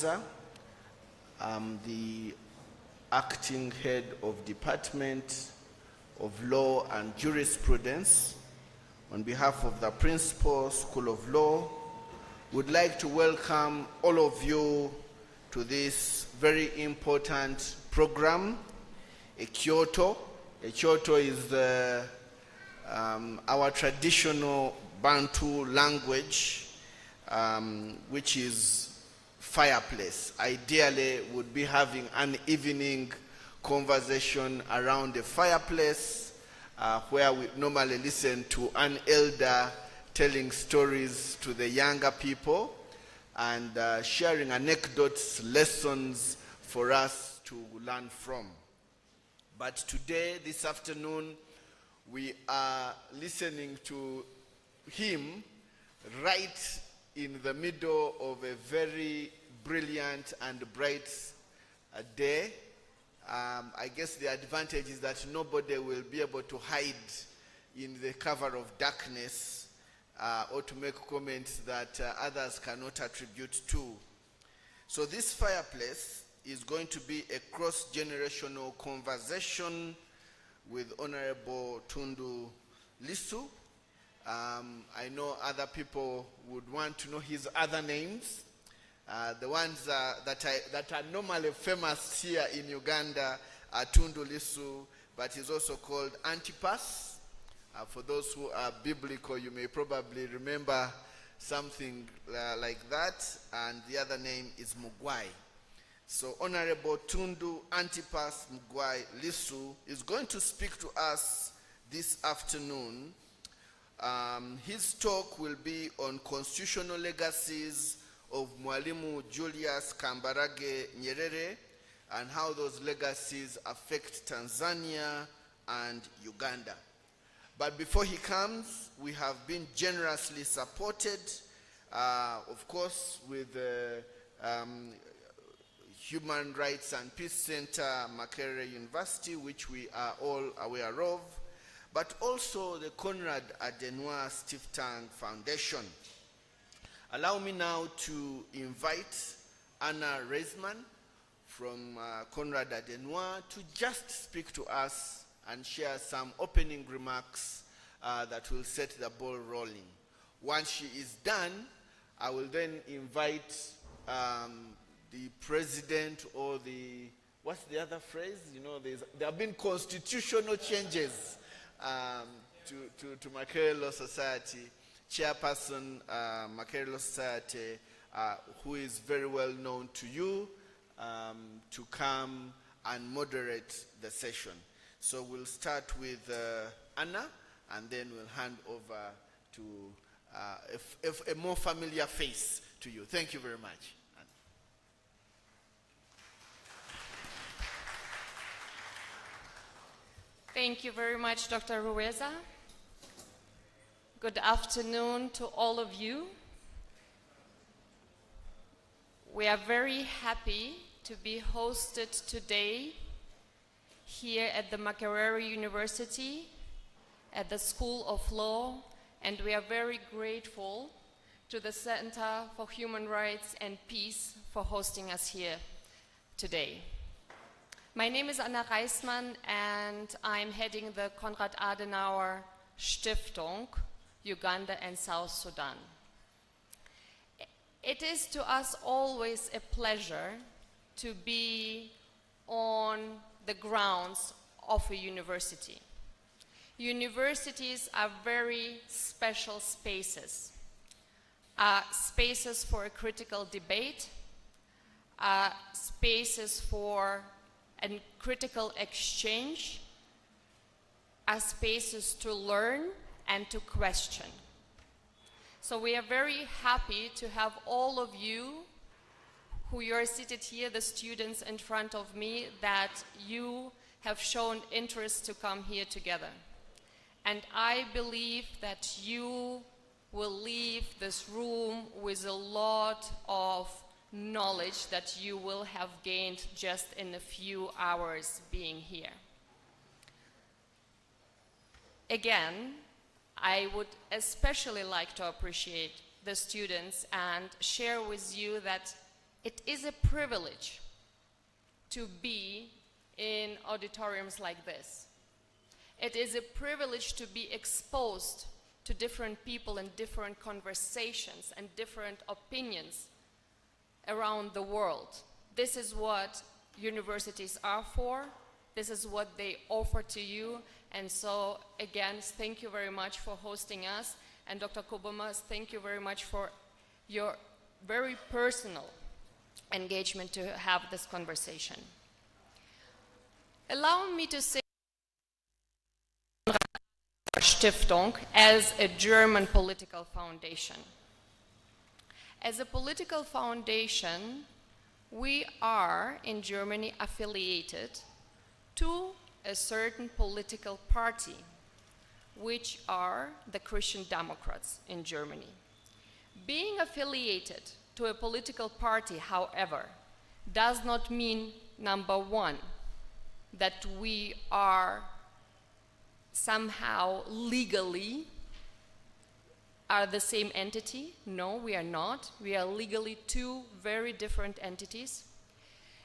Rweza. I'm the acting head of Department of Law and Jurisprudence. On behalf of the Principal School of Law, would like to welcome all of you to this very important program, a Kyoto. A Kyoto is our traditional Bantu language, which is fireplace. Ideally, would be having an evening conversation around the fireplace, where we normally listen to an elder telling stories to the younger people and sharing anecdotes, lessons for us to learn from. But today, this afternoon, we are listening to him right in the middle of a very brilliant and bright day. I guess the advantage is that nobody will be able to hide in the cover of darkness or to make comments that others cannot attribute to. So this fireplace is going to be a cross-generational conversation with Honorable Tundu Lissu. I know other people would want to know his other names. The ones that are normally famous here in Uganda are Tundu Lissu, but he's also called Antipas. For those who are biblical, you may probably remember something like that, and the other name is Mugwai. So Honorable Tundu Antipas Mugwai Lissu is going to speak to us this afternoon. His talk will be on constitutional legacies of Mwalimu Julius Nyerere and how those legacies affect Tanzania and Uganda. But before he comes, we have been generously supported, of course, with the Human Rights and Peace Center, Makerere University, which we are all aware of, but also the Konrad Adenauer Stiftung Foundation. Allow me now to invite Anna Reisman from Konrad Adenauer to just speak to us and share some opening remarks that will set the ball rolling. Once she is done, I will then invite the president or the, what's the other phrase? You know, there have been constitutional changes to Makerere Law Society, chairperson Makerere Law Society, who is very well known to you, to come and moderate the session. So we'll start with Anna, and then we'll hand over to a more familiar face to you. Thank you very much. Anna. Thank you very much, Dr. Rweza. Good afternoon to all of you. We are very happy to be hosted today here at the Makerere University, at the School of Law, and we are very grateful to the Center for Human Rights and Peace for hosting us here today. My name is Anna Reisman, and I'm heading the Konrad Adenauer Stiftung, Uganda and South Sudan. It is to us always a pleasure to be on the grounds of a university. Universities are very special spaces, spaces for a critical debate, spaces for a critical exchange, spaces to learn and to question. So we are very happy to have all of you who you are seated here, the students in front of me, that you have shown interest to come here together. And I believe that you will leave this room with a lot of knowledge that you will have gained just in a few hours being here. Again, I would especially like to appreciate the students and share with you that It is a privilege to be in auditoriums like this. It is a privilege to be exposed to different people and different conversations and different opinions around the world. This is what universities are for. This is what they offer to you. And so, again, thank you very much for hosting us. And Dr. Kubomas, thank you very much for your very personal engagement to have this conversation. Allow me to say Stiftung as a German political foundation. As a political foundation, we are in Germany affiliated to a certain political party, which are the Christian Democrats in Germany. Being affiliated to a political party, however, does not mean, number one, that we are somehow legally are the same entity. No, we are not. We are legally two very different entities.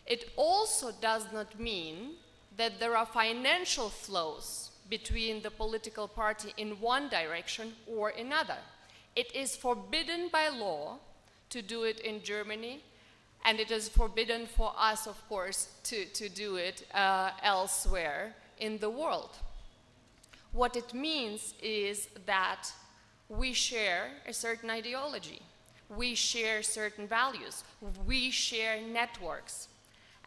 It also does not mean that there are financial flows between the political party in one direction or another. It is forbidden by law to do it in Germany, and it is forbidden for us, of course, to do it elsewhere in the world. What it means is that we share a certain ideology, we share certain values, we share networks.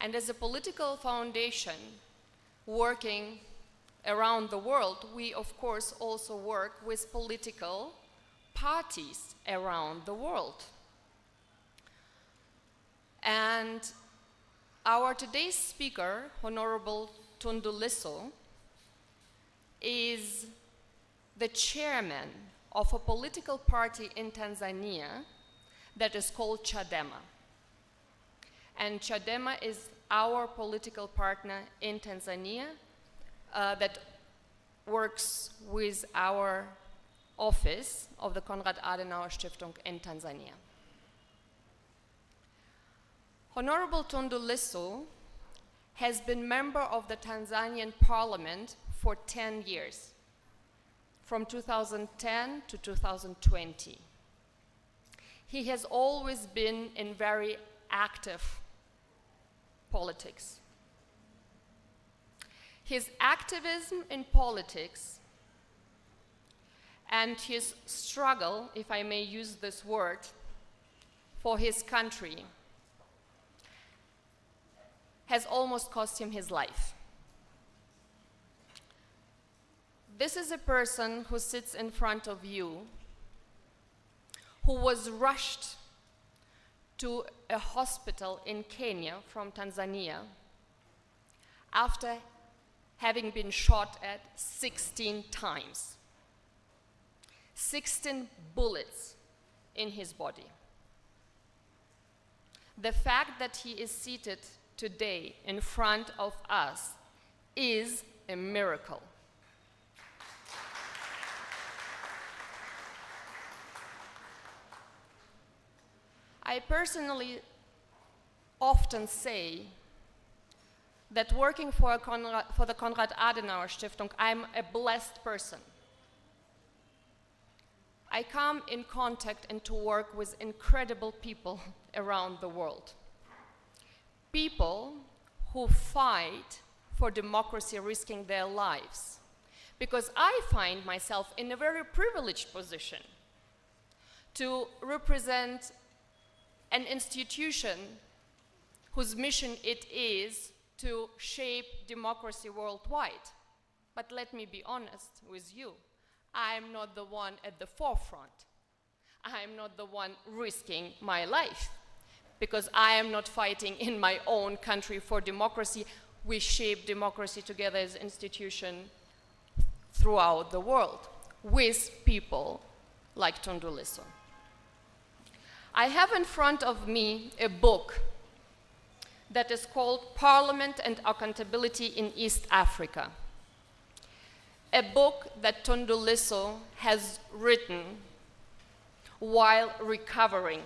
And as a political foundation working around the world, we of course also work with political parties around the world. And our today's speaker, Honorable Tundu Lissu, is the chairman of a political party in Tanzania that is called Chadema. And Chadema is our political partner in Tanzania that works with our office of the Konrad Adenauer Stiftung in Tanzania. Honorable Tundu Lissu has been member of the Tanzanian parliament for 10 years, from 2010 to 2020. He has always been in very active politics. His activism in politics and his struggle, if I may use this word, for his country has almost cost him his life. This is a person who sits in front of you, who was rushed to a hospital in Kenya from Tanzania after having been shot at 16 times. 16 bullets in his body. The fact that he is seated today in front of us is a miracle. I personally often say that working for the Konrad Adenauer Stiftung, I'm a blessed person. I come in contact and to work with incredible people around the world. People who fight for democracy, risking their lives. Because I find myself in a very privileged position to represent an institution whose mission it is to shape democracy worldwide. But let me be honest with you, I'm not the one at the forefront. I'm not the one risking my life, because I am not fighting in my own country for democracy. We shape democracy together as an institution throughout the world with people like Tundu Lissu. I have in front of me a book that is called Parliament and Accountability in East Africa. A book that Tundu Lissu has written while recovering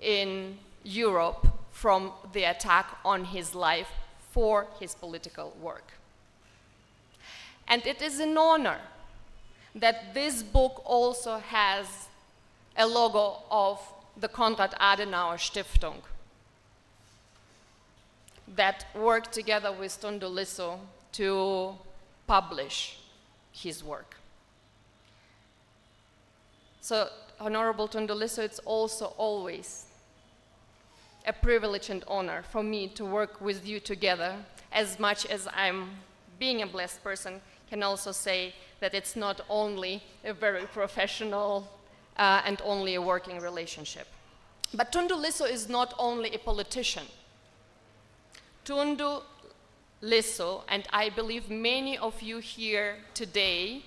in Europe from the attack on his life for his political work. And it is an honor that this book also has a logo of the Konrad Adenauer Stiftung that worked together with Tundu Lissu to publish his work. So, Honorable Tundu Lissu, it's also always a privilege and honor for me to work with you together. As much as I'm being a blessed person, can also say that it's not only a very professional and only a working relationship. But Tundu Lissu is not only a politician. Tundu Lissu, and I believe many of you here today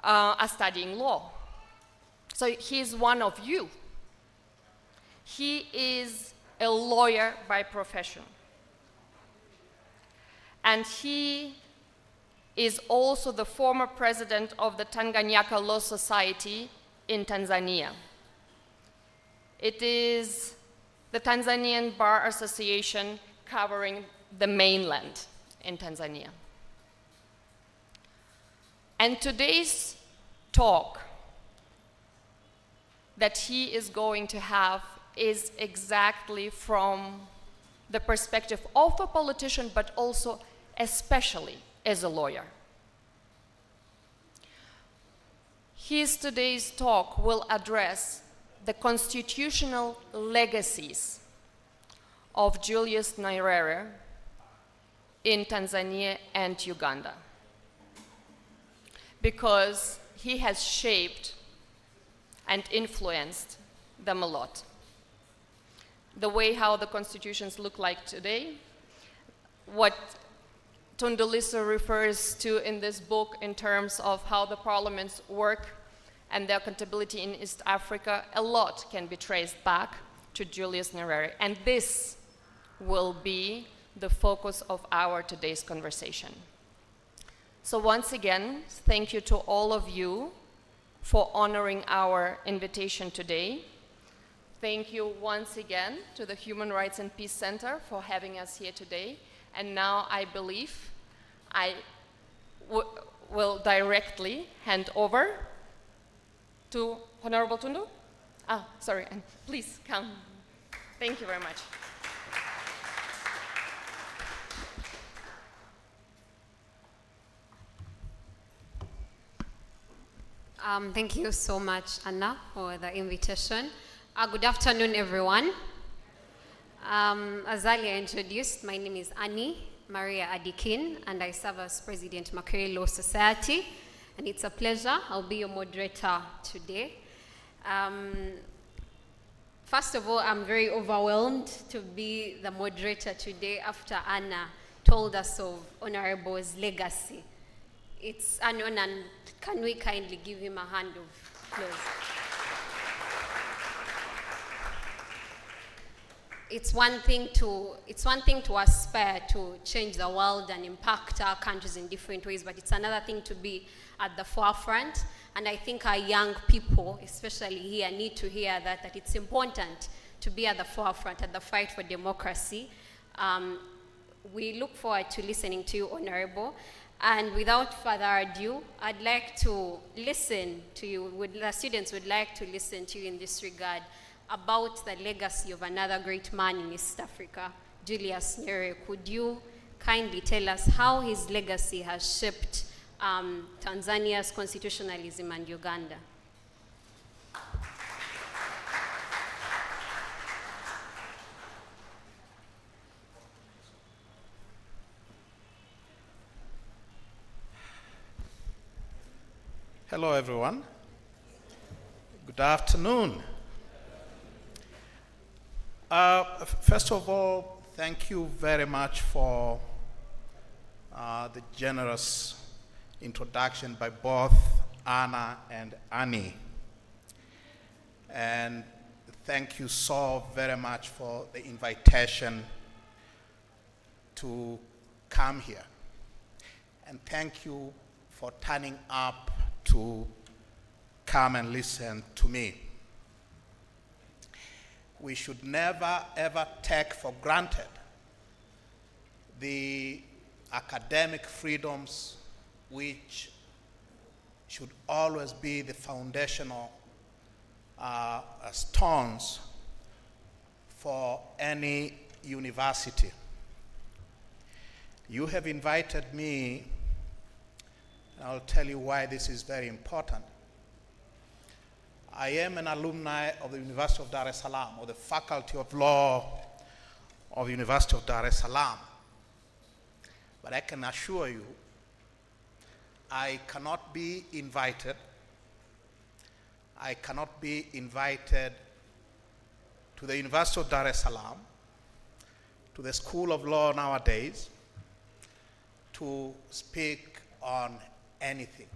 are studying law. So he is one of you. He is a lawyer by profession. And he is also the former president of the Tanganyika Law Society in Tanzania. It is the Tanzanian Bar Association covering the mainland in Tanzania. And today's talk that he is going to have is exactly from the perspective of a politician, but also especially as a lawyer. His today's talk will address the constitutional legacies of Julius Nyerere in Tanzania and Uganda, because he has shaped and influenced them a lot. The way how the constitutions look like today, what Tundu Lissu refers to in this book in terms of how the parliaments work and their accountability in East Africa, a lot can be traced back to Julius Nyerere. And this will be the focus of our today's conversation. So once again, thank you to all of you for honoring our invitation today. Thank you once again to the Human Rights and Peace Center for having us here today. And now I believe I will directly hand over to Honorable Tundu. Sorry, and please come. Thank you very much. Thank you so much, Anna, for the invitation. Good afternoon, everyone. As earlier introduced, my name is Annie Maria Adikin, and I serve as President Makerere Law Society, and it's a pleasure. I'll be your moderator today. First of all, I'm very overwhelmed to be the moderator today after Anna told us of Honorable's legacy. It's an honor, and can we kindly give him a hand of applause? It's one thing to aspire to change the world and impact our countries in different ways, but it's another thing to be at the forefront. And I think our young people, especially here, need to hear that it's important to be at the forefront, at the fight for democracy. We look forward to listening to you, Honorable. And without further ado, I'd like to listen to you, the students would like to listen to you in this regard about the legacy of another great man in East Africa, Julius Nyerere. Could you kindly tell us how his legacy has shaped Tanzania's constitutionalism and Uganda? Hello, everyone. Good afternoon. First of all, thank you very much for the generous introduction by both Anna and Annie. And thank you so very much for the invitation to come here. And thank you for turning up to come and listen to me. we should never ever take for granted the academic freedoms which should always be the foundational stones for any university. You have invited me, and I'll tell you why this is very important. I am an alumni of the University of Dar es Salaam, or the Faculty of Law of the University of Dar es Salaam. But I can assure you, I cannot be invited to the University of Dar es Salaam, to the School of Law nowadays, to speak on anything.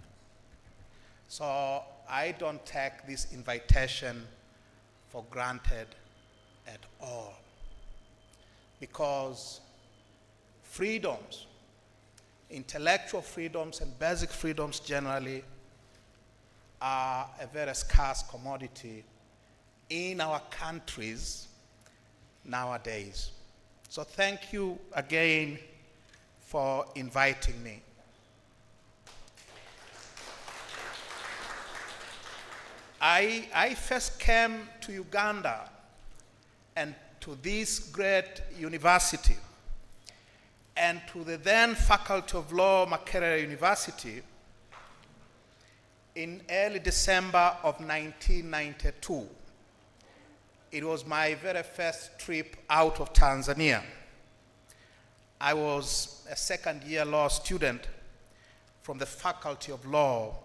So I don't take this invitation for granted at all, because freedoms, intellectual freedoms and basic freedoms generally, are a very scarce commodity in our countries nowadays. So thank you again for inviting me. I first came to Uganda and to this great university and to the then Faculty of Law, Makerere University, in early December of 1992. It was my very first trip out of Tanzania. I was a second-year law student from the Faculty of Law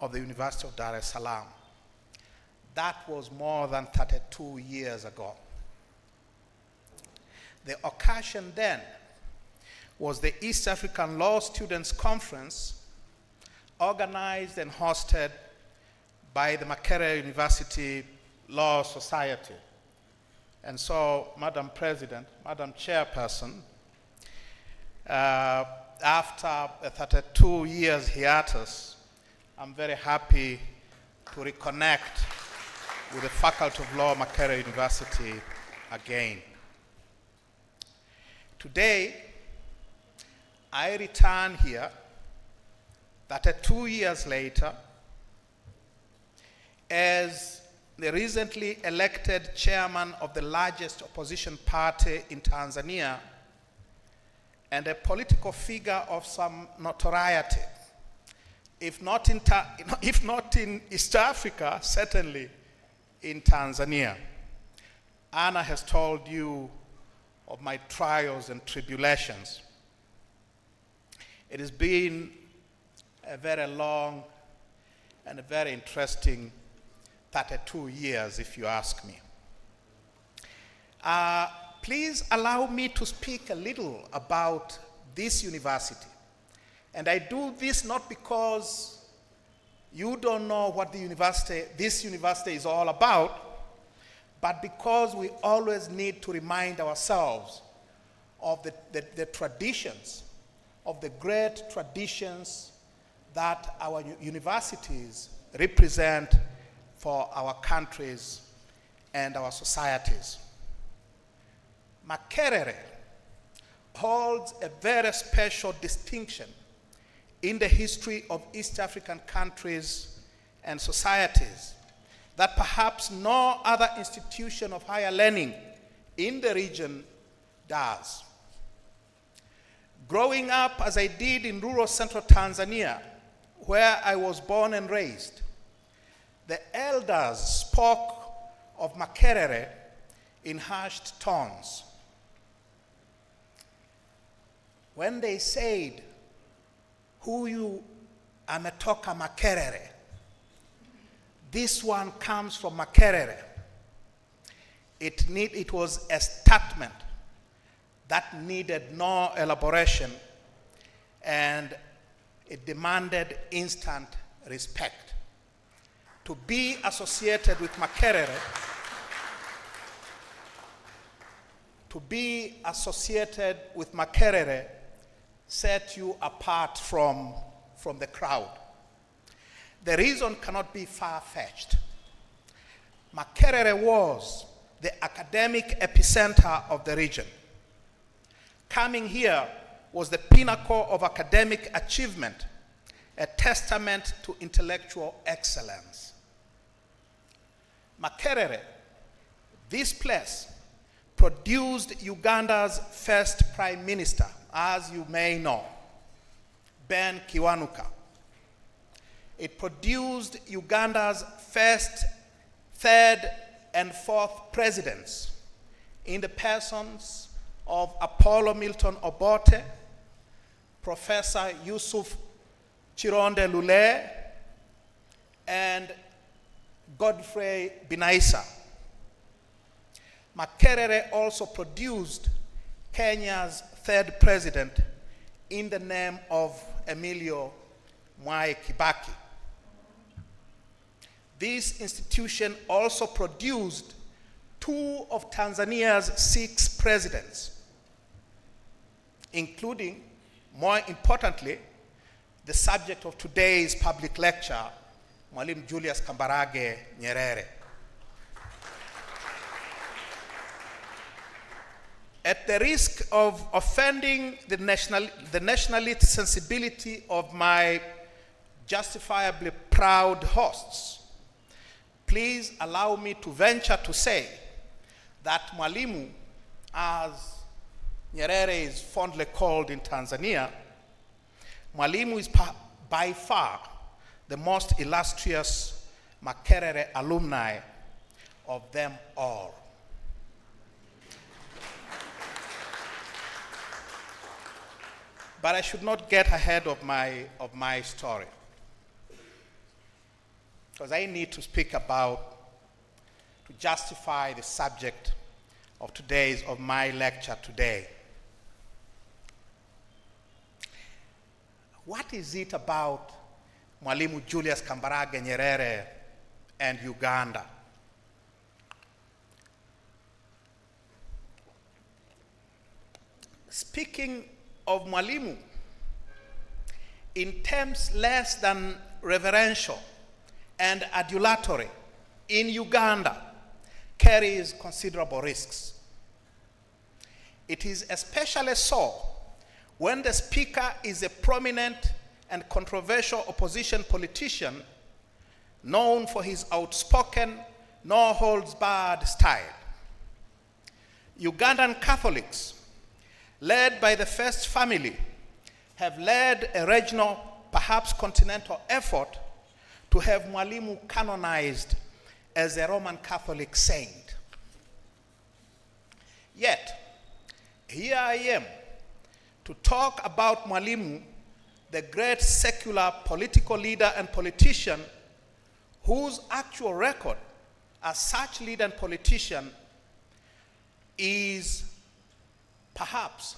of the University of Dar es Salaam. That was more than 32 years ago. The occasion then was the East African Law Students Conference, organized and hosted by the Makerere University Law Society. And so, Madam President, Madam Chairperson, after a 32 years hiatus, I'm very happy to reconnect with the Faculty of Law, Makerere University again. Today, I return here 32 years later as the recently elected chairman of the largest opposition party in Tanzania and a political figure of some notoriety, if not in East Africa, certainly in Tanzania. Anna has told you of my trials and tribulations. It has been a very long and a very interesting 32 years, if you ask me. Please allow me to speak a little about this university. And I do this not because you don't know what this university is all about, but because we always need to remind ourselves of the traditions, of the great traditions that our universities represent for our countries and our societies. Makerere holds a very special distinction in the history of East African countries and societies that perhaps no other institution of higher learning in the region does. Growing up as I did in rural central Tanzania, where I was born and raised, the elders spoke of Makerere in hushed tones. When they said, "Huyu ametoka Makerere," this one comes from Makerere, it was a statement that needed no elaboration, and it demanded instant respect. To be associated with Makerere, set you apart from the crowd. The reason cannot be far-fetched. Makerere was the academic epicenter of the region. Coming here was the pinnacle of academic achievement, a testament to intellectual excellence. Nyerere, this place, produced Uganda's first prime minister, as you may know, Ben Kiwanuka. It produced Uganda's first, third, and fourth presidents in the persons of Apollo Milton Obote, Professor Yusuf Chironde Lule, and Godfrey Binaisa. Nyerere also produced Kenya's third president in the name of Emilio Mwai Kibaki. This institution also produced 2 of Tanzania's 6 presidents, including, more importantly, the subject of today's public lecture, Mwalimu Julius Nyerere. At the risk of offending the nationalist sensibility of my justifiably proud hosts, please allow me to venture to say that Mwalimu, as Nyerere is fondly called in Tanzania, Mwalimu is by far the most illustrious Nyerere alumni of them all. But I should not get ahead of my story, because I need to speak to justify the subject of my lecture today. What is it about Mwalimu Julius Nyerere and Uganda? Speaking of Mwalimu in terms less than reverential and adulatory in Uganda carries considerable risks. It is especially so when the speaker is a prominent and controversial opposition politician known for his outspoken, no-holds-barred style. Ugandan Catholics, led by the First Family, have led a regional, perhaps continental effort to have Mwalimu canonized as a Roman Catholic saint. Yet, here I am to talk about Mwalimu, the great secular political leader and politician whose actual record as such leader and politician is perhaps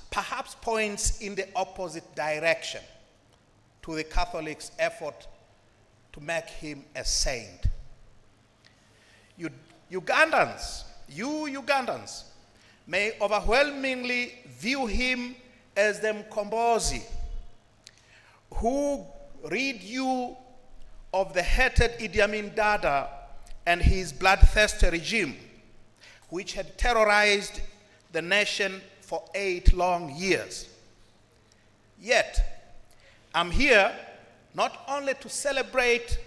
points in the opposite direction to the Catholics' effort to make him a saint. You Ugandans may overwhelmingly view him as the Mkombozi who rid you of the hated Idi Amin Dada and his bloodthirsty regime, which had terrorized the nation for 8 long years. Yet, I'm here not only to celebrate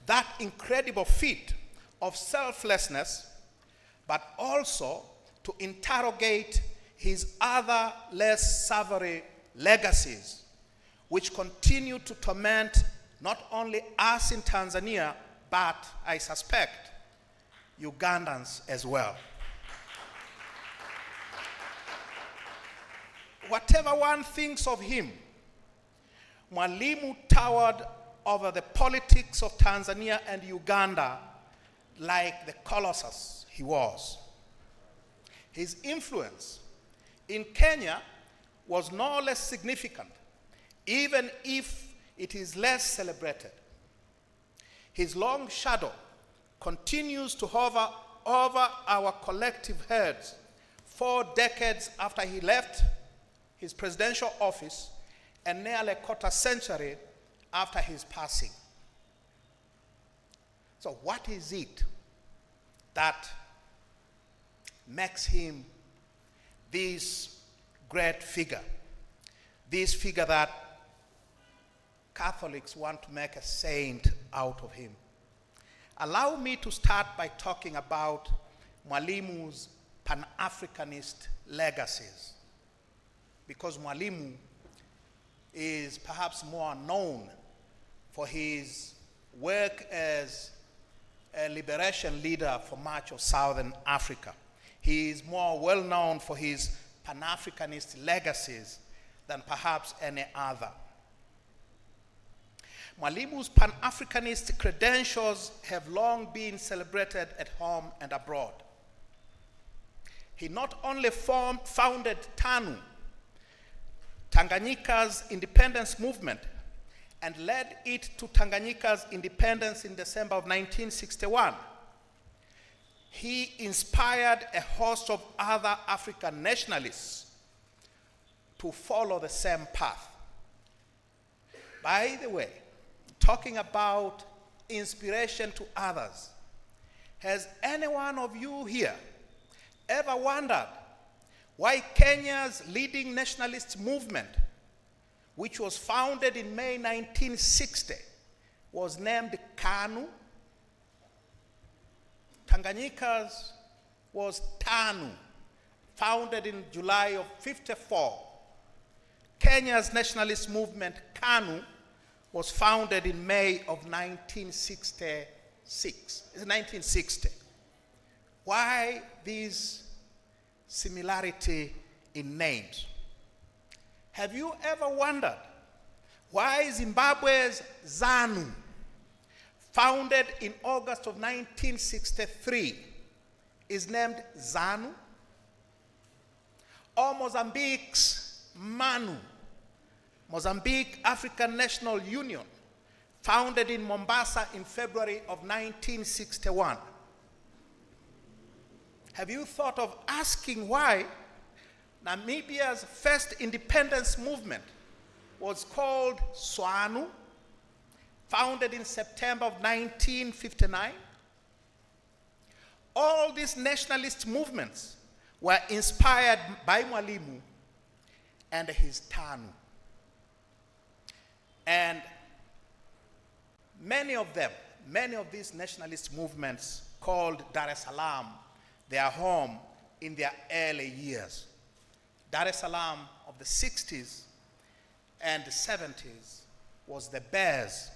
that incredible feat of selflessness, but also to interrogate his other less savory legacies, which continue to torment not only us in Tanzania, but I suspect Ugandans as well. Whatever one thinks of him, Mwalimu towered over the politics of Tanzania and Uganda like the colossus he was. His influence in Kenya was no less significant, even if it is less celebrated. His long shadow continues to hover over our collective heads 4 decades after he left his presidential office and nearly a quarter century after his passing. So what is it that makes him this great figure, this figure that Catholics want to make a saint out of him. Allow me to start by talking about Mwalimu's Pan-Africanist legacies, because Mwalimu is perhaps more known for his work as a liberation leader for much of Southern Africa. He is more well known for his Pan-Africanist legacies than perhaps any other. Mwalimu's Pan-Africanist credentials have long been celebrated at home and abroad. He not only founded TANU, Tanganyika's independence movement, and led it to Tanganyika's independence in December of 1961. He inspired a host of other African nationalists to follow the same path. By the way, talking about inspiration to others, has any one of you here ever wondered why Kenya's leading nationalist movement, which was founded in May 1960, was named KANU? Tanganyika's was TANU, founded in July of 1954. Kenya's nationalist movement, KANU, was founded in May of 1960. Why this similarity in names? Have you ever wondered why Zimbabwe's ZANU, founded in August of 1963, is named ZANU? Or Mozambique's MANU, Mozambique African National Union, founded in Mombasa in February of 1961. Have you thought of asking why Namibia's first independence movement was called SWANU, founded in September of 1959? All these nationalist movements were inspired by Mwalimu and his TANU. And many of these nationalist movements called Dar es Salaam their home in their early years. Dar es Salaam of the 60s and the 70s was the base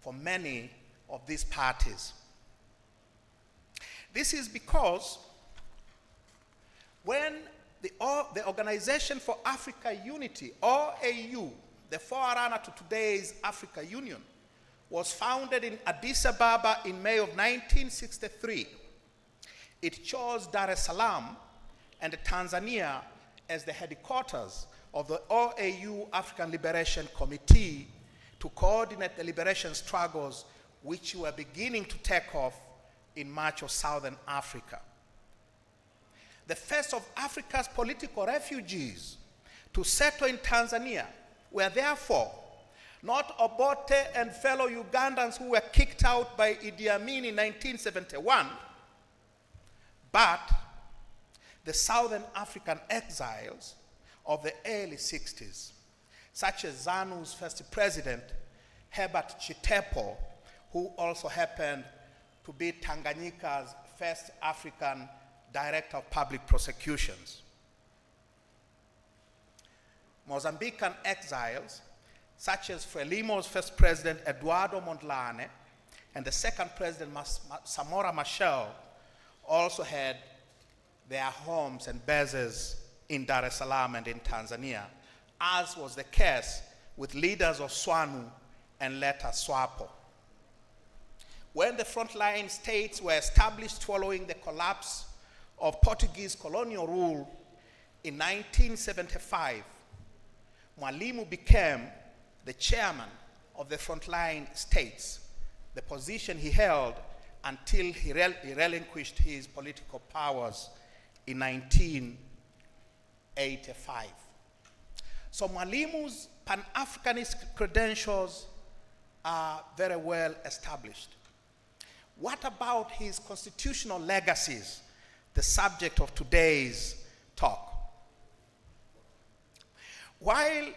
for many of these parties. This is because when the Organization for Africa Unity, OAU, the forerunner to today's Africa Union, was founded in Addis Ababa in May of 1963. It chose Dar es Salaam and Tanzania as the headquarters of the OAU African Liberation Committee to coordinate the liberation struggles which were beginning to take off in much of Southern Africa. The first of Africa's political refugees to settle in Tanzania were therefore not Obote and fellow Ugandans who were kicked out by Idi Amin in 1971, but the Southern African exiles of the early 60s, such as ZANU's first president, Herbert Chitepo, who also happened to be Tanganyika's first African director of public prosecutions. Mozambican exiles, such as Frelimo's first president, Eduardo Mondlane, and the second president, Samora Machel, also had their homes and bases in Dar es Salaam and in Tanzania, as was the case with leaders of SWANU and later SWAPO. When the frontline states were established following the collapse of Portuguese colonial rule in 1975, Mwalimu became the chairman of the frontline states, the position he held until he relinquished his political powers in 1985. So Mwalimu's Pan-Africanist credentials are very well established. What about his constitutional legacies the subject of today's talk. While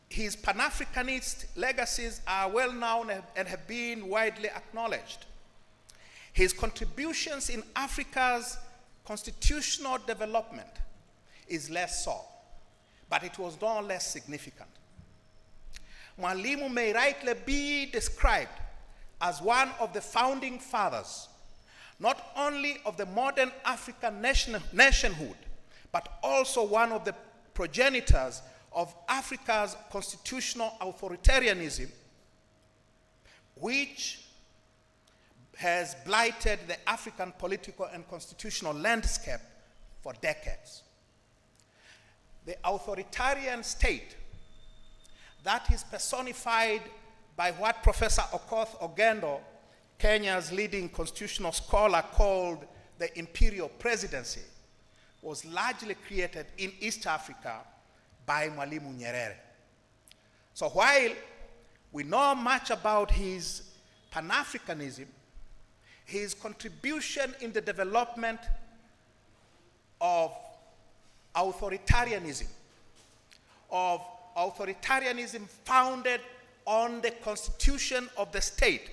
his Pan-Africanist legacies are well known and have been widely acknowledged, his contributions in Africa's constitutional development is less so, but it was no less significant. Mwalimu may rightly be described as one of the founding fathers, not only of the modern African nationhood, but also one of the progenitors of Africa's constitutional authoritarianism, which has blighted the African political and constitutional landscape for decades. The authoritarian state that is personified by what Professor Okoth Ogendo, Kenya's leading constitutional scholar, called the imperial presidency, was largely created in East Africa by Mwalimu Nyerere. So while we know much about his Pan-Africanism, his contribution in the development of authoritarianism founded on the constitution of the state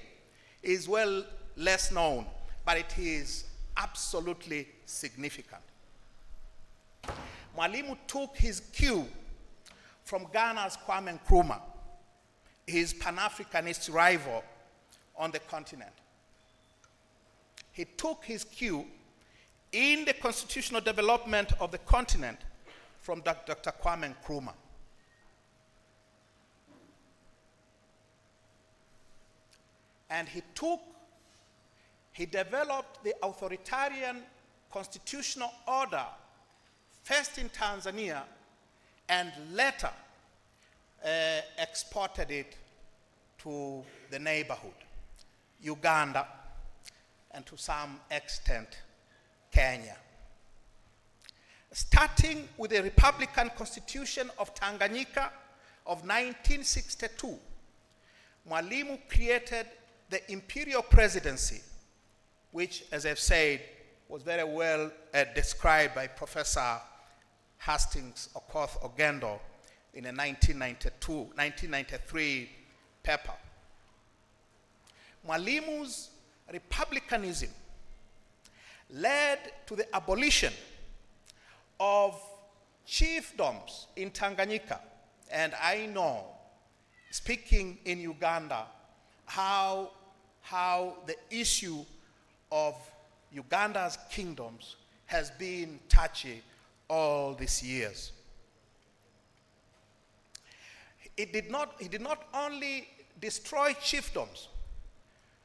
is well less known, but it is absolutely significant. Mwalimu took his cue from Ghana's Kwame Nkrumah, his Pan-Africanist rival on the continent. He took his cue in the constitutional development of the continent from Dr. Kwame Nkrumah. And he developed the authoritarian constitutional order first in Tanzania and later exported it to the neighborhood, Uganda, and to some extent, Kenya. Starting with the Republican Constitution of Tanganyika of 1962, Mwalimu created the imperial presidency, which, as I've said, was very well described by Professor Hastings Okoth Ogendo in a 1993 paper. Mwalimu's republicanism led to the abolition of chiefdoms in Tanganyika, and I know, speaking in Uganda, how the issue of Uganda's kingdoms has been touchy all these years. He did not only destroy chiefdoms.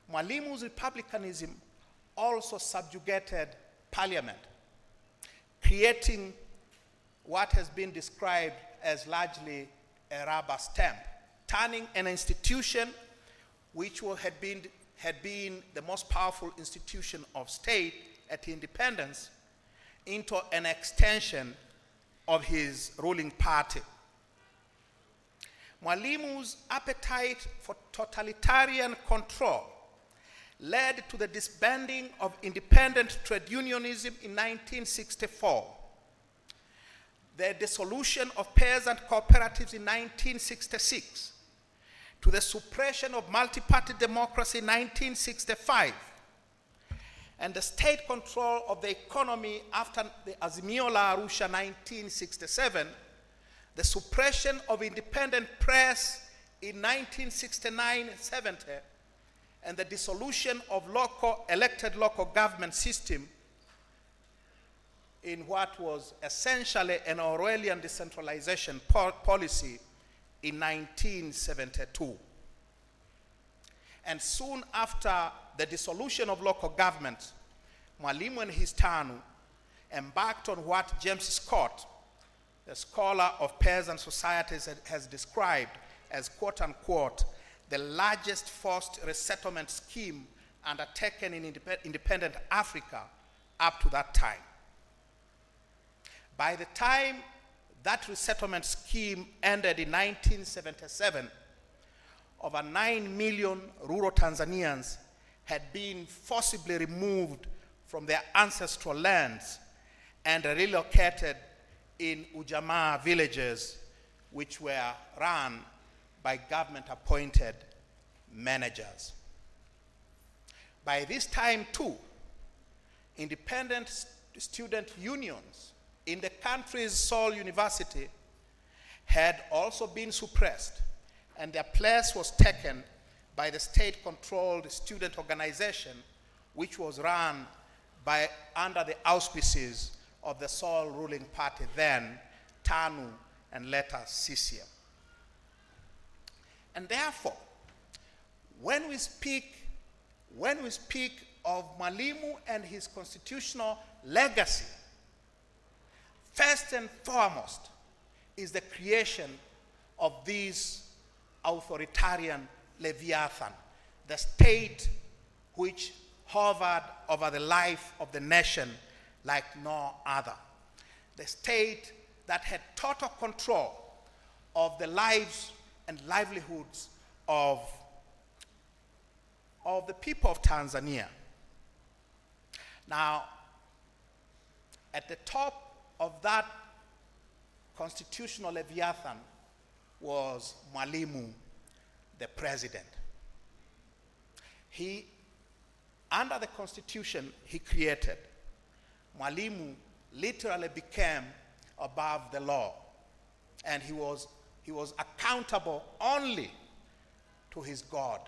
Mwalimu's republicanism also subjugated parliament, creating what has been described as largely a rubber stamp, turning an institution which had been the most powerful institution of state at independence into an extension of his ruling party. Mwalimu's appetite for totalitarian control led to the disbanding of independent trade unionism in 1964, the dissolution of peasant cooperatives in 1966, to the suppression of multi-party democracy in 1965, and the state control of the economy after the Azimio la Arusha 1967, the suppression of independent press in 1969-70, and the dissolution of elected local government system in what was essentially an Orwellian decentralization policy in 1972. And soon after the dissolution of local government, Mwalimu and his TANU embarked on what James Scott, a scholar of peasant societies, has described as, quote unquote, the largest forced resettlement scheme undertaken in independent Africa up to that time. By the time that resettlement scheme ended in 1977, over 9 million rural Tanzanians had been forcibly removed from their ancestral lands and relocated in Ujamaa villages, which were run by government-appointed managers. By this time, too, independent student unions in the country's sole university had also been suppressed, and their place was taken by the state-controlled student organization, which was run under the auspices of the sole ruling party then, TANU, and later CCM. And therefore, when we speak of Mwalimu and his constitutional legacy, first and foremost is the creation of this authoritarian Leviathan, the state which hovered over the life of the nation like no other. The state that had total control of the lives and livelihoods of the people of Tanzania. Now, at the top of that constitutional Leviathan was Mwalimu, the president. Under the constitution he created, Mwalimu literally became above the law, and he was accountable only to his God.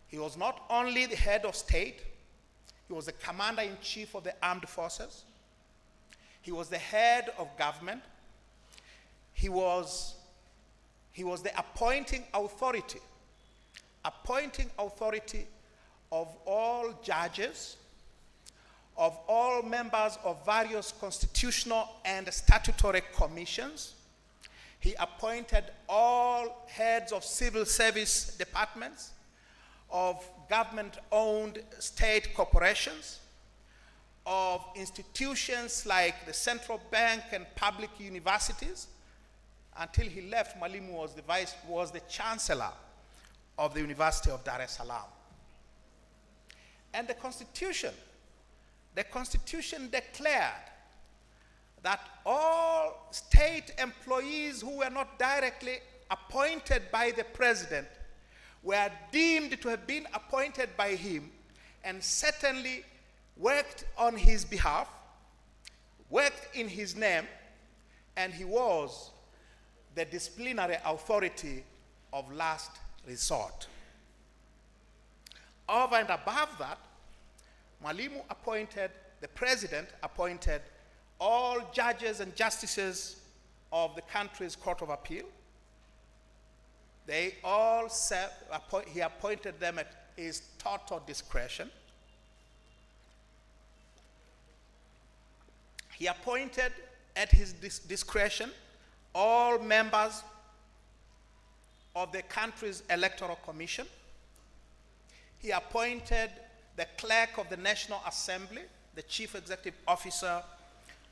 He was not only the head of state, he was the commander-in-chief of the armed forces, he was the head of government, he was the appointing authority of all judges, of all members of various constitutional and statutory commissions. He appointed all heads of civil service departments, of government-owned state corporations, of institutions like the central bank and public universities. Until he left, Mwalimu was the chancellor of the University of Dar es Salaam. And the Constitution declared that all state employees who were not directly appointed by the president were deemed to have been appointed by him and certainly worked on his behalf, worked in his name, and he was the disciplinary authority of last resort. Over and above that, the president appointed all judges and justices of the country's Court of Appeal. He appointed them at his total discretion. He appointed at his discretion all members of the country's electoral commission. He appointed the clerk of the National Assembly, the chief executive officer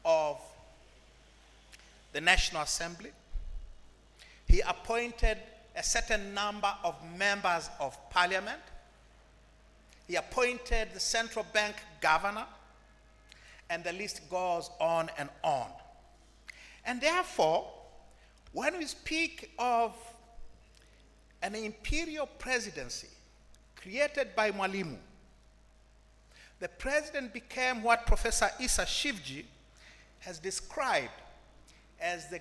of the National Assembly. He appointed a certain number of members of parliament. He appointed the central bank governor, and the list goes on and on. And therefore, when we speak of an imperial presidency created by Mwalimu, the president became what Professor Issa Shivji has described as the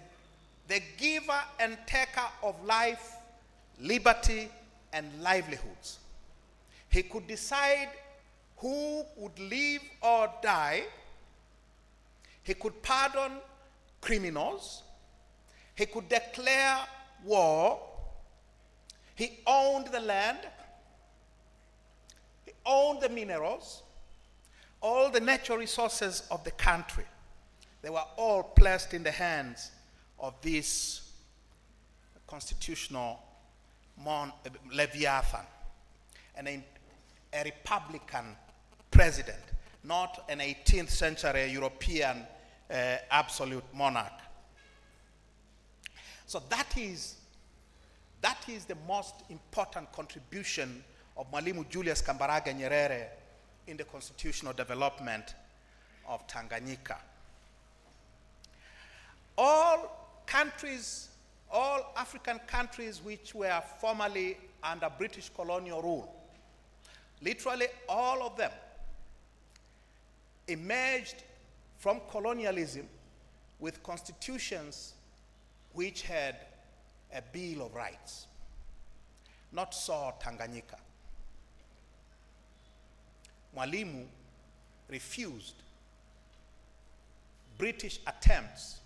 giver and taker of life, liberty, and livelihoods. He could decide who would live or die. He could pardon criminals. He could declare war. He owned the land. He owned the minerals. All the natural resources of the country. They were all placed in the hands of this constitutional Leviathan, and a Republican president, not an 18th century European absolute monarch. So that is the most important contribution of Mwalimu Julius Kambarage Nyerere in the constitutional development of Tanganyika. All countries, all African countries which were formerly under British colonial rule, literally all of them, emerged from colonialism with constitutions which had a Bill of Rights. Not so Tanganyika. Mwalimu refused British attempts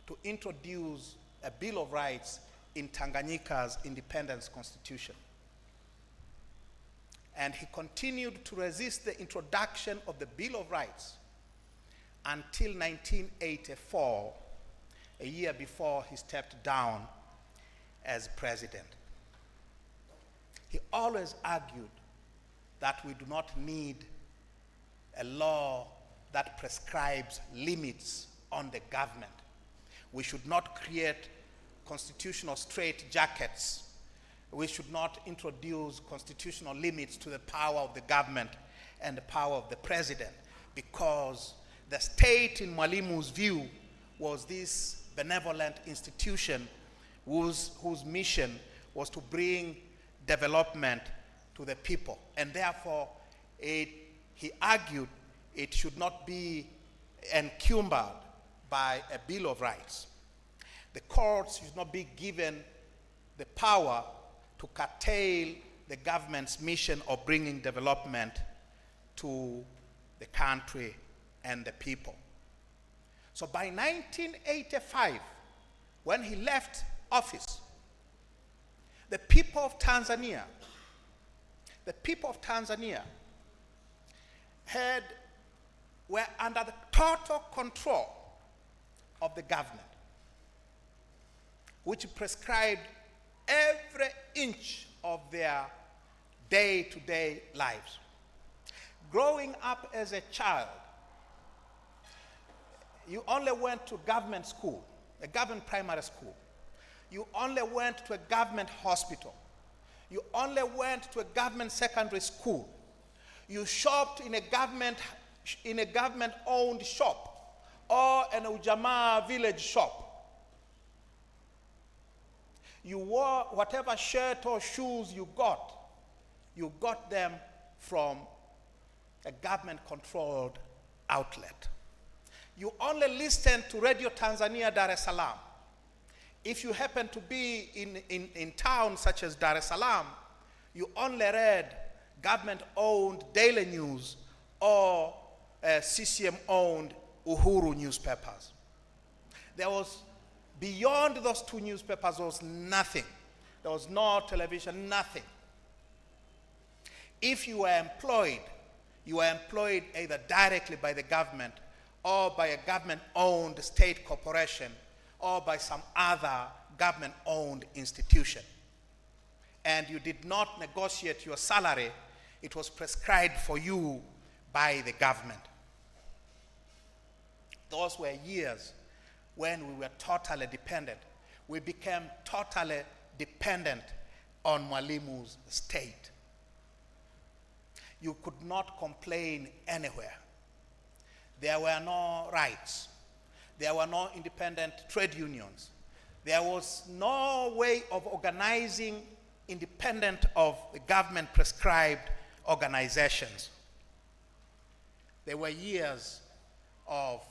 to introduce a Bill of Rights in Tanganyika's independence constitution. And he continued to resist the introduction of the Bill of Rights until 1984, a year before he stepped down as president. He always argued that we do not need a law that prescribes limits on the government. We should not create constitutional straitjackets. We should not introduce constitutional limits to the power of the government and the power of the president, because the state, in Mwalimu's view, was this benevolent institution whose mission was to bring development to the people. And therefore, he argued it should not be encumbered by a Bill of Rights. The courts should not be given the power to curtail the government's mission of bringing development to the country and the people. So by 1985, when he left office, the people of Tanzania were under the total control of the government, which prescribed every inch of their day-to-day lives. Growing up as a child, you only went to government school, a government primary school. You only went to a government hospital. You only went to a government secondary school. You shopped in a government-owned shop or an Ujamaa village shop. You wore whatever shirt or shoes you got them from a government-controlled outlet. You only listened to Radio Tanzania Dar es Salaam. If you happen to be in towns such as Dar es Salaam, you only read government-owned Daily News or CCM-owned Uhuru newspapers. There was, beyond those two newspapers, there was nothing. There was no television, nothing. If you were employed either directly by the government or by a government-owned state corporation or by some other government-owned institution. And you did not negotiate your salary, it was prescribed for you by the government. Those were years when we were totally dependent. We became totally dependent on Mwalimu's state. You could not complain anywhere. There were no rights. There were no independent trade unions. There was no way of organizing independent of the government-prescribed organizations. There were years of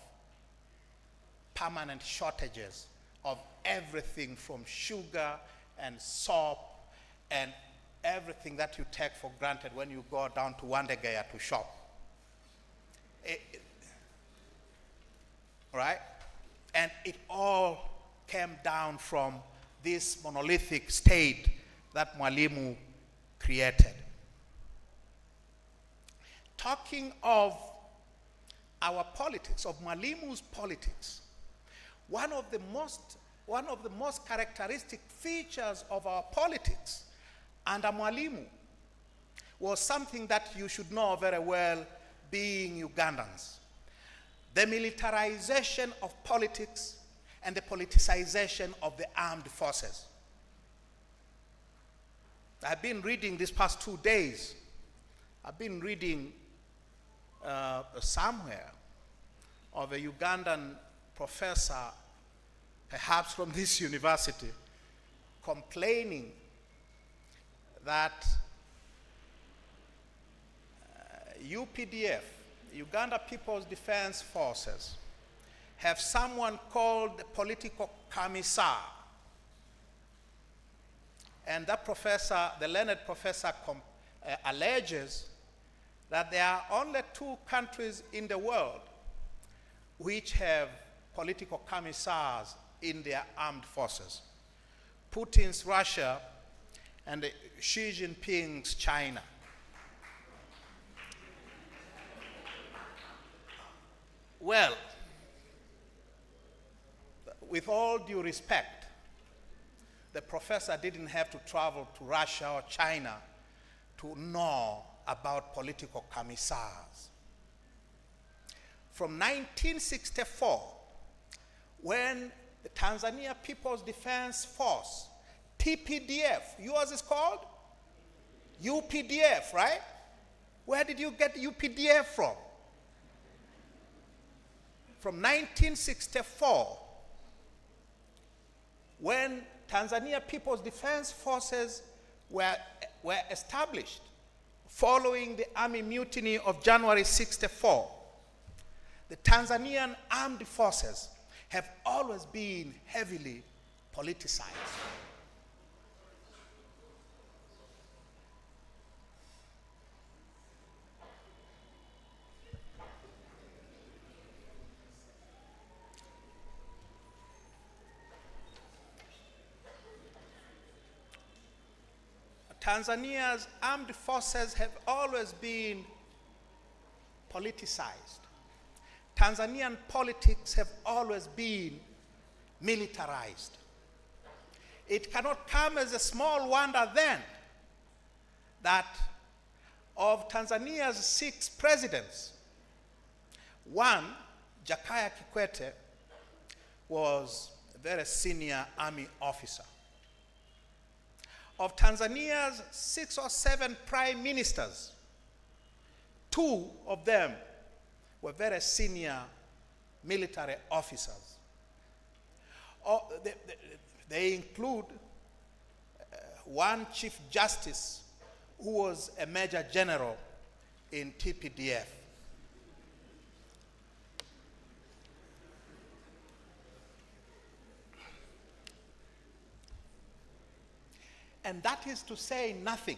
permanent shortages of everything from sugar and soap and everything that you take for granted when you go down to Wandegeya to shop. Right? And it all came down from this monolithic state that Mwalimu created. Talking of our politics, of Mwalimu's politics, one of the most characteristic features of our politics under Mwalimu was something that you should know very well, being Ugandans: the militarization of politics and the politicization of the armed forces. I've been reading these past 2 days, I've been reading somewhere of a Ugandan professor, perhaps from this university, complaining that UPDF, Uganda People's Defense Forces, have someone called the political commissar. And that professor, the learned professor, alleges that there are only 2 countries in the world which have political commissars in their armed forces: Putin's Russia and Xi Jinping's China. Well, with all due respect, the professor didn't have to travel to Russia or China to know about political commissars. From 1964, when the Tanzania People's Defense Force, TPDF, yours is called? UPDF, right? Where did you get UPDF from? From 1964, when Tanzania People's Defense Forces were established following the army mutiny of January 64, the Tanzanian armed forces have always been heavily politicized. Tanzania's armed forces have always been politicized. Tanzanian politics have always been militarized. It cannot come as a small wonder then that of Tanzania's 6 presidents, one, Jakaya Kikwete, was a very senior army officer. Of Tanzania's 6 or 7 prime ministers, 2 of them were very senior military officers. They include one chief justice who was a major general in TPDF. And that is to say nothing.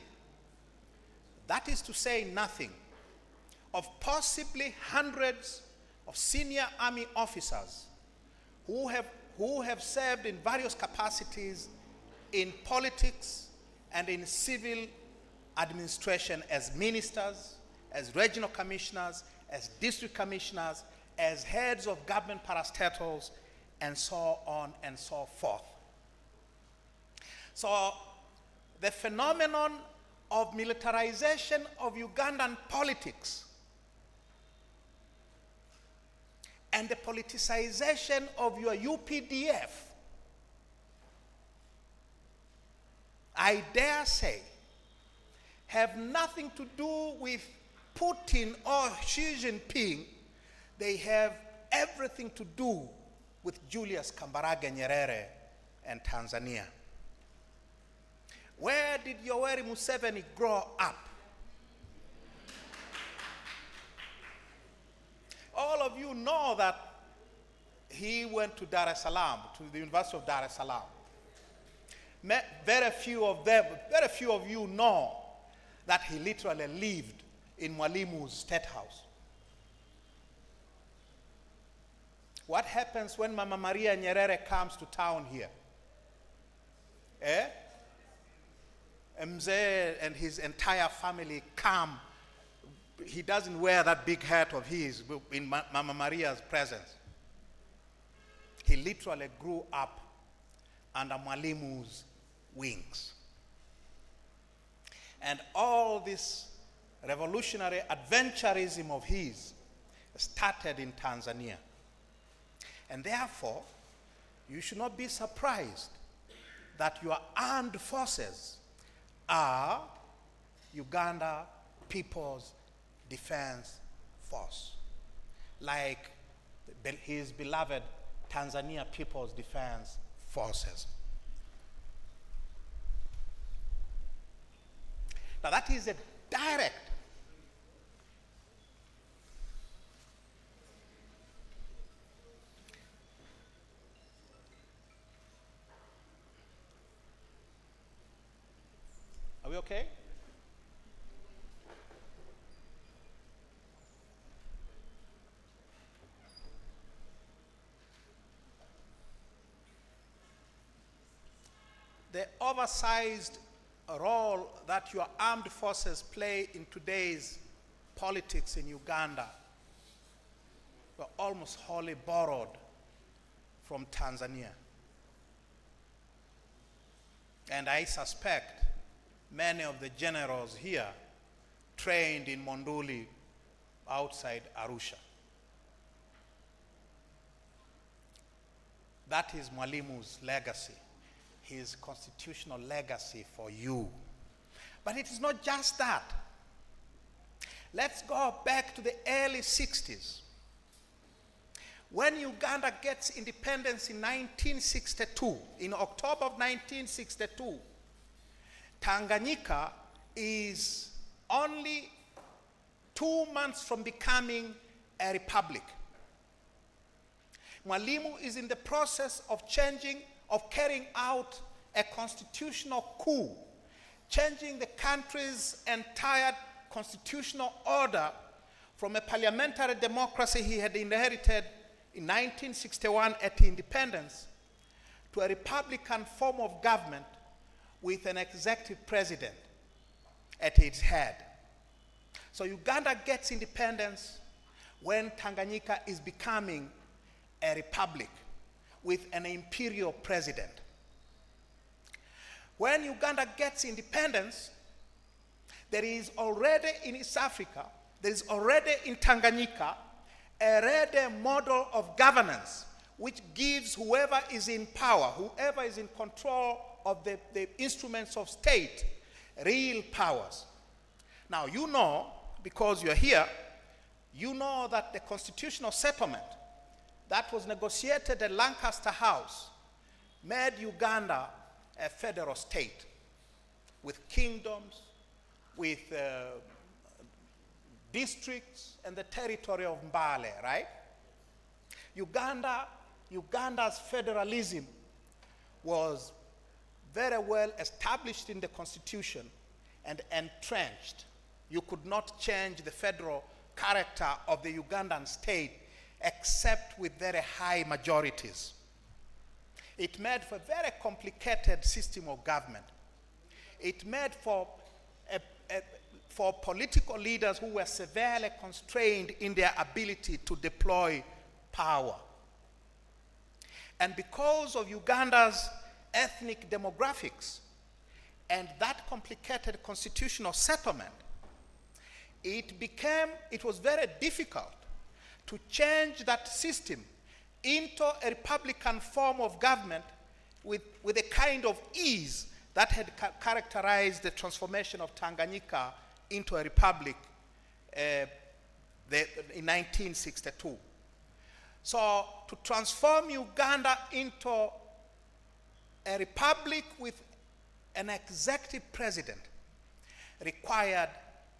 That is to say nothing of possibly hundreds of senior army officers who have served in various capacities in politics and in civil administration as ministers, as regional commissioners, as district commissioners, as heads of government parastatals, and so on and so forth. So the phenomenon of militarization of Ugandan politics and the politicization of your UPDF, I dare say, have nothing to do with Putin or Xi Jinping. They have everything to do with Julius Nyerere and Tanzania. Where did Yoweri Museveni grow up? All of you know that he went to Dar es Salaam, to the University of Dar es Salaam. Very few of you know that he literally lived in Mwalimu's state house. What happens when Mama Maria Nyerere comes to town here? Mzee and his entire family come. He doesn't wear that big hat of his in Mama Maria's presence. He literally grew up under Mwalimu's wings. And all this revolutionary adventurism of his started in Tanzania. And therefore, you should not be surprised that your armed forces are Uganda People's Defense force, like his beloved Tanzania People's Defense Forces. Now that is a direct Are we okay? The oversized role that your armed forces play in today's politics in Uganda were almost wholly borrowed from Tanzania. And I suspect many of the generals here trained in Monduli outside Arusha. That is Mwalimu's legacy, his constitutional legacy for you. But it is not just that. Let's go back to the early 60s. When Uganda gets independence in 1962, in October of 1962, Tanganyika is only 2 months from becoming a republic. Mwalimu is in the process of carrying out a constitutional coup, changing the country's entire constitutional order from a parliamentary democracy he had inherited in 1961 at independence to a republican form of government with an executive president at its head. So Uganda gets independence when Tanganyika is becoming a republic with an imperial president. When Uganda gets independence, there is already in East Africa, there is already in Tanganyika, a ready model of governance which gives whoever is in power, whoever is in control of the instruments of state, real powers. Now you know, because you're here, you know that the constitutional settlement that was negotiated at Lancaster House made Uganda a federal state with kingdoms, with districts, and the territory of Mbale, right? Uganda's federalism was very well established in the constitution and entrenched. You could not change the federal character of the Ugandan state except with very high majorities. It made for a very complicated system of government. It made for political leaders who were severely constrained in their ability to deploy power. And because of Uganda's ethnic demographics and that complicated constitutional settlement, it was very difficult to change that system into a republican form of government with a kind of ease that had characterized the transformation of Tanganyika into a republic in 1962. So to transform Uganda into a republic with an executive president required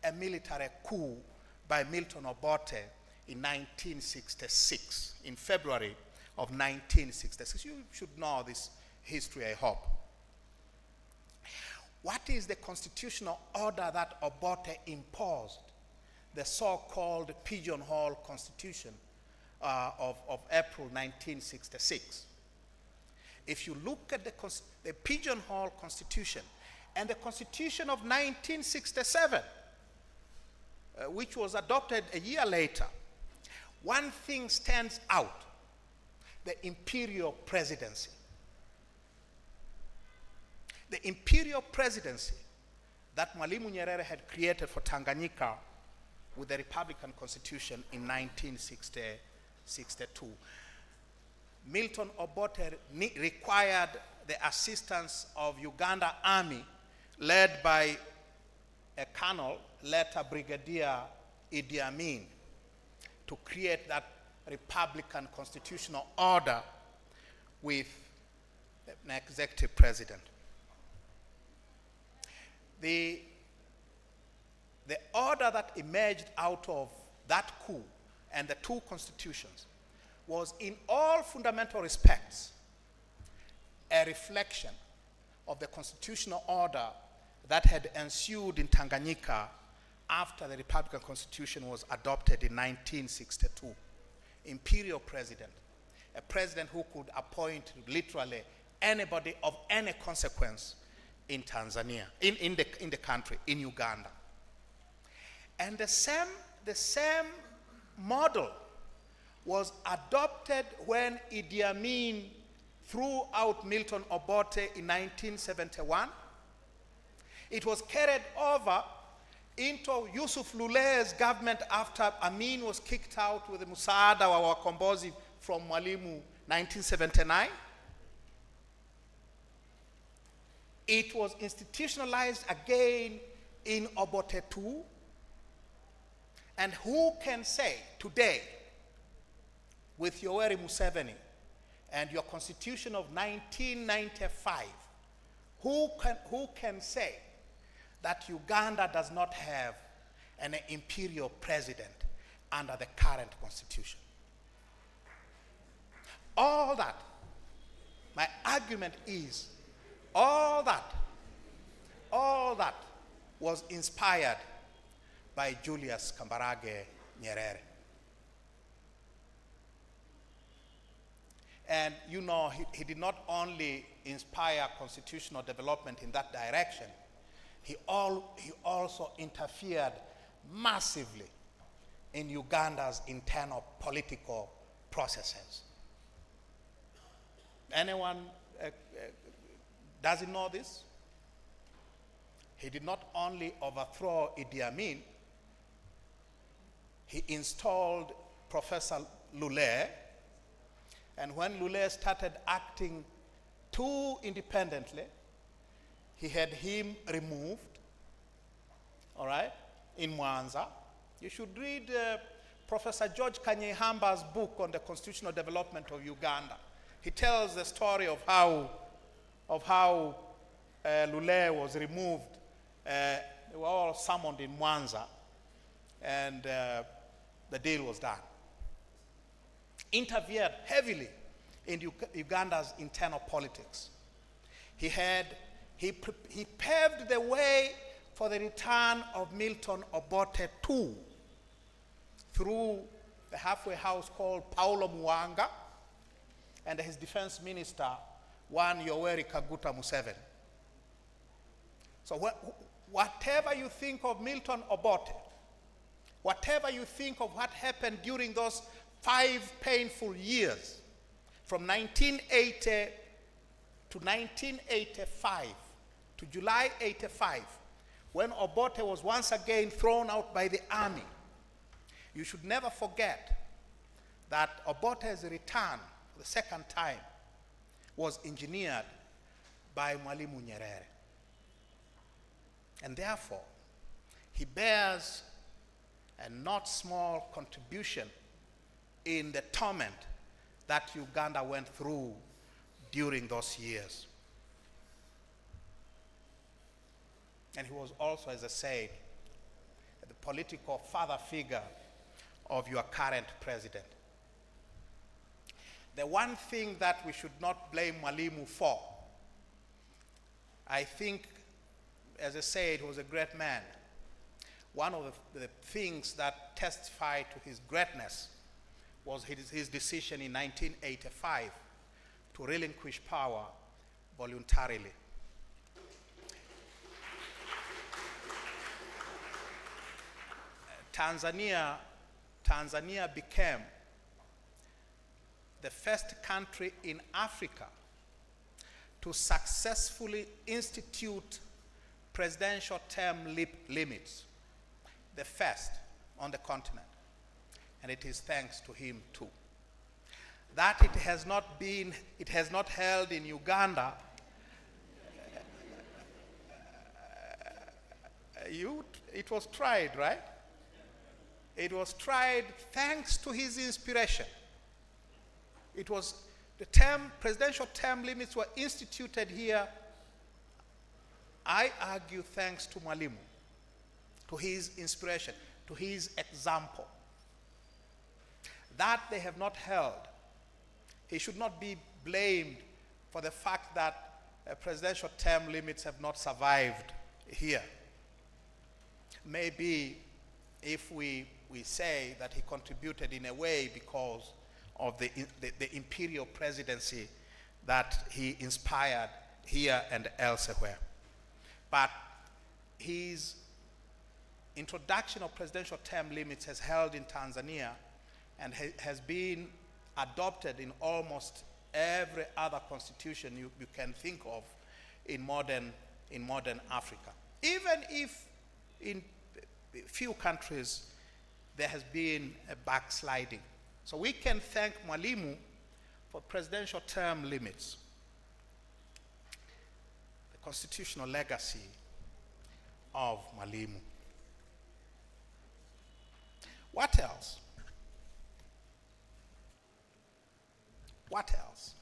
a military coup by Milton Obote in 1966, in February of 1966. You should know this history, I hope. What is the constitutional order that Obote imposed? The so-called Pigeonhole Constitution of April 1966. If you look at the Pigeonhole Constitution and the Constitution of 1967, which was adopted a year later, one thing stands out: the imperial presidency. The imperial presidency that Mwalimu Nyerere had created for Tanganyika with the Republican Constitution in 1962. Milton Obote required the assistance of Uganda Army led by a colonel, later Brigadier Idi Amin, to create that Republican constitutional order with an executive president. The order that emerged out of that coup and the two constitutions was in all fundamental respects a reflection of the constitutional order that had ensued in Tanganyika after the Republican Constitution was adopted in 1962. Imperial president, a president who could appoint literally anybody of any consequence in Tanzania, in the country, in Uganda. And the same model was adopted when Idi Amin threw out Milton Obote in 1971. It was carried over into Yusuf Lule's government after Amin was kicked out with the Musaada wa Wakombozi from Mwalimu 1979. It was institutionalized again in Obote II. And who can say today, with Yoweri Museveni and your constitution of 1995, who can say that Uganda does not have an imperial president under the current constitution? All that, my argument is, all that was inspired by Julius Nyerere. And you know, he did not only inspire constitutional development in that direction, he also interfered massively in Uganda's internal political processes. Anyone doesn't know this? He did not only overthrow Idi Amin, he installed Professor Lule, and when Lule started acting too independently, he had him removed, all right, in Mwanza. You should read Professor George Kanyehamba's book on the constitutional development of Uganda. He tells the story of how Lule was removed. They were all summoned in Mwanza, and the deal was done. Interfered heavily in Uganda's internal politics. He paved the way for the return of Milton Obote II through the halfway house called Paulo Muwanga and his defense minister, one Yoweri Kaguta Museveni. So whatever you think of Milton Obote, whatever you think of what happened during those 5 painful years, from 1980 to 1985, to July 85, when Obote was once again thrown out by the army, you should never forget that Obote's return for the second time was engineered by Mwalimu Nyerere. And therefore, he bears a not small contribution in the torment that Uganda went through during those years. And he was also, as I said, the political father figure of your current president. The one thing that we should not blame Mwalimu for, I think, as I said, he was a great man. One of the things that testified to his greatness was his decision in 1985 to relinquish power voluntarily. Tanzania became the first country in Africa to successfully institute presidential term limits, the first on the continent. And it is thanks to him too. That it has not held in Uganda, it was tried, right? It was tried thanks to his inspiration. It was presidential term limits were instituted here, I argue, thanks to Mwalimu, to his inspiration, to his example. That they have not held. He should not be blamed for the fact that presidential term limits have not survived here. Maybe if we say that he contributed in a way because of the imperial presidency that he inspired here and elsewhere. But his introduction of presidential term limits has held in Tanzania and has been adopted in almost every other constitution you can think of in modern Africa. Even if in few countries there has been a backsliding. So we can thank Mwalimu for presidential term limits, the constitutional legacy of Mwalimu. What else? What else?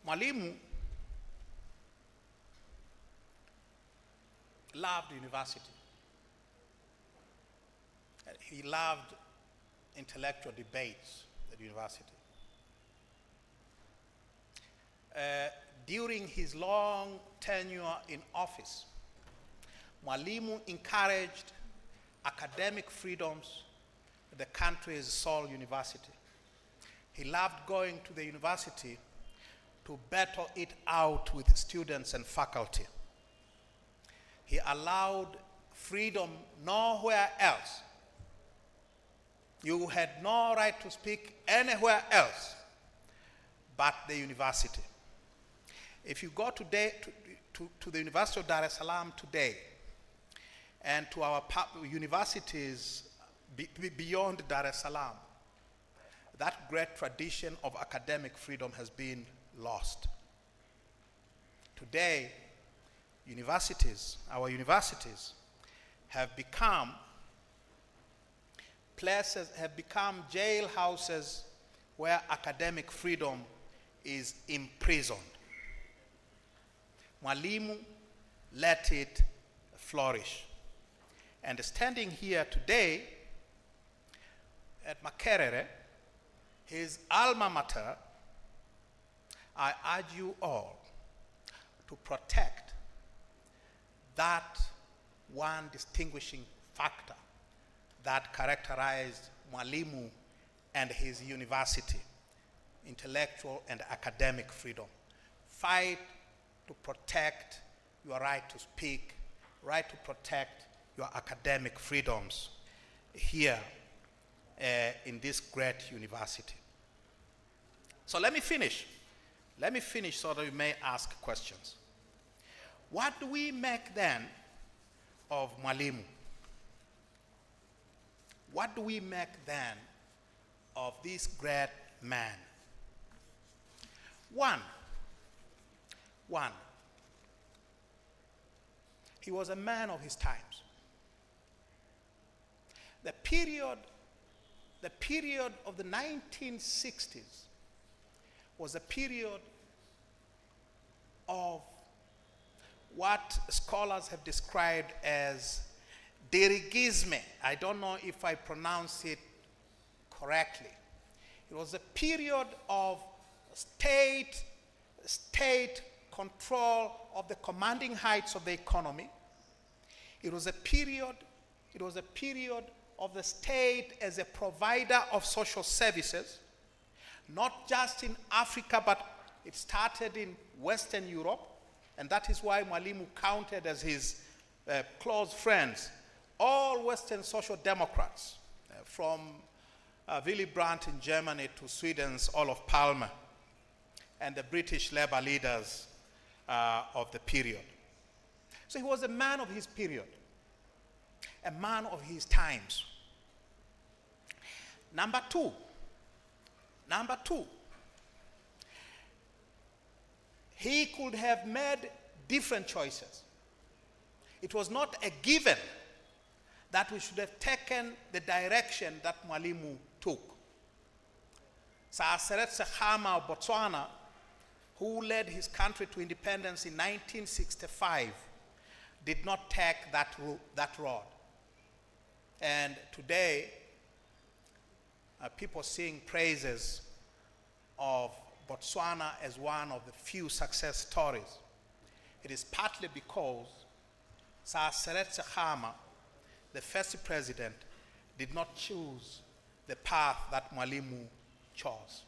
Mwalimu loved university. He loved intellectual debates at university. During his long tenure in office, Mwalimu encouraged academic freedoms at the country's sole university. He loved going to the university to battle it out with students and faculty. He allowed freedom nowhere else. You had no right to speak anywhere else but the university. If you go today to the University of Dar es Salaam today and to our universities beyond Dar es Salaam, that great tradition of academic freedom has been lost. Today, our universities have become jailhouses where academic freedom is imprisoned. Mwalimu let it flourish. And standing here today at Nyerere, his alma mater, I urge you all to protect that one distinguishing factor that characterized Mwalimu and his university, intellectual and academic freedom. Fight to protect your right to speak, right to protect your academic freedoms here in this great university. So let me finish so that we may ask questions. What do we make then of Mwalimu? What do we make then of this great man? One, he was a man of his times. The period of the 1960s was a period of what scholars have described as dirigisme. I don't know if I pronounce it correctly. It was a period of state control of the commanding heights of the economy. It was a period of the state as a provider of social services, not just in Africa, but it started in Western Europe, and that is why Mwalimu counted as his close friends all Western social democrats, from Willy Brandt in Germany to Sweden's Olof Palme, and the British labor leaders of the period. So he was a man of his period, a man of his times. Number two, he could have made different choices. It was not a given that we should have taken the direction that Mwalimu took. Seretse Khama of Botswana, who led his country to independence in 1965, did not take that road. And today, people sing praises of Botswana as one of the few success stories. It is partly because Seretse Khama, the first president, did not choose the path that Mwalimu chose.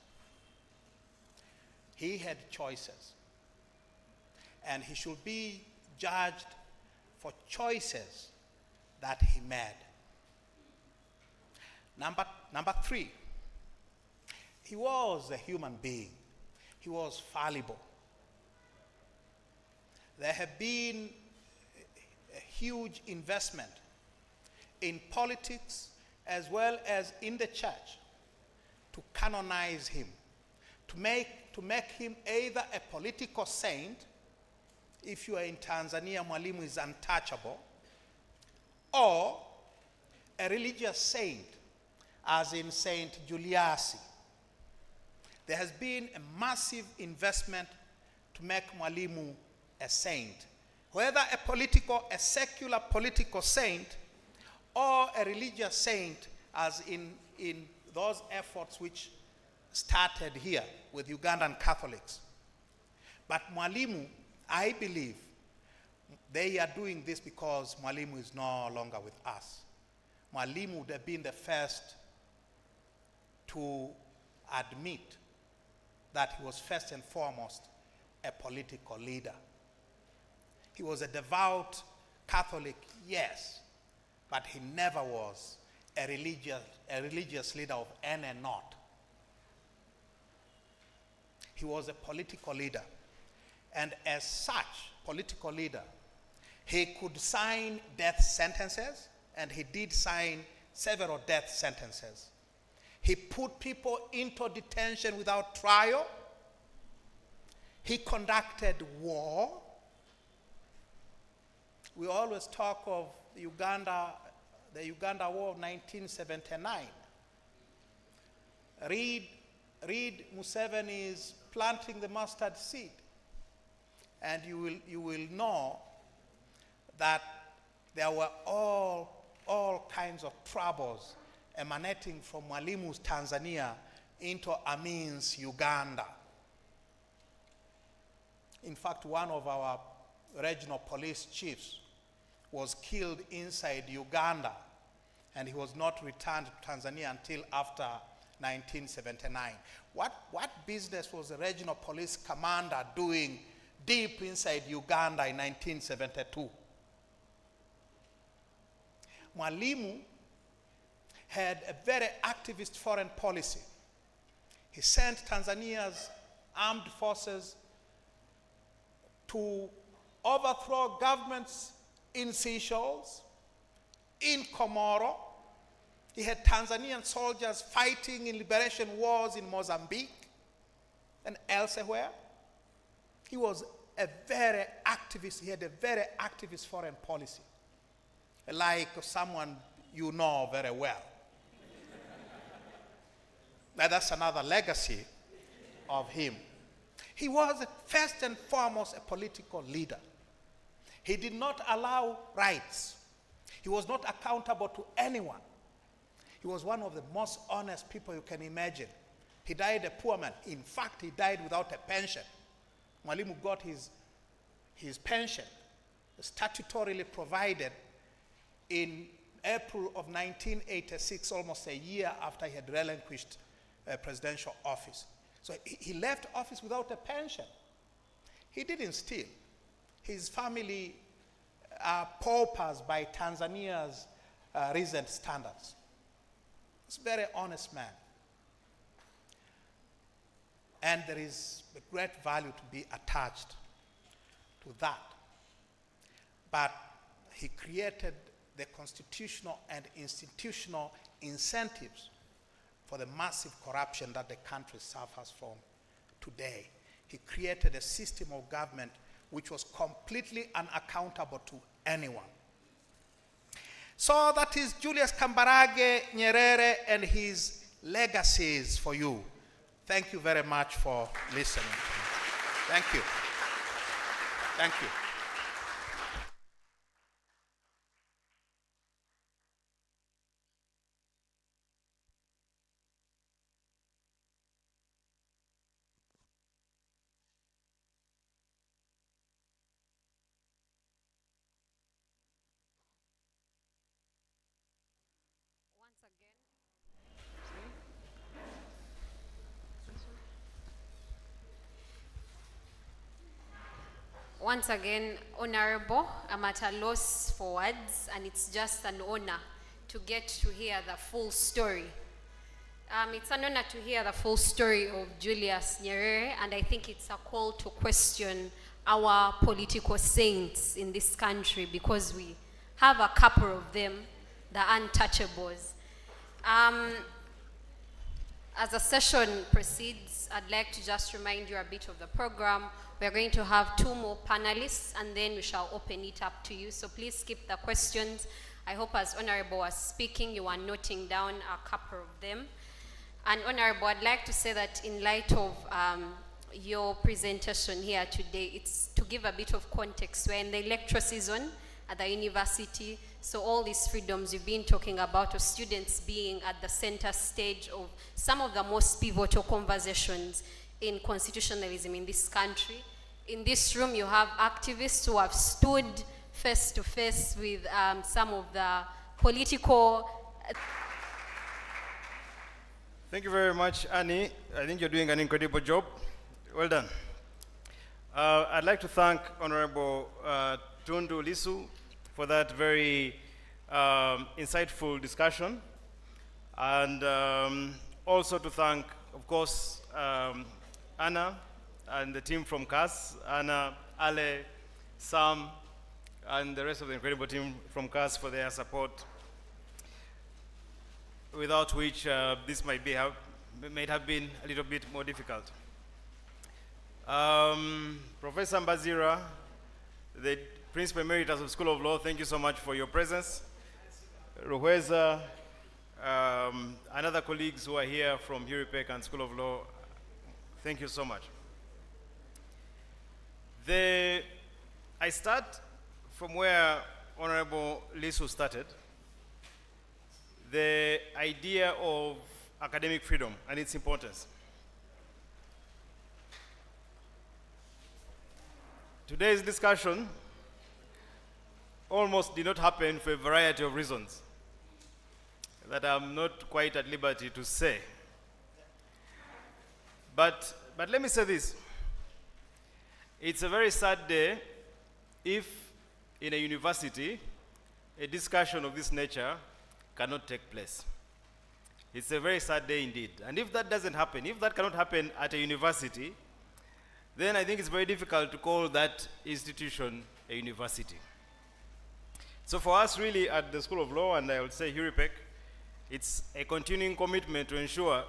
He had choices, and he should be judged for choices that he made. Number three, he was a human being. He was fallible. There have been a huge investment in politics as well as in the church to canonize him, to make him either a political saint. If you are in Tanzania, Mwalimu is untouchable, or a religious saint, as in Saint Julius. There has been a massive investment to make Mwalimu a saint. Whether a secular political saint or a religious saint, as in those efforts which started here with Ugandan Catholics. But Mwalimu, I believe, they are doing this because Mwalimu is no longer with us. Mwalimu would have been the first to admit that he was first and foremost a political leader. He was a devout Catholic, yes, but he never was a religious leader of any not. He was a political leader, and as such political leader, he could sign death sentences, and he did sign several death sentences. He put people into detention without trial. He conducted war. We always talk of the Uganda War of 1979. Read Museveni's planting the mustard seed, and you will know that there were all kinds of troubles emanating from Mwalimu's Tanzania into Amin's Uganda. In fact, one of our regional police chiefs was killed inside Uganda, and he was not returned to Tanzania until after 1979. What business was the regional police commander doing deep inside Uganda in 1972? Mwalimu had a very activist foreign policy. He sent Tanzania's armed forces to overthrow governments in Seychelles, in Comoro. He had Tanzanian soldiers fighting in liberation wars in Mozambique and elsewhere. He was a very activist. He had a very activist foreign policy, like someone you know very well. Now that's another legacy of him. He was first and foremost a political leader. He did not allow rights. He was not accountable to anyone. He was one of the most honest people you can imagine. He died a poor man. In fact, he died without a pension. Mwalimu got his pension statutorily provided in April of 1986, almost a year after he had relinquished presidential office. So he left office without a pension. He didn't steal. His family are paupers by Tanzania's recent standards. He's a very honest man. And there is a great value to be attached to that. But he created the constitutional and institutional incentives for the massive corruption that the country suffers from today. he created a system of government which was completely unaccountable to anyone. So that is Julius Kambarage Nyerere and his legacies for you. Thank you very much for listening to me. Thank you. Thank you. Once again, Honorable, I'm at a loss for words, and it's just an honor to get to hear the full story. It's an honor to hear the full story of Julius Nyerere, and I think it's a call to question our political saints in this country, because we have a couple of them, the untouchables. As the session proceeds, I'd like to just remind you a bit of the program. We're going to have 2 more panelists, and then we shall open it up to you. So please skip the questions. I hope as Honorable was speaking, you are noting down a couple of them. And Honorable, I'd like to say that in light of your presentation here today, it's to give a bit of context. We're in the electoral season at the university, so all these freedoms you've been talking about, of students being at the center stage of some of the most pivotal conversations in constitutionalism in this country. In this room, you have activists who have stood face to face with some of the political... Thank you very much, Annie. I think you're doing an incredible job. Well done. I'd like to thank Honorable Tundu Lissu for that very insightful discussion. And also to thank, of course, Anna and the team from CAS, Anna, Ale, Sam, and the rest of the incredible team from CAS for their support, without which this might have been a little bit more difficult. Professor Mbazira, the Principal Emeritus of School of Law, thank you so much for your presence. Rweza, and other colleagues who are here from Huripec and School of Law, thank you so much. I start from where Honorable Lissu started, the idea of academic freedom and its importance. Today's discussion almost did not happen for a variety of reasons that I'm not quite at liberty to say. But let me say this. It's a very sad day if in a university a discussion of this nature cannot take place. It's a very sad day indeed. And if that doesn't happen, if that cannot happen at a university, then I think it's very difficult to call that institution a university. So for us really at the School of Law, and I would say Huripec, it's a continuing commitment to ensure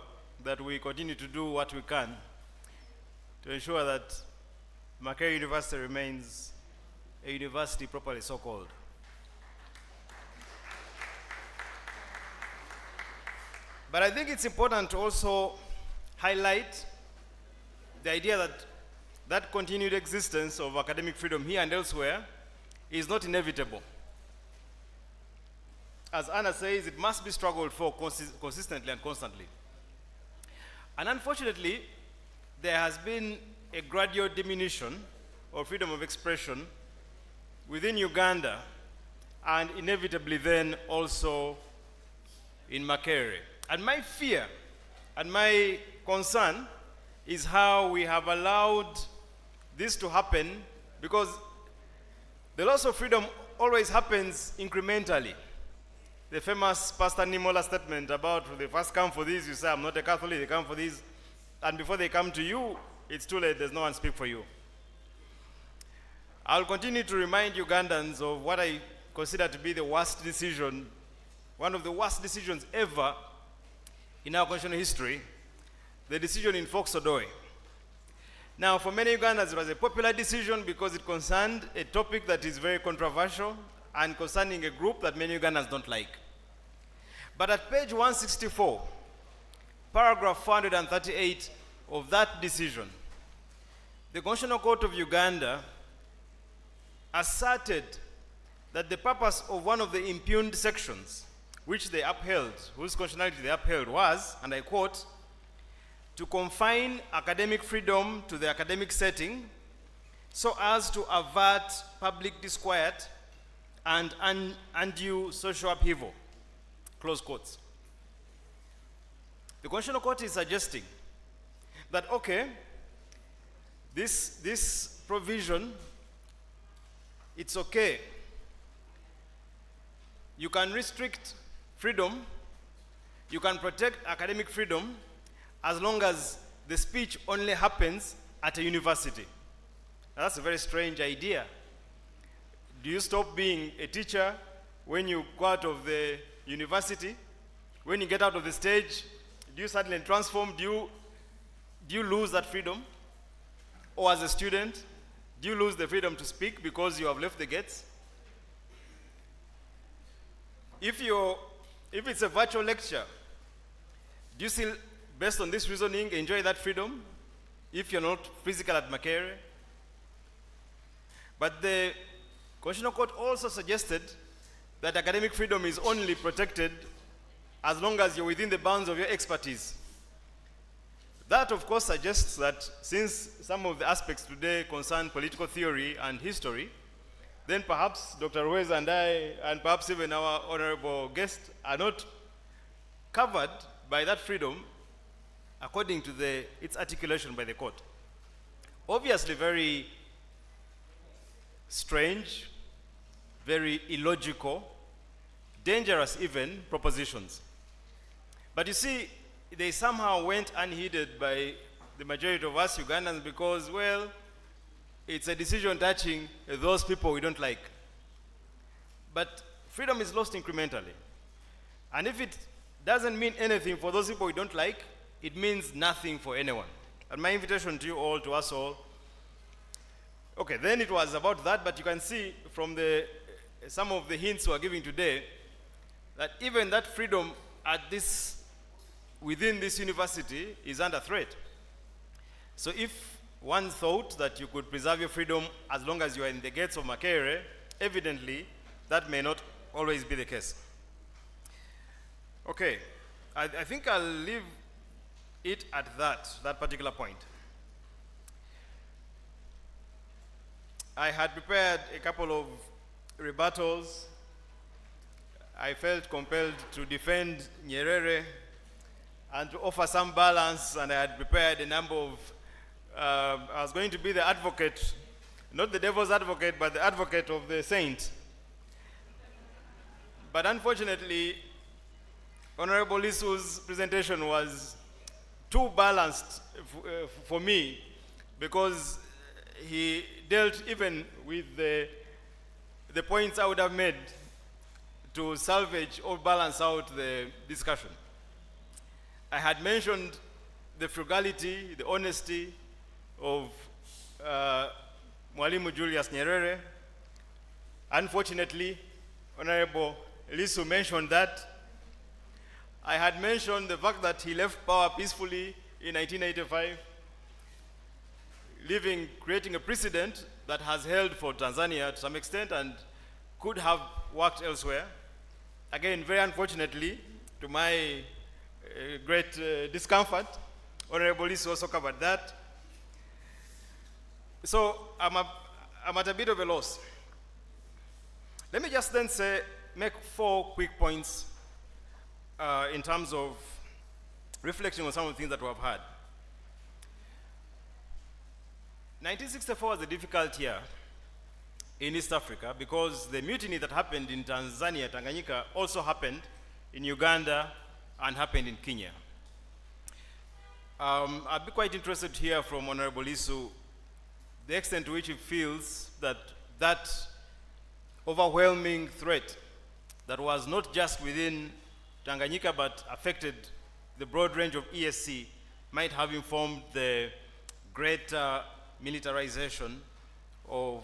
that we continue to do what we can to ensure that Makerere University remains a university properly so-called. But I think it's important to also highlight the idea that that continued existence of academic freedom here and elsewhere is not inevitable. As Anna says, it must be struggled for consistently and constantly. And unfortunately, there has been a gradual diminution of freedom of expression within Uganda, and inevitably then also in Makerere. And my fear and my concern is how we have allowed this to happen, because the loss of freedom always happens incrementally. The famous Pastor Nimola statement about they first come for this, you say, I'm not a Catholic, they come for this, and before they come to you, it's too late, there's no one speak for you. I'll continue to remind Ugandans of what I consider to be the worst decision, one of the worst decisions ever in our constitutional history, the decision in Fox Odoy. Now, for many Ugandans, it was a popular decision because it concerned a topic that is very controversial and concerning a group that many Ugandans don't like. But at page 164, paragraph 438 of that decision, the Constitutional Court of Uganda asserted that the purpose of one of the impugned sections, which they upheld, whose constitutionality they upheld, was, and I quote, to confine academic freedom to the academic setting so as to avert public disquiet and undue social upheaval, close quotes. The Constitutional Court is suggesting that, okay, this provision, it's okay. You can restrict freedom, you can protect academic freedom, as long as the speech only happens at a university. Now, that's a very strange idea. Do you stop being a teacher when you go out of the university? When you get out of the stage, do you suddenly transform? Do you lose that freedom? Or as a student, do you lose the freedom to speak because you have left the gates? If it's a virtual lecture, do you still, based on this reasoning, enjoy that freedom if you're not physical at Nyerere? But the Constitutional Court also suggested that academic freedom is only protected as long as you're within the bounds of your expertise. That, of course, suggests that since some of the aspects today concern political theory and history, then perhaps Dr. Rweza and I, and perhaps even our honorable guest, are not covered by that freedom according to its articulation by the court. Obviously very strange, very illogical, dangerous even propositions. But you see, they somehow went unheeded by the majority of us Ugandans because, well, it's a decision touching those people we don't like. But freedom is lost incrementally. And if it doesn't mean anything for those people we don't like, it means nothing for anyone. And my invitation to you all, to us all, okay, then it was about that, but you can see from some of the hints we are giving today that even that freedom within this university is under threat. So if one thought that you could preserve your freedom as long as you are in the gates of Nyerere, evidently that may not always be the case. Okay, I think I'll leave it at that particular point. I had prepared a couple of rebuttals. I felt compelled to defend Nyerere and to offer some balance, and I had prepared a number of, I was going to be the advocate, not the devil's advocate, but the advocate of the saint. But unfortunately, Honorable Lissu's presentation was too balanced for me because he dealt even with the points I would have made to salvage or balance out the discussion. I had mentioned the frugality, the honesty of Mwalimu Julius Nyerere. Unfortunately, Honorable Lissu mentioned that. I had mentioned the fact that he left power peacefully in 1985, creating a precedent that has held for Tanzania to some extent and could have worked elsewhere. Again, very unfortunately, to my great discomfort, Honorable Lissu also covered that. So I'm at a bit of a loss. Let me just then make 4 quick points in terms of reflecting on some of the things that we have had. 1964 was a difficult year in East Africa because the mutiny that happened in Tanzania, Tanganyika, also happened in Uganda and happened in Kenya. I'd be quite interested to hear from Honorable Lissu the extent to which he feels that overwhelming threat that was not just within Tanganyika but affected the broad range of ESC might have informed the greater militarization of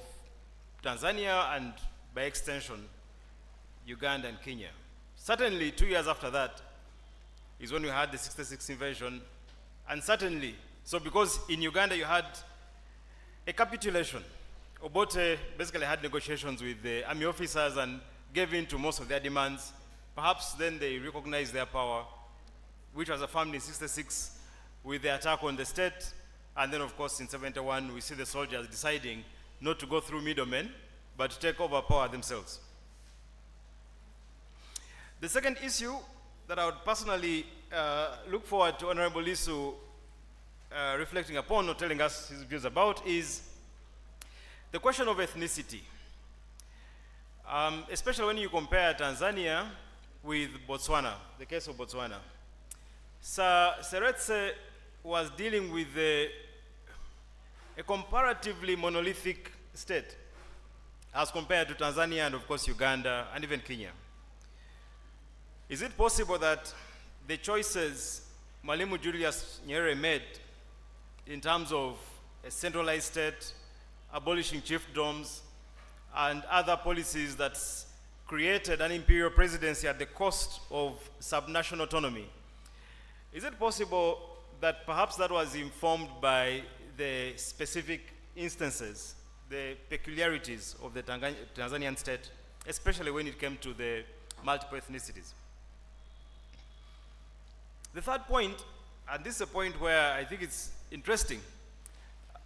Tanzania and, by extension, Uganda and Kenya. Certainly, 2 years after that is when we had the 66 invasion, and certainly, so because in Uganda you had a capitulation. Obote basically had negotiations with the army officers and gave in to most of their demands. Perhaps then they recognized their power, which was affirmed in 66 with the attack on the state. And then, of course, in 71, we see the soldiers deciding not to go through middlemen, but to take over power themselves. The second issue that I would personally look forward to Honorable Lissu reflecting upon or telling us his views about is the question of ethnicity. Especially when you compare Tanzania with Botswana, the case of Botswana. Sir Seretse was dealing with a comparatively monolithic state as compared to Tanzania and, of course, Uganda and even Kenya. Is it possible that the choices Mwalimu Julius Nyerere made in terms of a centralized state, abolishing chiefdoms, and other policies that created an imperial presidency at the cost of subnational autonomy, is it possible that perhaps that was informed by the specific instances, the peculiarities of the Tanzanian state, especially when it came to the multiple ethnicities? The third point, and this is a point where I think it's interesting,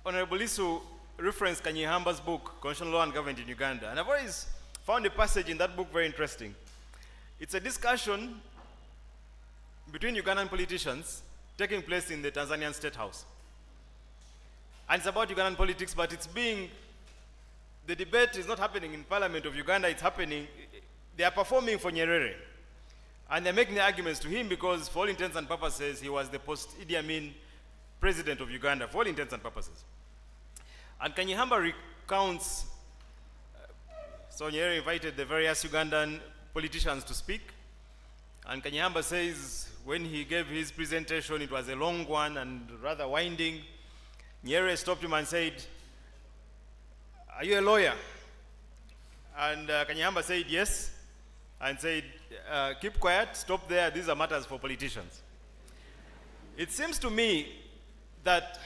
Honorable Lissu referenced Kanyehamba's book, Constitutional Law and Government in Uganda, and I've always found a passage in that book very interesting. It's a discussion between Ugandan politicians taking place in the Tanzanian State House. And it's about Ugandan politics, but the debate is not happening in Parliament of Uganda, it's happening, they are performing for Nyerere. And they're making the arguments to him because, for all intents and purposes, he was the post-Idi Amin president of Uganda, for all intents and purposes. And Kanyihamba recounts, so Nyerere invited the various Ugandan politicians to speak. And Kanyihamba says when he gave his presentation, it was a long one and rather winding. Nyerere stopped him and said, "Are you a lawyer?" And Kanyihamba said, "Yes." And said, "Keep quiet, stop there, these are matters for politicians." It seems to me that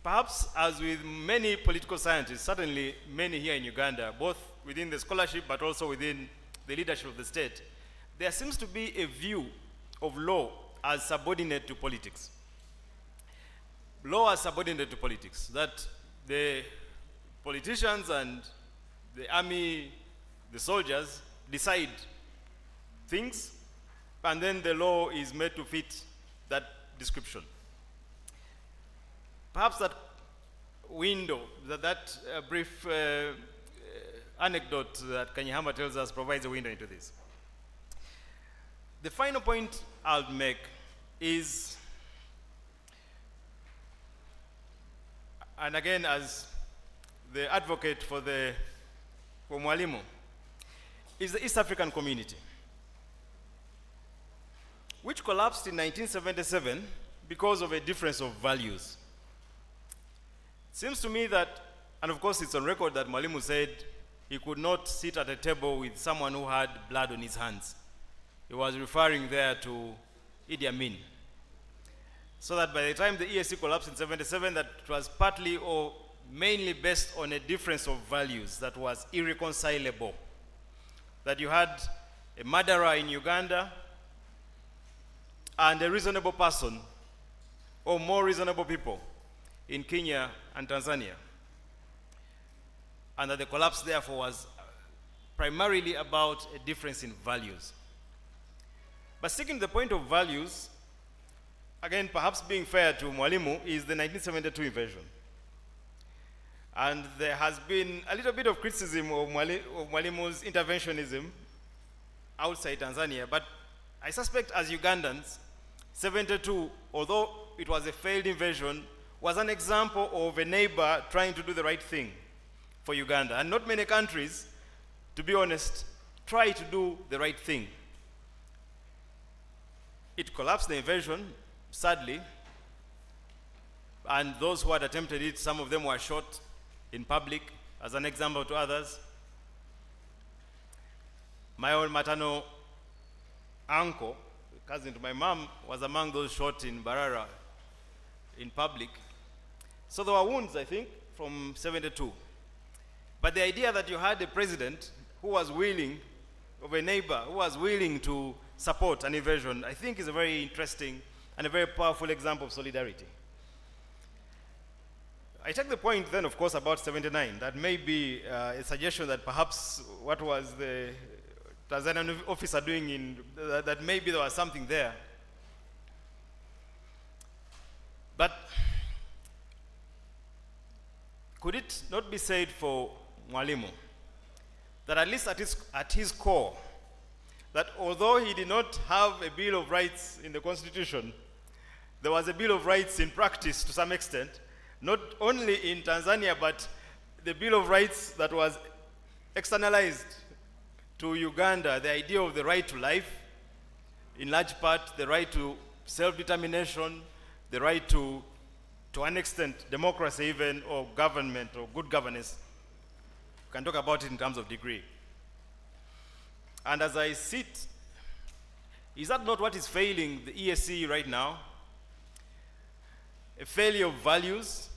perhaps, as with many political scientists, certainly many here in Uganda, both within the scholarship but also within the leadership of the state, there seems to be a view of law as subordinate to politics. Law as subordinate to politics, that the politicians and the army, the soldiers, decide things, and then the law is made to fit that description. Perhaps that window, that brief anecdote that Kanyihamba tells us provides a window into this. The final point I'll make is, and again as the advocate for Mwalimu, is the East African community, which collapsed in 1977 because of a difference of values. It seems to me that, and of course it's on record that Mwalimu said he could not sit at a table with someone who had blood on his hands. He was referring there to Idi Amin. So that by the time the EAC collapsed in 77, that it was partly or mainly based on a difference of values that was irreconcilable. That you had a murderer in Uganda and a reasonable person, or more reasonable people, in Kenya and Tanzania. And that the collapse, therefore, was primarily about a difference in values. But sticking to the point of values, again, perhaps being fair to Mwalimu, is the 1972 invasion. And there has been a little bit of criticism of Mwalimu's interventionism outside Tanzania, but I suspect as Ugandans, 72, although it was a failed invasion, was an example of a neighbor trying to do the right thing for Uganda. And not many countries, to be honest, try to do the right thing. It collapsed the invasion, sadly, and those who had attempted it, some of them were shot in public, as an example to others. My own maternal uncle, cousin to my mom, was among those shot in Barara in public. So there were wounds, I think, from 72. But the idea that you had a president who was willing, of a neighbor, who was willing to support an invasion, I think is a very interesting and a very powerful example of solidarity. I take the point then, of course, about 79. That may be a suggestion that perhaps what was the Tanzanian officer doing that maybe there was something there. But could it not be said for Mwalimu that at least at his core, that although he did not have a Bill of Rights in the Constitution, there was a Bill of Rights in practice to some extent, not only in Tanzania, but the Bill of Rights that was externalized to Uganda, the idea of the right to life, in large part the right to self-determination, the right to an extent, democracy even, or government, or good governance. We can talk about it in terms of degree. And as I sit, is that not what is failing the ESC right now? A failure of values.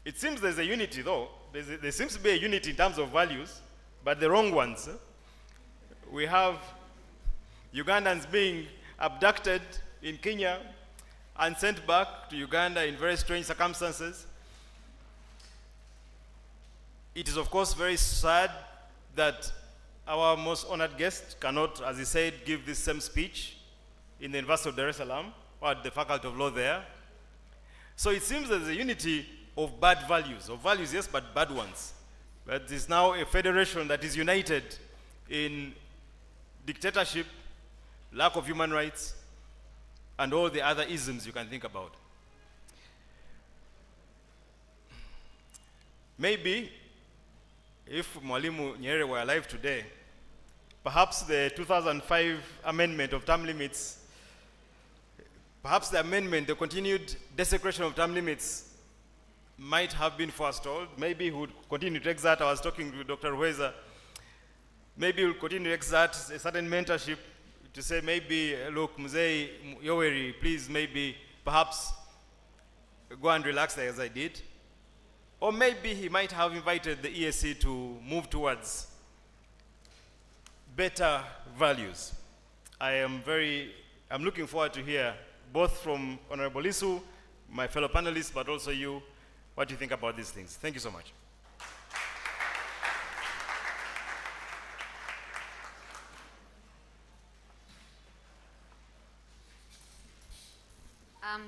It seems there's a unity though. There seems to be a unity in terms of values, but the wrong ones. We have Ugandans being abducted in Kenya and sent back to Uganda in very strange circumstances. It is of course very sad that our most honored guest cannot, as he said, give this same speech in the University of Dar es Salaam or at the Faculty of Law there. So it seems there's a unity of bad values, yes, but bad ones. But there's now a federation that is united in dictatorship, lack of human rights, and all the other isms you can think about. Maybe if Mwalimu Nyerere were alive today, perhaps the 2005 amendment of term limits, perhaps the amendment, the continued desecration of term limits might have been forestalled. Maybe he would continue to exert, I was talking to Dr. Rweza, maybe he would continue to exert a certain mentorship to say maybe, look, Mzee Yoweri, please maybe, perhaps go and relax as I did. Or maybe he might have invited the ESC to move towards better values. I'm looking forward to hear both from Honorable Lissu, my fellow panelists, but also you, what you think about these things. Thank you so much.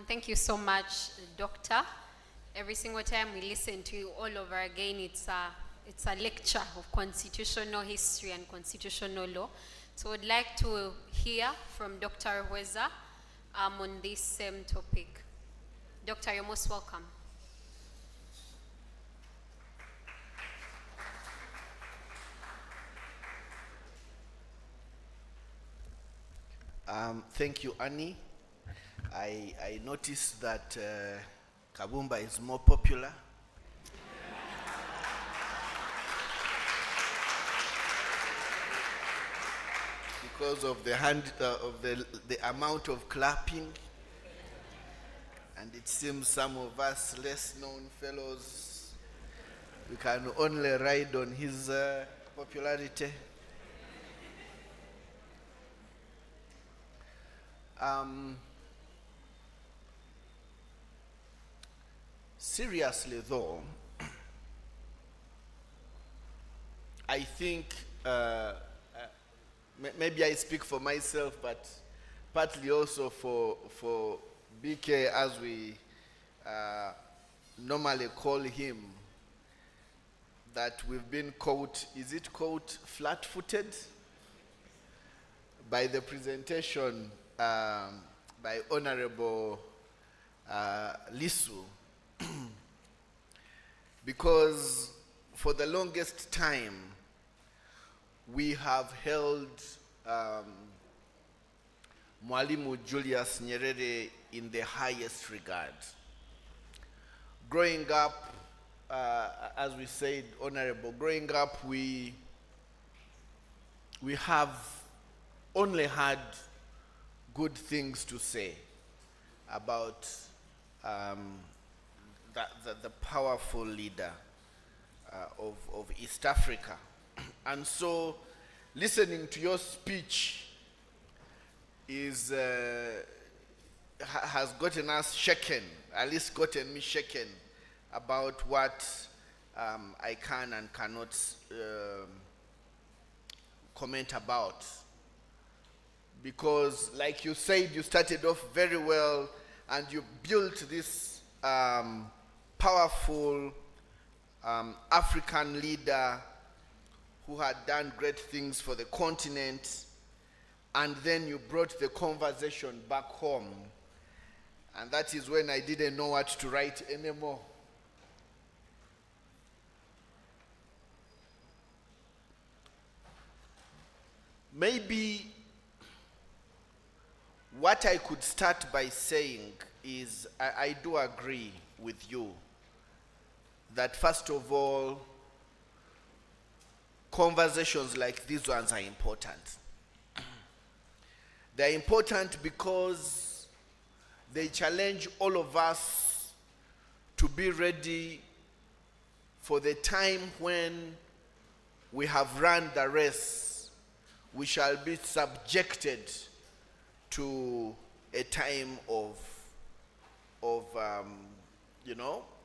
Thank you so much, Doctor. Every single time we listen to you all over again, it's a lecture of constitutional history and constitutional law. So I'd like to hear from Dr. Rweza on this same topic. Doctor, you're most welcome. Thank you, Annie. I noticed that Kabumba is more popular. Because of the amount of clapping, and it seems some of us less known fellows, we can only ride on his popularity. Seriously though, I think maybe I speak for myself, but partly also for BK, as we normally call him, that we've been caught, is it caught flat-footed by the presentation by Honorable Lissu. Because for the longest time, we have held Mwalimu Julius Nyerere in the highest regard. growing up, as we said, Honorable, growing up, we have only had good things to say about the powerful leader of East Africa. And so listening to your speech has gotten us shaken, at least gotten me shaken about what I can and cannot comment about. Because like you said, you started off very well and you built this powerful African leader who had done great things for the continent, and then you brought the conversation back home, and that is when I didn't know what to write anymore. Maybe what I could start by saying is I do agree with you that first of all, conversations like these ones are important. They're important because they challenge all of us to be ready for the time when we have run the race. We shall be subjected to a time of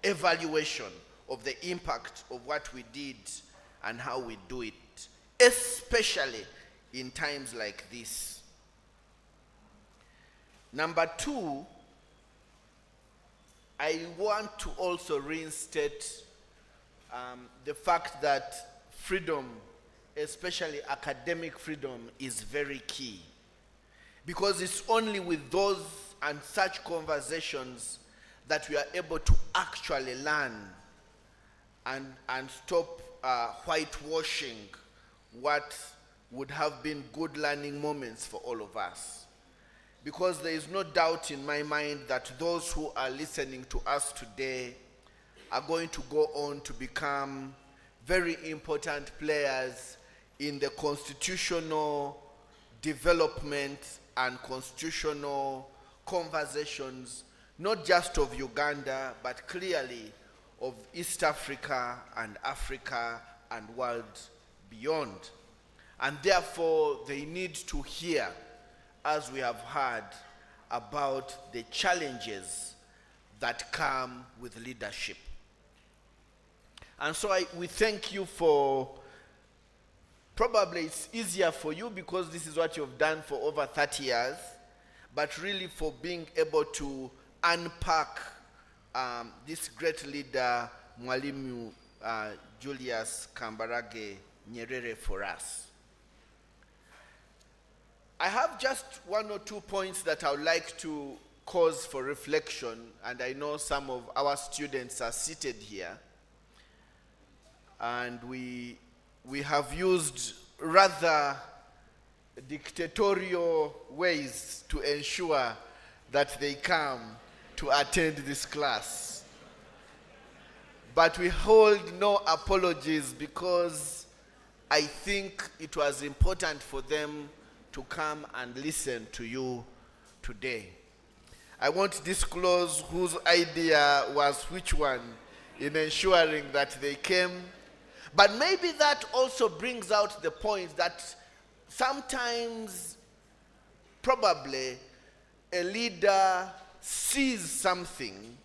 evaluation of the impact of what we did and how we do it, especially in times like this. Number two, I want to also reinstate the fact that freedom, especially academic freedom, is very key. Because it's only with those and such conversations that we are able to actually learn and stop whitewashing what would have been good learning moments for all of us. Because there is no doubt in my mind that those who are listening to us today are going to go on to become very important players in the constitutional development and constitutional conversations, not just of Uganda, but clearly of East Africa and world beyond. And therefore, they need to hear, as we have heard, about the challenges that come with leadership. And so we thank you for, probably it's easier for you because this is what you've done for over 30 years, but really for being able to unpack this great leader, Mwalimu Julius Nyerere, for us. I have just one or two points that I would like to cause for reflection, and I know some of our students are seated here, and we have used rather dictatorial ways to ensure that they come to attend this class. But we hold no apologies because I think it was important for them to come and listen to you today. I won't disclose whose idea was which one in ensuring that they came, but maybe that also brings out the point that sometimes probably a leader sees something,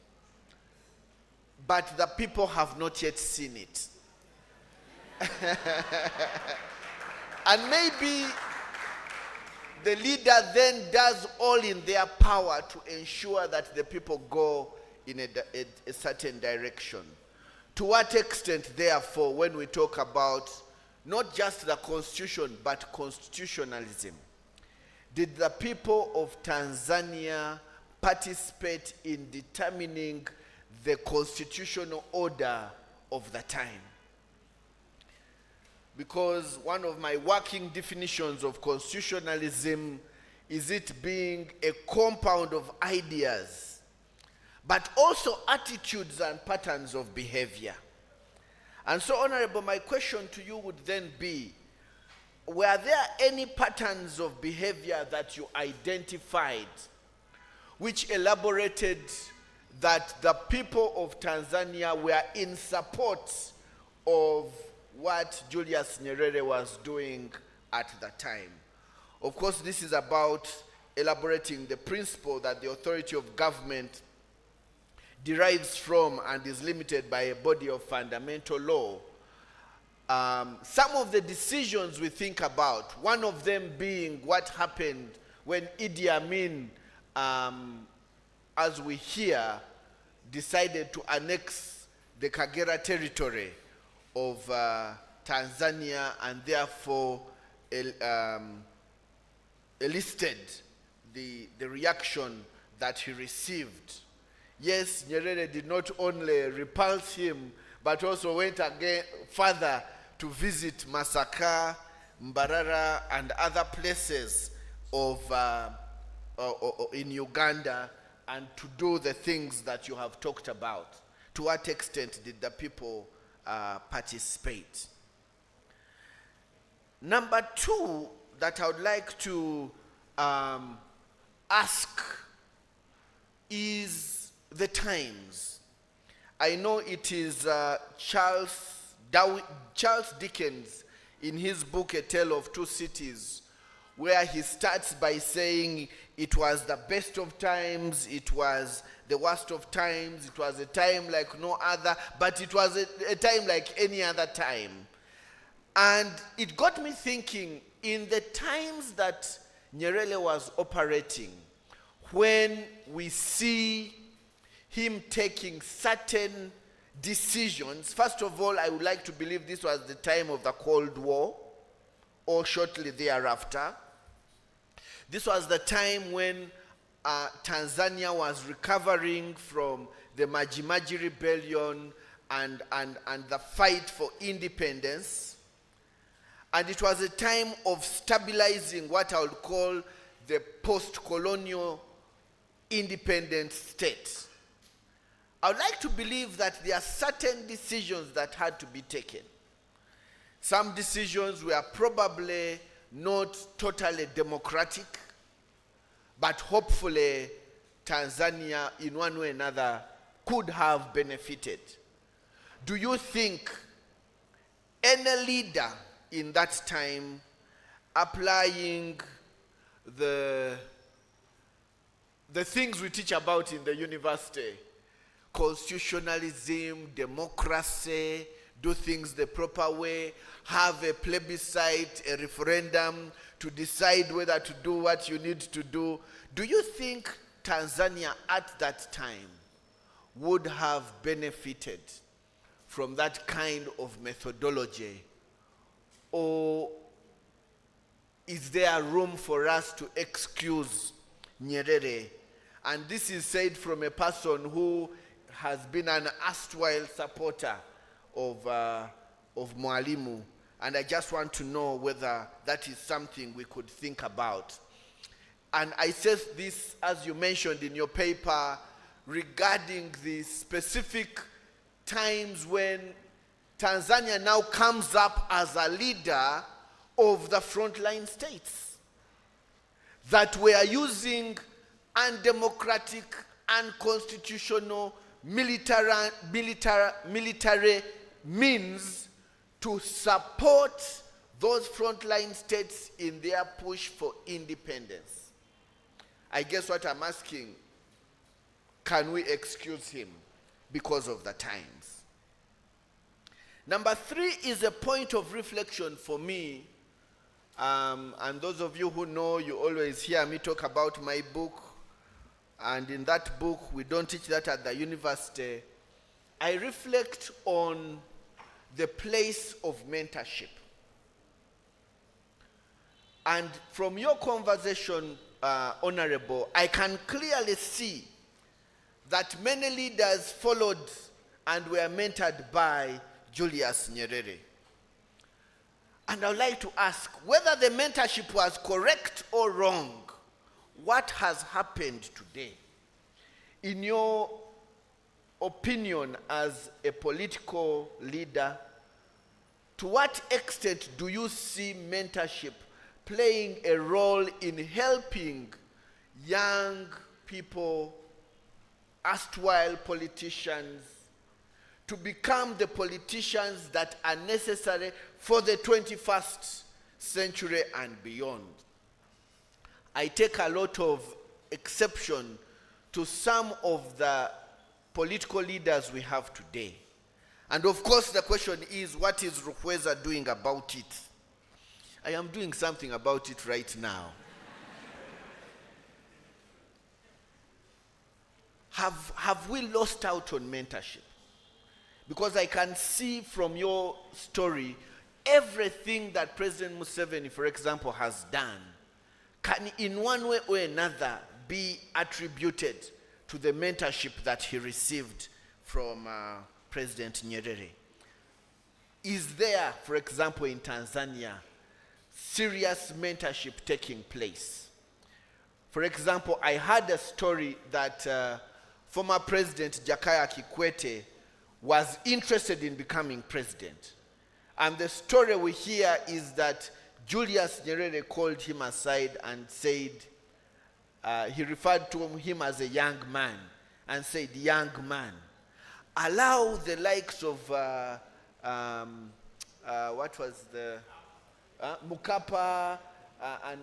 but the people have not yet seen it. And maybe the leader then does all in their power to ensure that the people go in a certain direction. To what extent, therefore, when we talk about not just the constitution, but constitutionalism, did the people of Tanzania participate in determining the constitutional order of the time? Because one of my working definitions of constitutionalism is it being a compound of ideas, but also attitudes and patterns of behavior. And so, Honorable, my question to you would then be, were there any patterns of behavior that you identified which elaborated that the people of Tanzania were in support of what Julius Nyerere was doing at the time? Of course, this is about elaborating the principle that the authority of government derives from and is limited by a body of fundamental law. Some of the decisions we think about, one of them being what happened when Idi Amin, as we hear, decided to annex the Kagera territory of Tanzania, and therefore elicited the reaction that he received. Yes, Nyerere did not only repulse him, but also went again further to visit Masaka, Mbarara, and other places of in Uganda, and to do the things that you have talked about. To what extent did the people participate? Number two that I would like to ask is the times. I know it is Charles Dickens in his book A Tale of Two Cities, where he starts by saying it was the best of times, it was the worst of times, it was a time like no other, but it was a time like any other time. And it got me thinking, in the times that Nyerere was operating, when we see him taking certain decisions, first of all, I would like to believe this was the time of the Cold War, or shortly thereafter. This was the time when Tanzania was recovering from the Maji rebellion and the fight for independence. And it was a time of stabilizing what I would call the post-colonial independent state. I would like to believe that there are certain decisions that had to be taken. Some decisions were probably not totally democratic, but hopefully Tanzania in one way or another could have benefited. Do you think any leader in that time applying the things we teach about in the university, constitutionalism, democracy, do things the proper way, have a plebiscite, a referendum to decide whether to do what you need to do. Do you think Tanzania at that time would have benefited from that kind of methodology? Or is there room for us to excuse Nyerere? And this is said from a person who has been an erstwhile supporter of Mwalimu. And I just want to know whether that is something we could think about. And I said this, as you mentioned in your paper, regarding the specific times when Tanzania now comes up as a leader of the frontline states that were using undemocratic, unconstitutional, military means to support those frontline states in their push for independence. I guess what I'm asking, can we excuse him because of the times? Number three is a point of reflection for me. And those of you who know, you always hear me talk about my book. And in that book, we don't teach that at the university. I reflect on the place of mentorship. And from your conversation, Honorable, I can clearly see that many leaders followed and were mentored by Julius Nyerere. And I would like to ask whether the mentorship was correct or wrong. What has happened today? In your opinion as a political leader, to what extent do you see mentorship playing a role in helping young people, erstwhile politicians, to become the politicians that are necessary for the 21st century and beyond? I take a lot of exception to some of the political leaders we have today. And of course the question is, what is Rweza doing about it? I am doing something about it right now. Have we lost out on mentorship? Because I can see from your story, everything that President Museveni, for example, has done can in one way or another be attributed to the mentorship that he received from President Nyerere. Is there, for example, in Tanzania, serious mentorship taking place? For example, I heard a story that former President Jakaya Kikwete was interested in becoming president. And the story we hear is that Julius Nyerere called him aside and said, he referred to him as a young man and said, young man, allow the likes of, what was the, Mukapa,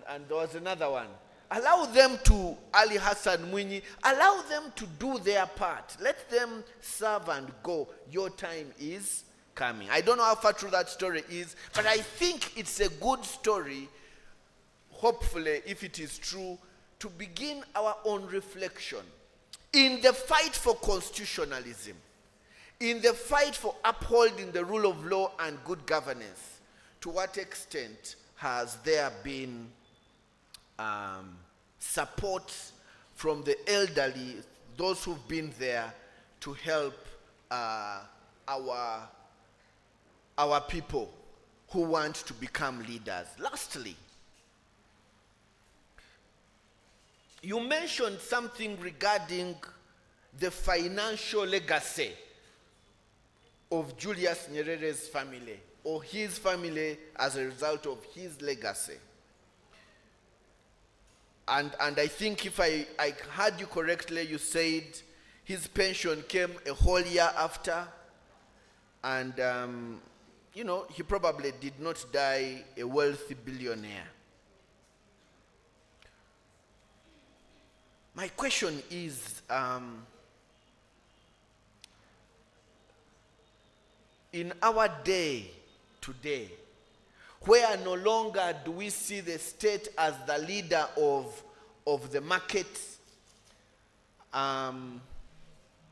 and there was another one. Allow them to, Ali Hassan Mwinyi, allow them to do their part. Let them serve and go. Your time is coming. I don't know how far true that story is, but I think it's a good story, hopefully, if it is true, to begin our own reflection in the fight for constitutionalism, in the fight for upholding the rule of law and good governance. To what extent has there been support from the elderly, those who've been there to help our people who want to become leaders? Lastly, you mentioned something regarding the financial legacy of Julius Nyerere's family, or his family as a result of his legacy. And I think if I heard you correctly, you said his pension came a whole year after, and you know, he probably did not die a wealthy billionaire. My question is, in our day today, where no longer do we see the state as the leader of the market,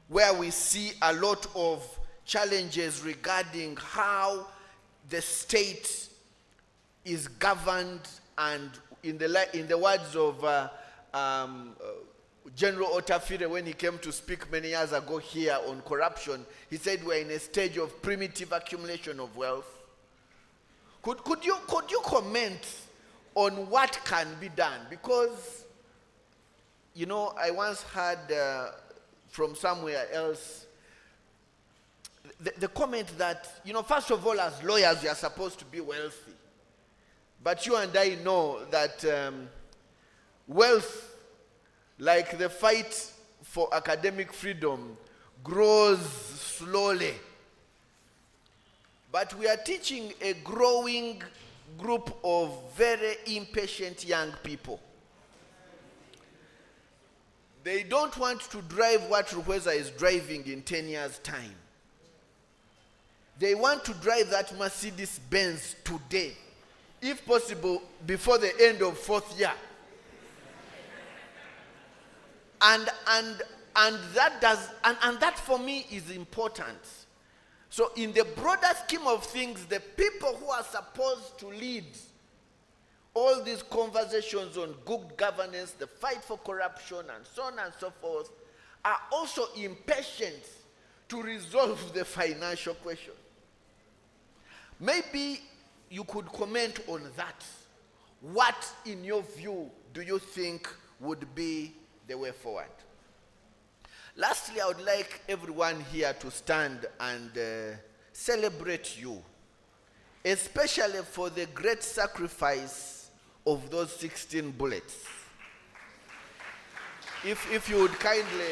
where we see a lot of challenges regarding how the state is governed, and in the words of General Otafire, when he came to speak many years ago here on corruption, he said we're in a stage of primitive accumulation of wealth. Could you comment on what can be done? Because, you know, I once heard from somewhere else the comment that, you know, first of all, as lawyers, we are supposed to be wealthy. But you and I know that wealth, like the fight for academic freedom, grows slowly. But we are teaching a growing group of very impatient young people. They don't want to drive what Rweza is driving in 10 years' time. They want to drive that Mercedes Benz today, if possible, before the end of 4th year. And that for me is important. So in the broader scheme of things, the people who are supposed to lead all these conversations on good governance, the fight for corruption, and so on and so forth, are also impatient to resolve the financial question. Maybe you could comment on that. What, in your view, do you think would be the way forward? Lastly, I would like everyone here to stand and celebrate you, especially for the great sacrifice of those 16 bullets. If you would kindly...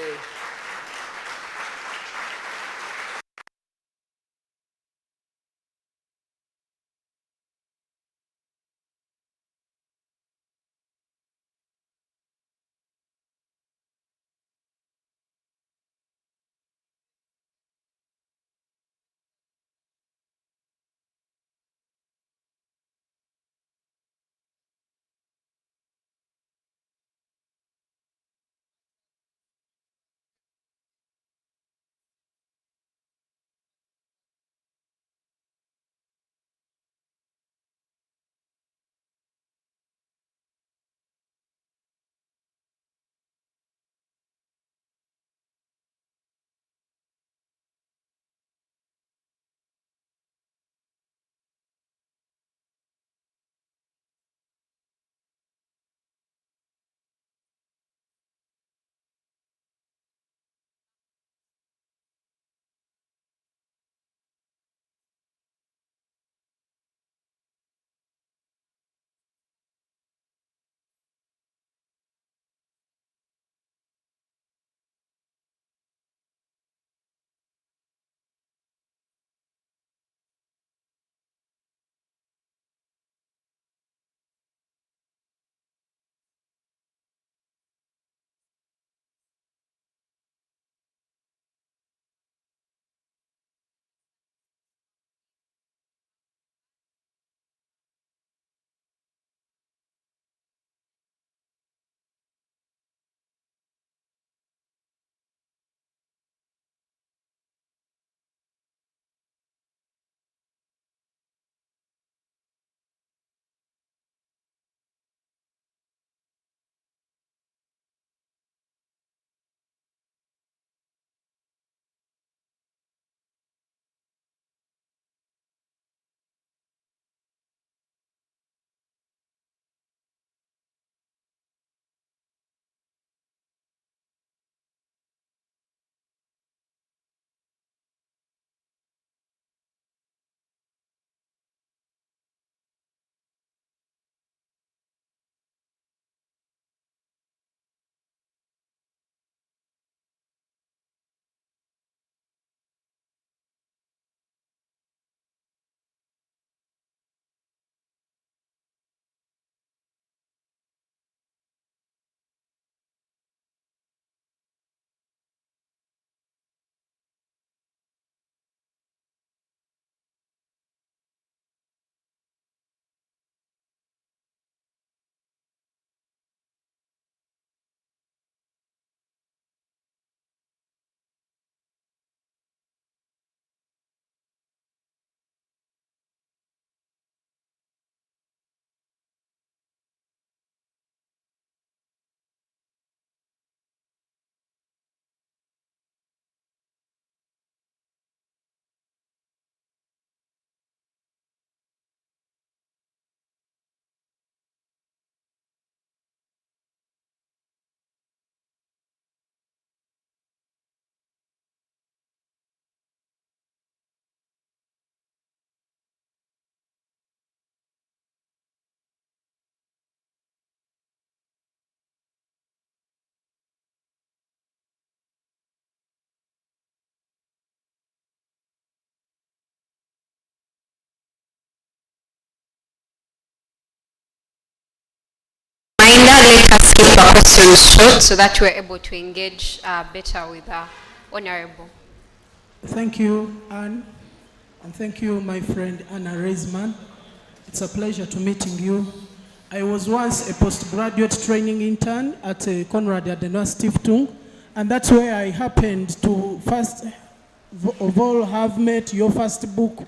Let us keep our questions short so that we're able to engage better with the Honorable. Thank you, Anne, and thank you, my friend Anna Reisman. It's a pleasure to meeting you. I was once a postgraduate training intern at Conrad Adenauer Stiftung, and that's where I happened to first of all have met your first book,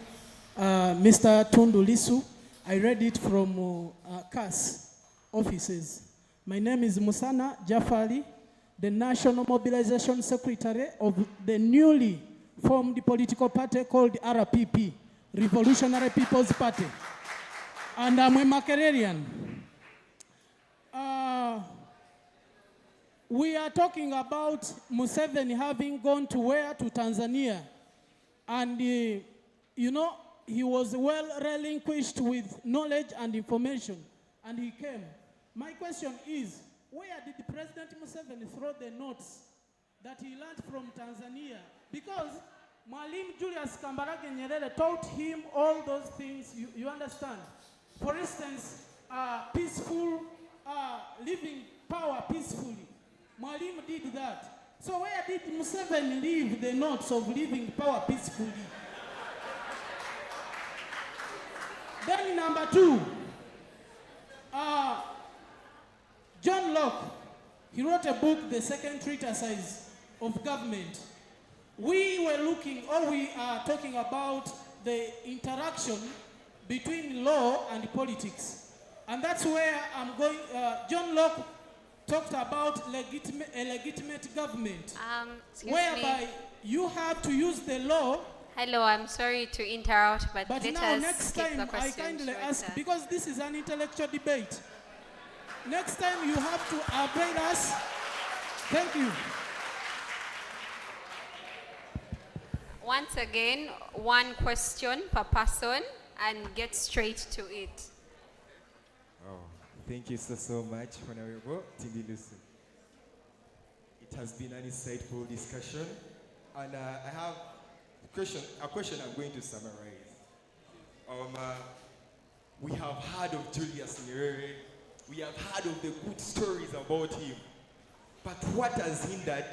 Mr. Tundu Lissu. I read it from CAS offices. My name is Musana Jafari, the National Mobilization Secretary of the newly formed political party called RPP, Revolutionary People's Party. And I'm a Makererian. we are talking about Museveni having gone to where? To Tanzania. And, you know, he was well relinquished with knowledge and information, and he came. My question is, where did President Museveni throw the notes that he learned from Tanzania? Because Mwalimu Julius Nyerere taught him all those things, you understand. For instance, peaceful, living power peacefully. Mwalimu did that. So where did Museveni leave the notes of living power peacefully? Then number 2, John Locke, he wrote a book, The Second Treatise of Government. We are talking about the interaction between law and politics. And that's where I'm going. John Locke talked about a legitimate government, whereby you have to use the law. Hello, I'm sorry to interrupt, but let now us next skip time the I questions kindly right ask, there. because this is an intellectual debate. Next time you have to upgrade us. Thank you. Once again, one question per person and get straight to it. Oh, thank you so much, Honorable Lissu. It has been an insightful discussion, and I have a question I'm going to summarize. We have heard of Julius Nyerere, we have heard of the good stories about him, but what has hindered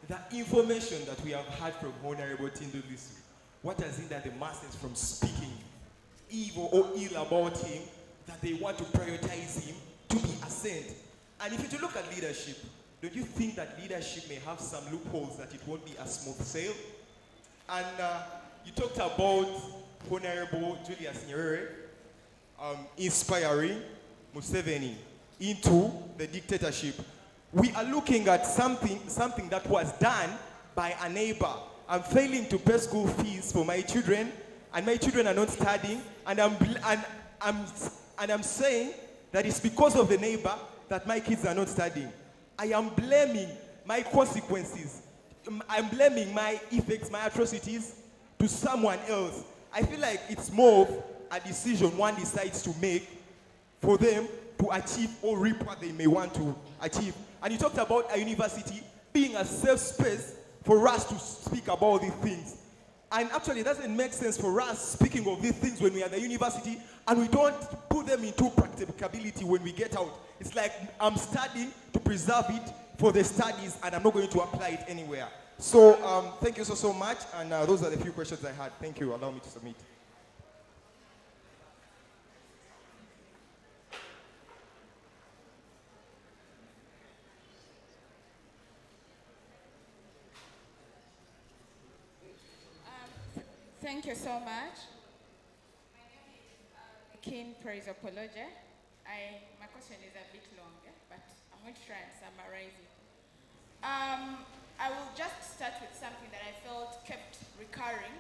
the information that we have heard from Honorable Tundu Lissu? What has hindered the masses from speaking evil or ill about him, that they want to prioritize him to be a saint? And if you look at leadership, don't you think that leadership may have some loopholes, that it won't be a smooth sail? And you talked about Honorable Julius Nyerere inspiring Museveni into the dictatorship. We are looking at something that was done by a neighbor. I'm failing to pay school fees for my children, and my children are not studying, and I'm saying that it's because of the neighbor that my kids are not studying. I am blaming my consequences. I'm blaming my effects, my atrocities to someone else. I feel like it's more of a decision one decides to make for them to achieve or reap what they may want to achieve. And you talked about a university being a safe space for us to speak about these things. And actually, it doesn't make sense for us speaking of these things when we are at the university and we don't put them into practicability when we get out. It's like I'm studying to preserve it for the studies and I'm not going to apply it anywhere. So thank you so much. And those are the few questions I had. Thank you. Allow me to submit. Thank you so much. My name is Keen Praise Apology. My question is a bit long, but I'm going to try and summarize it. I will just start with something that I felt kept recurring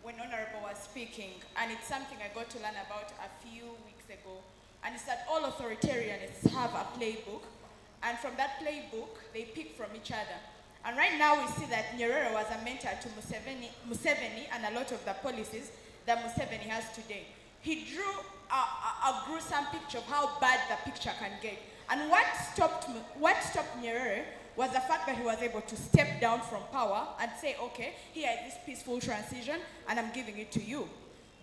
when Honorable was speaking, and it's something I got to learn about a few weeks ago, and it's that all authoritarians have a playbook, and from that playbook, they pick from each other. And right now we see that Nyerere was a mentor to Museveni and a lot of the policies that Museveni has today. He drew a gruesome picture of how bad the picture can get. And what stopped Nyerere was the fact that he was able to step down from power and say, okay, here is this peaceful transition and I'm giving it to you.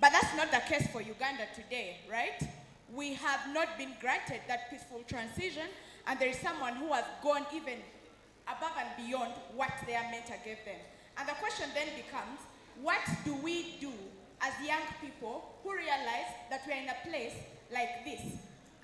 But that's not the case for Uganda today, right? We have not been granted that peaceful transition, and there is someone who has gone even above and beyond what their mentor gave them. And the question then becomes, what do we do as young people who realize that we are in a place like this?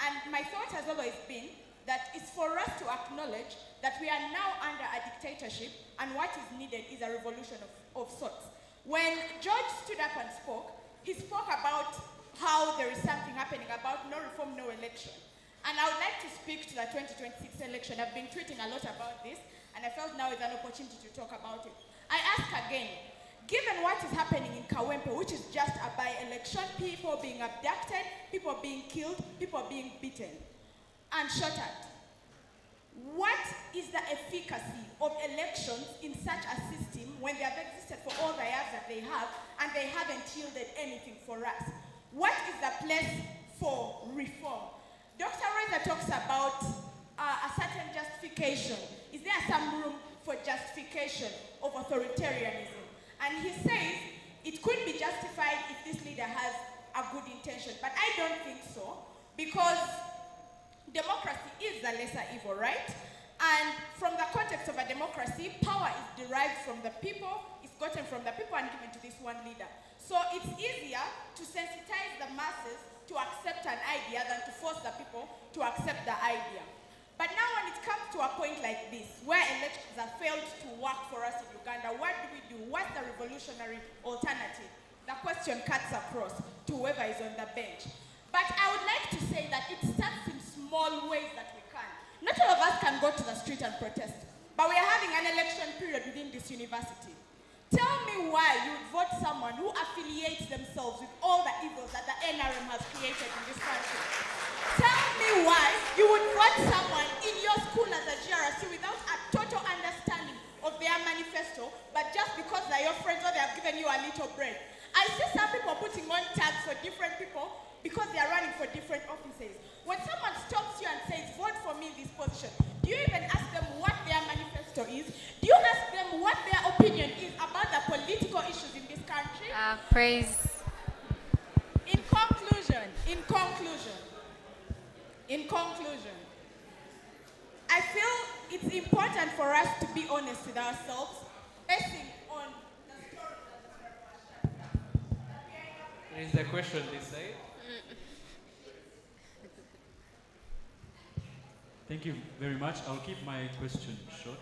And my thought has always been that it's for us to acknowledge that we are now under a dictatorship, and what is needed is a revolution of sorts. When George stood up and spoke, he spoke about how there is something happening about no reform, no election. And I would like to speak to the 2026 election. I've been tweeting a lot about this, and I felt now is an opportunity to talk about it. I ask again, given what is happening in Kawempe, which is just a by-election, people being abducted, people being killed, people being beaten and shot at, what is the efficacy of elections in such a system when they have existed for all the years that they have and they haven't yielded anything for us? What is the place for reform? Dr. Rweza talks about a certain justification. Is there some room for justification of authoritarianism? And he says it could be justified if this leader has a good intention, but I don't think so, because democracy is the lesser evil, right? And from the context of a democracy, power is derived from the people, it's gotten from the people and given to this one leader. So it's easier to sensitize the masses to accept an idea than to force the people to accept the idea. But now when it comes to a point like this, where elections have failed to work for us in Uganda, what do we do? What's the revolutionary alternative? The question cuts across to whoever is on the bench. But I would like to say that it starts in small ways that we can. Not all of us can go to the street and protest, but we are having an election period within this university. Tell me why you would vote someone who affiliates themselves with all the evils that the NRM has created in this country. Tell me why you would vote someone in your school as a GRC without a total understanding of their manifesto, but just because they're your friends or they have given you a little bread. I see some people putting on tags for different people because they are running for different offices. When someone stops you and says, vote for me in this position, do you even ask them what their manifesto is? Do you ask them what their opinion is about the political issues in this country? Praise. In conclusion, I feel it's important for us to be honest with ourselves, basing on the story that There is a question this side. Thank you very much. I'll keep my question short.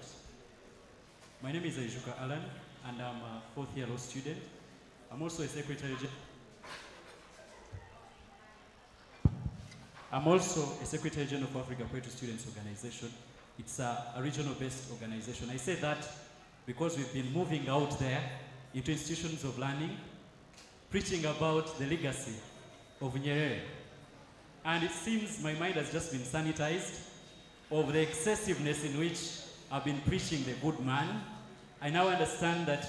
My name is Aishuka Alan, and I'm a fourth-year law student. I'm also a Secretary General of Africa Poetry Students Organization. It's a regional-based organization. I say that because we've been moving out there into institutions of learning, preaching about the legacy of Nyerere. And it seems my mind has just been sanitized of the excessiveness in which I've been preaching the good man. I now understand that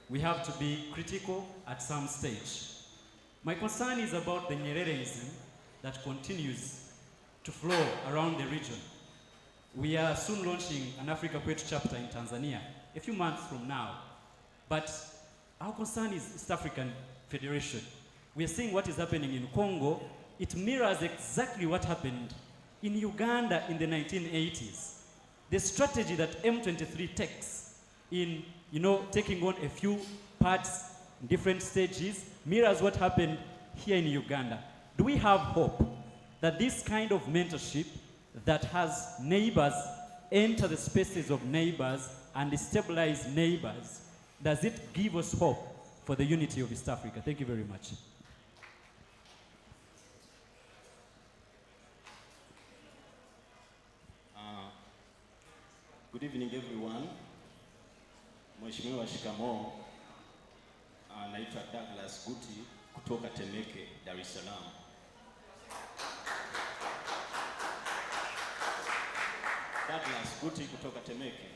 we have to be critical at some stage. My concern is about the Nyerereism that continues to flow around the region. We are soon launching an Africa Poetry chapter in Tanzania, a few months from now. But our concern is East African Federation. We are seeing what is happening in Congo. It mirrors exactly what happened in Uganda in the 1980s. The strategy that M23 takes in, taking on a few parts in different stages mirrors what happened here in Uganda. Do we have hope that this kind of mentorship that has neighbors enter the spaces of neighbors and stabilize neighbors, does it give us hope for the unity of East Africa? Thank you very much. Good evening, everyone. Mheshimiwa shikamoo. Naitwa Douglas Guti kutoka Temeke, Dar es Salaam. Douglas Guti kutoka Temeke.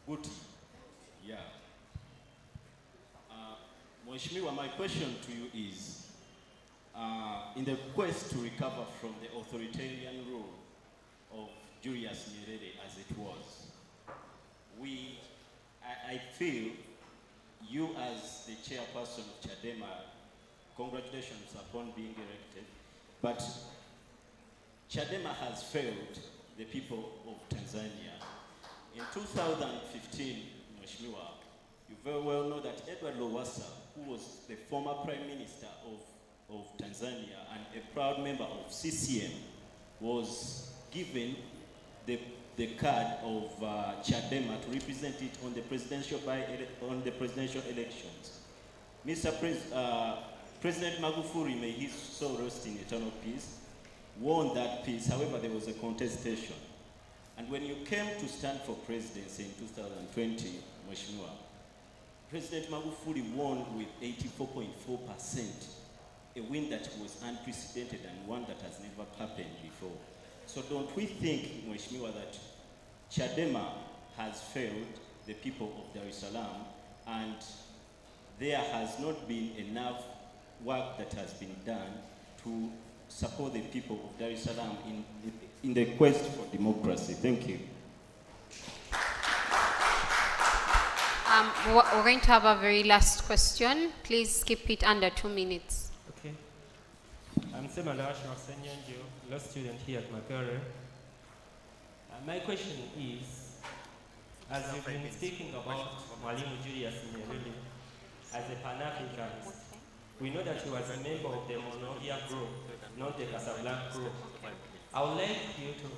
Guti. Yeah. Mheshimiwa, my question to you is, in the quest to recover from the authoritarian rule of Julius Nyerere as it was, I feel you as the chairperson of Chadema, congratulations upon being elected, but Chadema has failed the people of Tanzania. In 2015, Mheshimiwa, you very well know that Edward Lowassa, who was the former Prime Minister of Tanzania and a proud member of CCM, was given the card of Chadema to represent it on the presidential elections. President Magufuli, may his soul rest in eternal peace, won that peace. However, there was a contestation. And when you came to stand for presidency in 2020, Mheshimiwa, President Magufuli won with 84.4%, a win that was unprecedented and one that has never happened before. So don't we think, Mheshimiwa, that Chadema has failed the people of Dar es Salaam, and there has not been enough work that has been done to support the people of Dar es Salaam in the quest for democracy? Thank you. We're going to have a very last question. Please keep it under 2 minutes. Okay. I'm Semalash Marsenyanjo, law student here at Nyerere. My question is, as you've been speaking about Mwalimu Julius Nyerere as a Pan-Africanist, we know that he was a member of the Monrovia group, not the Casablanca group. I would like you to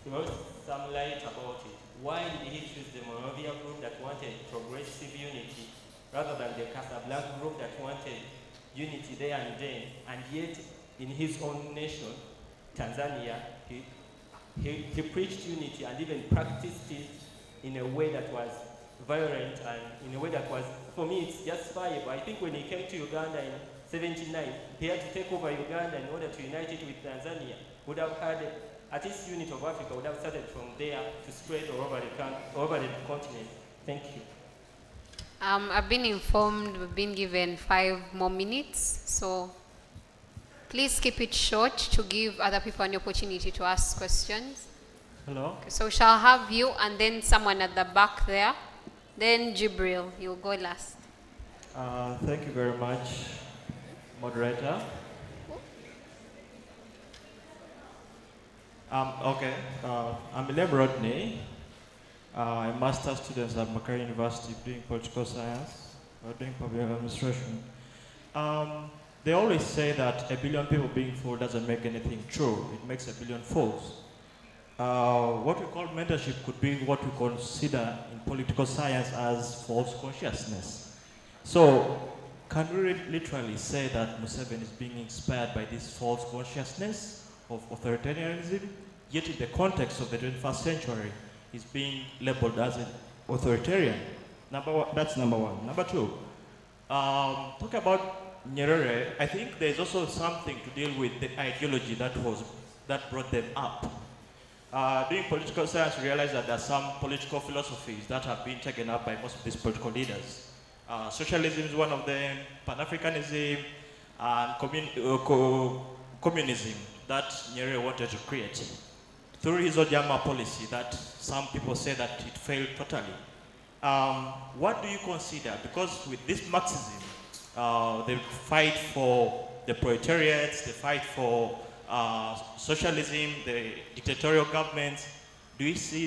throw some light about it. Why did he choose the Monrovia group that wanted progressive unity rather than the Casablanca group that wanted unity there and then, and yet in his own nation, Tanzania, he preached unity and even practiced it in a way that was violent and in a way that was, for me, it's justifiable. I think when he came to Uganda in 1979, he had to take over Uganda in order to unite it with Tanzania. Would have had, at least unit of Africa would have started from there to spread all over the continent. Thank you. I've been informed we've been given 5 more minutes, so please keep it short to give other people an opportunity to ask questions. Hello? Okay, so we shall have you and then someone at the back there. Then Jibril, you'll go last. Thank you very much, Moderator. Okay, I'm Ilem Rodney. I'm a master's student at Macquarie University doing political science, or doing public administration. They always say that a billion people being full doesn't make anything true. It makes a billion fools. What we call mentorship could be what we consider in political science as false consciousness. So, can we literally say that Museveni is being inspired by this false consciousness of authoritarianism, yet in the context of the 21st century, is being labeled as an authoritarian? That's number one. Number two, talk about Nyerere. I think there's also something to deal with the ideology that brought them up. Doing political science, we realize that there are some political philosophies that have been taken up by most of these political leaders. Socialism is one of them, Pan-Africanism, and communism that Nyerere wanted to create. Through his Ojama policy that some people say that it failed totally. What do you consider? Because with this Marxism, they fight for the proletariats, they fight for socialism, the dictatorial governments. Do you see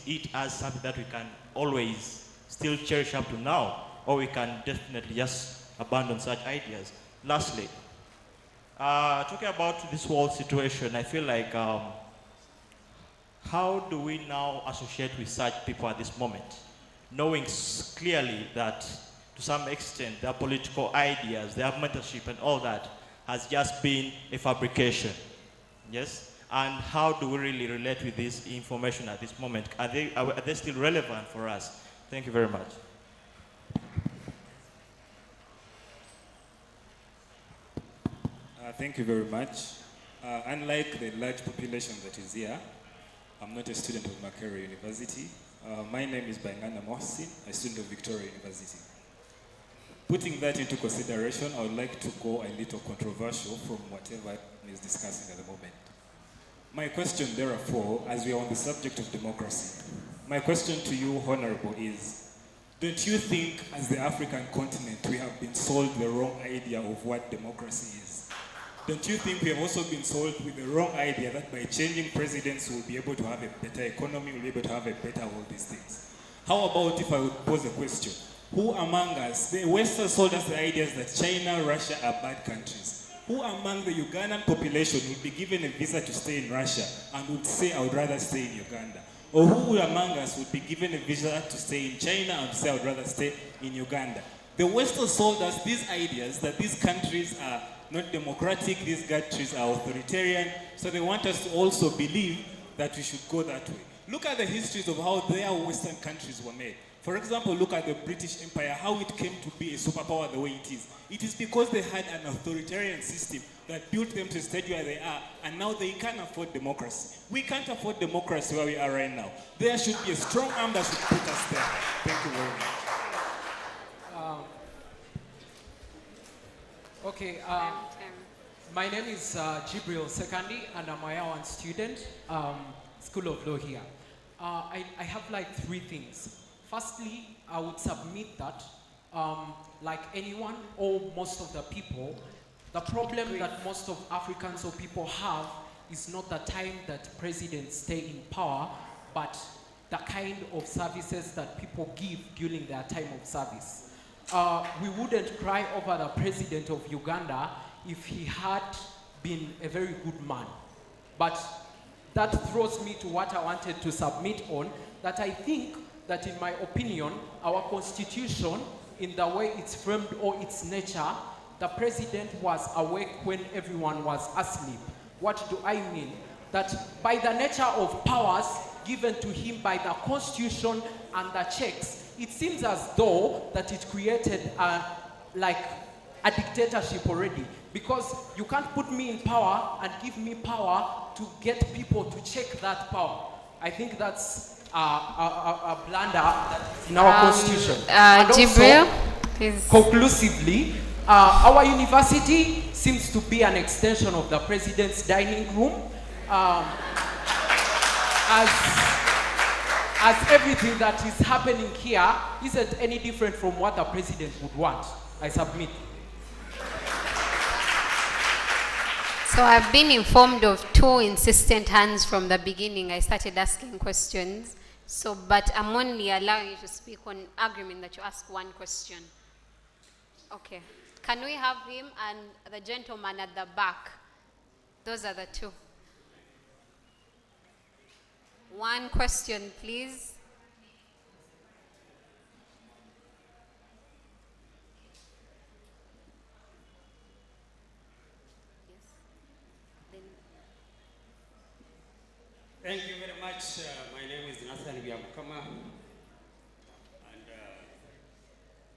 it as something that we can always still cherish up to now, or we can definitely just abandon such ideas? Lastly, talking about this world situation, I feel like how do we now associate with such people at this moment, knowing clearly that to some extent their political ideas, their mentorship and all that has just been a fabrication? Yes? And how do we really relate with this information at this moment? Are they still relevant for us? Thank you very much. Thank you very much. Unlike the large population that is here, I'm not a student of Macquarie University. My name is Bangana Mohsin, a student of Victoria University. Putting that into consideration, I would like to go a little controversial from whatever is discussing at the moment. My question, therefore, as we are on the subject of democracy, my question to you, Honorable, is, don't you think as the African continent we have been sold the wrong idea of what democracy is? Don't you think we have also been sold with the wrong idea that by changing presidents we'll be able to have a better economy, we'll be able to have a better all these things? How about if I would pose a question? Who among us, the Western sold us the ideas that China, Russia are bad countries. Who among the Ugandan population would be given a visa to stay in Russia and would say, I would rather stay in Uganda? Or who among us would be given a visa to stay in China and say, I would rather stay in Uganda? The Western sold us these ideas that these countries are not democratic, these countries are authoritarian, so they want us to also believe that we should go that way. Look at the histories of how their Western countries were made. For example, look at the British Empire, how it came to be a superpower the way it is. It is because they had an authoritarian system that built them to the stage where they are, and now they can't afford democracy. We can't afford democracy where we are right now. There should be a strong arm that should put us there. Thank you very much. Okay, my name is Jibril Sekandi, and I'm a Year 1 student, School of Law here. I have like 3 things. Firstly, I would submit that, like anyone or most of the people, the problem that most of Africans or people have is not the time that presidents stay in power, but the kind of services that people give during their time of service. We wouldn't cry over the president of Uganda if he had been a very good man. But that throws me to what I wanted to submit on, that I think that in my opinion, our constitution, in the way it's framed or its nature, the president was awake when everyone was asleep. What do I mean? That by the nature of powers given to him by the constitution and the checks, it seems as though that it created like a dictatorship already. Because you can't put me in power and give me power to get people to check that power. I think that's a blunder in our constitution. And Jibril, conclusively, our university seems to be an extension of the president's dining room. As everything that is happening here isn't any different from what the president would want. I submit. So I've been informed of 2 insistent hands from the beginning. I started asking questions. So, but I'm only allowing you to speak on agreement that you ask 1 question. Okay. Can we have him and the gentleman at the back? Those are the 2. 1 question, please. Thank you very much. My name is Nathan Biamukama, and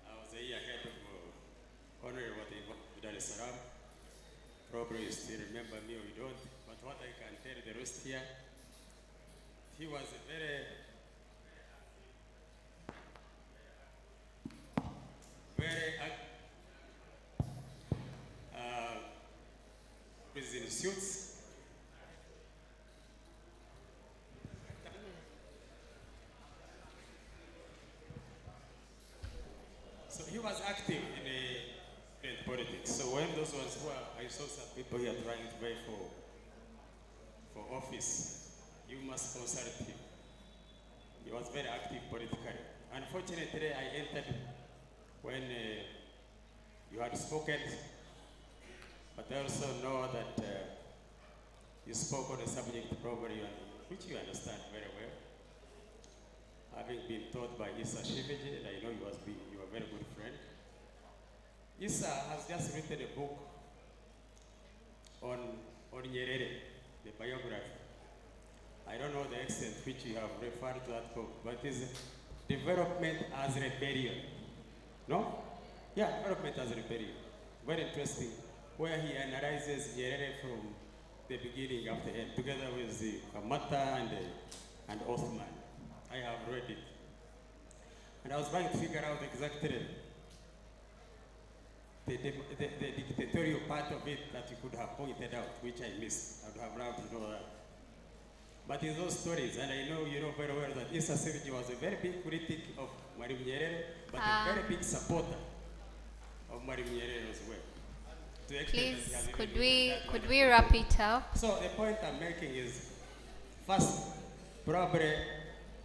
I was a year ahead of Honorable Dar es Salaam. Probably you still remember me or you don't, but what I can tell the rest here, he was a very prison suits. So he was active in politics. So when those ones were, I saw some people here trying to vie for office, you must consult him. He was very active politically. Unfortunately, I entered when you had spoken, but I also know that you spoke on a subject probably which you understand very well. Having been taught by Issa Shiviji, and I know you are a very good friend. Issa has just written a book on Nyerere, the biography. I don't know the extent which you have referred to that book, but it is Development as Rebellion. No? Yeah, Development as Rebellion. Very interesting, where he analyzes Nyerere from the beginning up to end, together with the Kamata and Osman. I have read it. And I was trying to figure out exactly the dictatorial part of it that you could have pointed out, which I missed. I would have loved to know that. But in those stories, and I know you know very well that Issa Shiviji was a very big critic of Mwalimu Nyerere, but a very big supporter of Mwalimu Nyerere as well. Please, could we wrap it up? So the point I'm making is, first, probably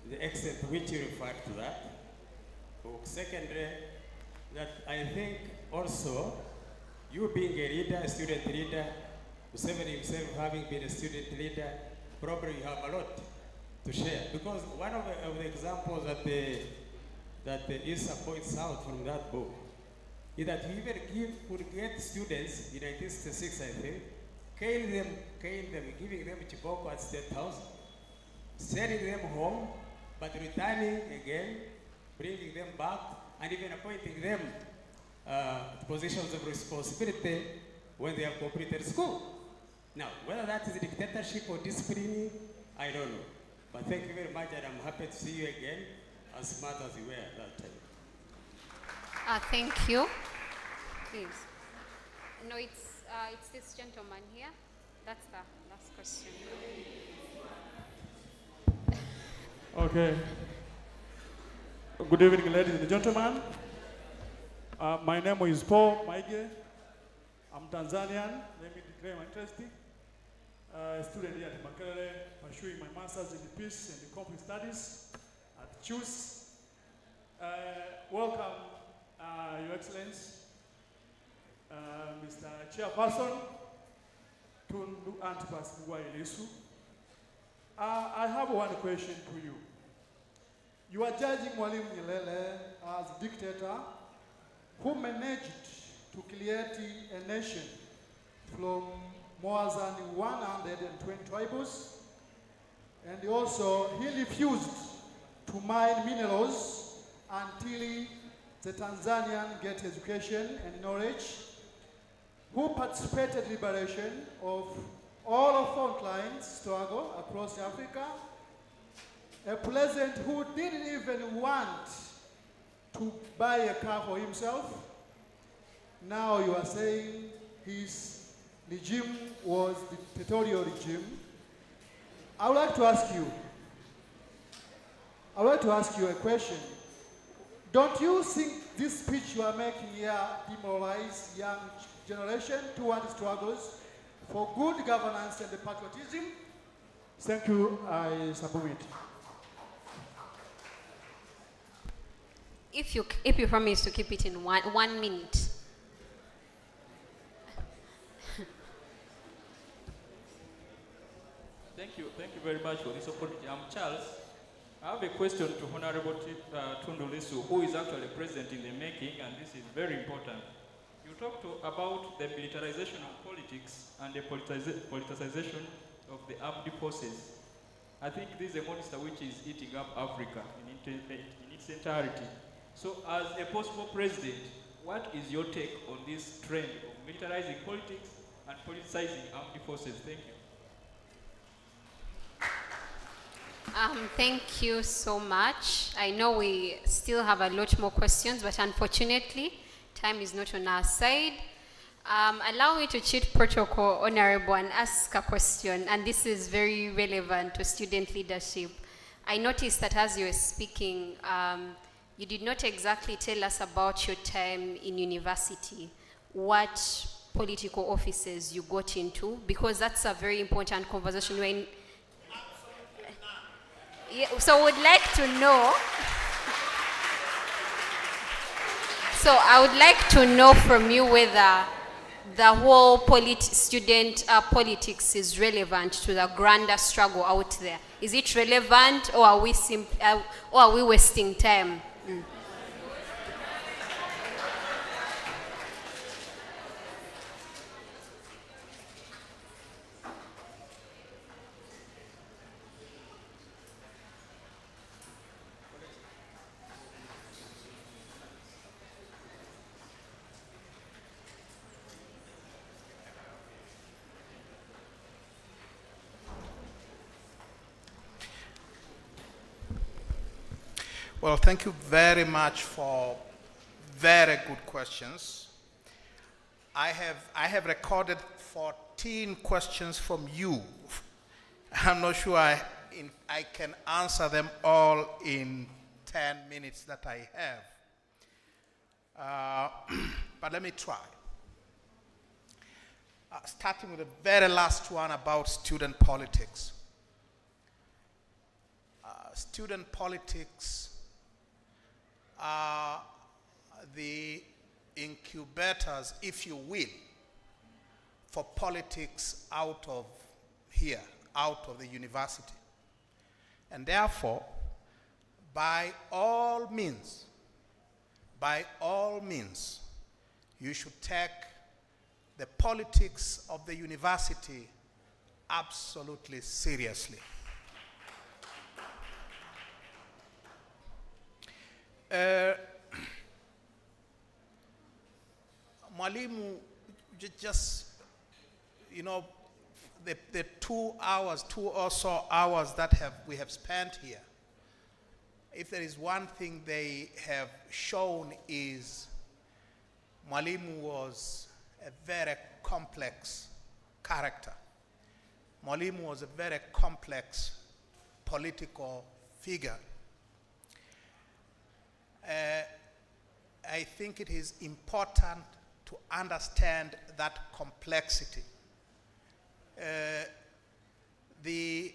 the extent to which you referred to that. Secondly, that I think also, you being a leader, a student leader, Museveni himself having been a student leader, probably you have a lot to share. Because one of the examples that Issa points out from that book is that he even could get students in 1966, I think, killing them, giving them chiboko at State House, sending them home, but returning again bringing them back, and even appointing them to positions of responsibility when they have completed school. Now, whether that is dictatorship or disciplining, I don't know. But thank you very much, and I'm happy to see you again, as smart as you were at that time. Thank you. Please. No, it's this gentleman here. That's the last question. Okay. Good evening, ladies and gentlemen. My name is Paul Maige. I'm Tanzanian. Let me declare my interest. A student here at Nyerere, pursuing my master's in peace and conflict studies at CHUS. Welcome, Your Excellency, Mr. Chairperson, Tundu Antipas Lissu. I have one question to you. You are judging Mwalimu Nyerere as a dictator who managed to create a nation from more than 120 tribes, and also he refused to mine minerals until the Tanzanian get education and knowledge, who participated in liberation of all of frontline struggle across Africa, a president who didn't even want to buy a car for himself. Now you are saying his regime was dictatorial regime. I would like to ask you a question. Don't you think this speech you are making here demoralizes young generation towards struggles for good governance and patriotism? Thank you. I submit. If you promise to keep it in one minute. Thank you very much for this opportunity. I'm Charles. I have a question to Honorable Tundu Lissu, who is actually president in the making, and this is very important. You talked about the militarization of politics and the politicization of the armed forces. I think this is a monster which is eating up Africa in its entirety. So as a possible president, what is your take on this trend of militarizing politics and politicizing armed forces? Thank you. Thank you so much. I know we still have a lot more questions, but unfortunately, time is not on our side. Allow me to cheat protocol, Honorable, and ask a question, and this is very relevant to student leadership. I noticed that as you were speaking, you did not exactly tell us about your time in university, what political offices you got into, because that's a very important conversation. When, yeah, so would like to know. So I would like to know from you whether the whole student politics is relevant to the grander struggle out there. Is it relevant, or are we wasting time? Well, thank you very much for very good questions. I have recorded 14 questions from you. I'm not sure I can answer them all in 10 minutes that I have. But let me try. Starting with the very last one about student politics. Student politics are the incubators, if you will, for politics out of here, out of the university. And therefore, by all means, you should take the politics of the university absolutely seriously. Mwalimu, just, you know, the 2 hours, 2 or so hours that we have spent here, if there is one thing they have shown is Mwalimu was a very complex character. Mwalimu was a very complex political figure. I think it is important to understand that complexity. The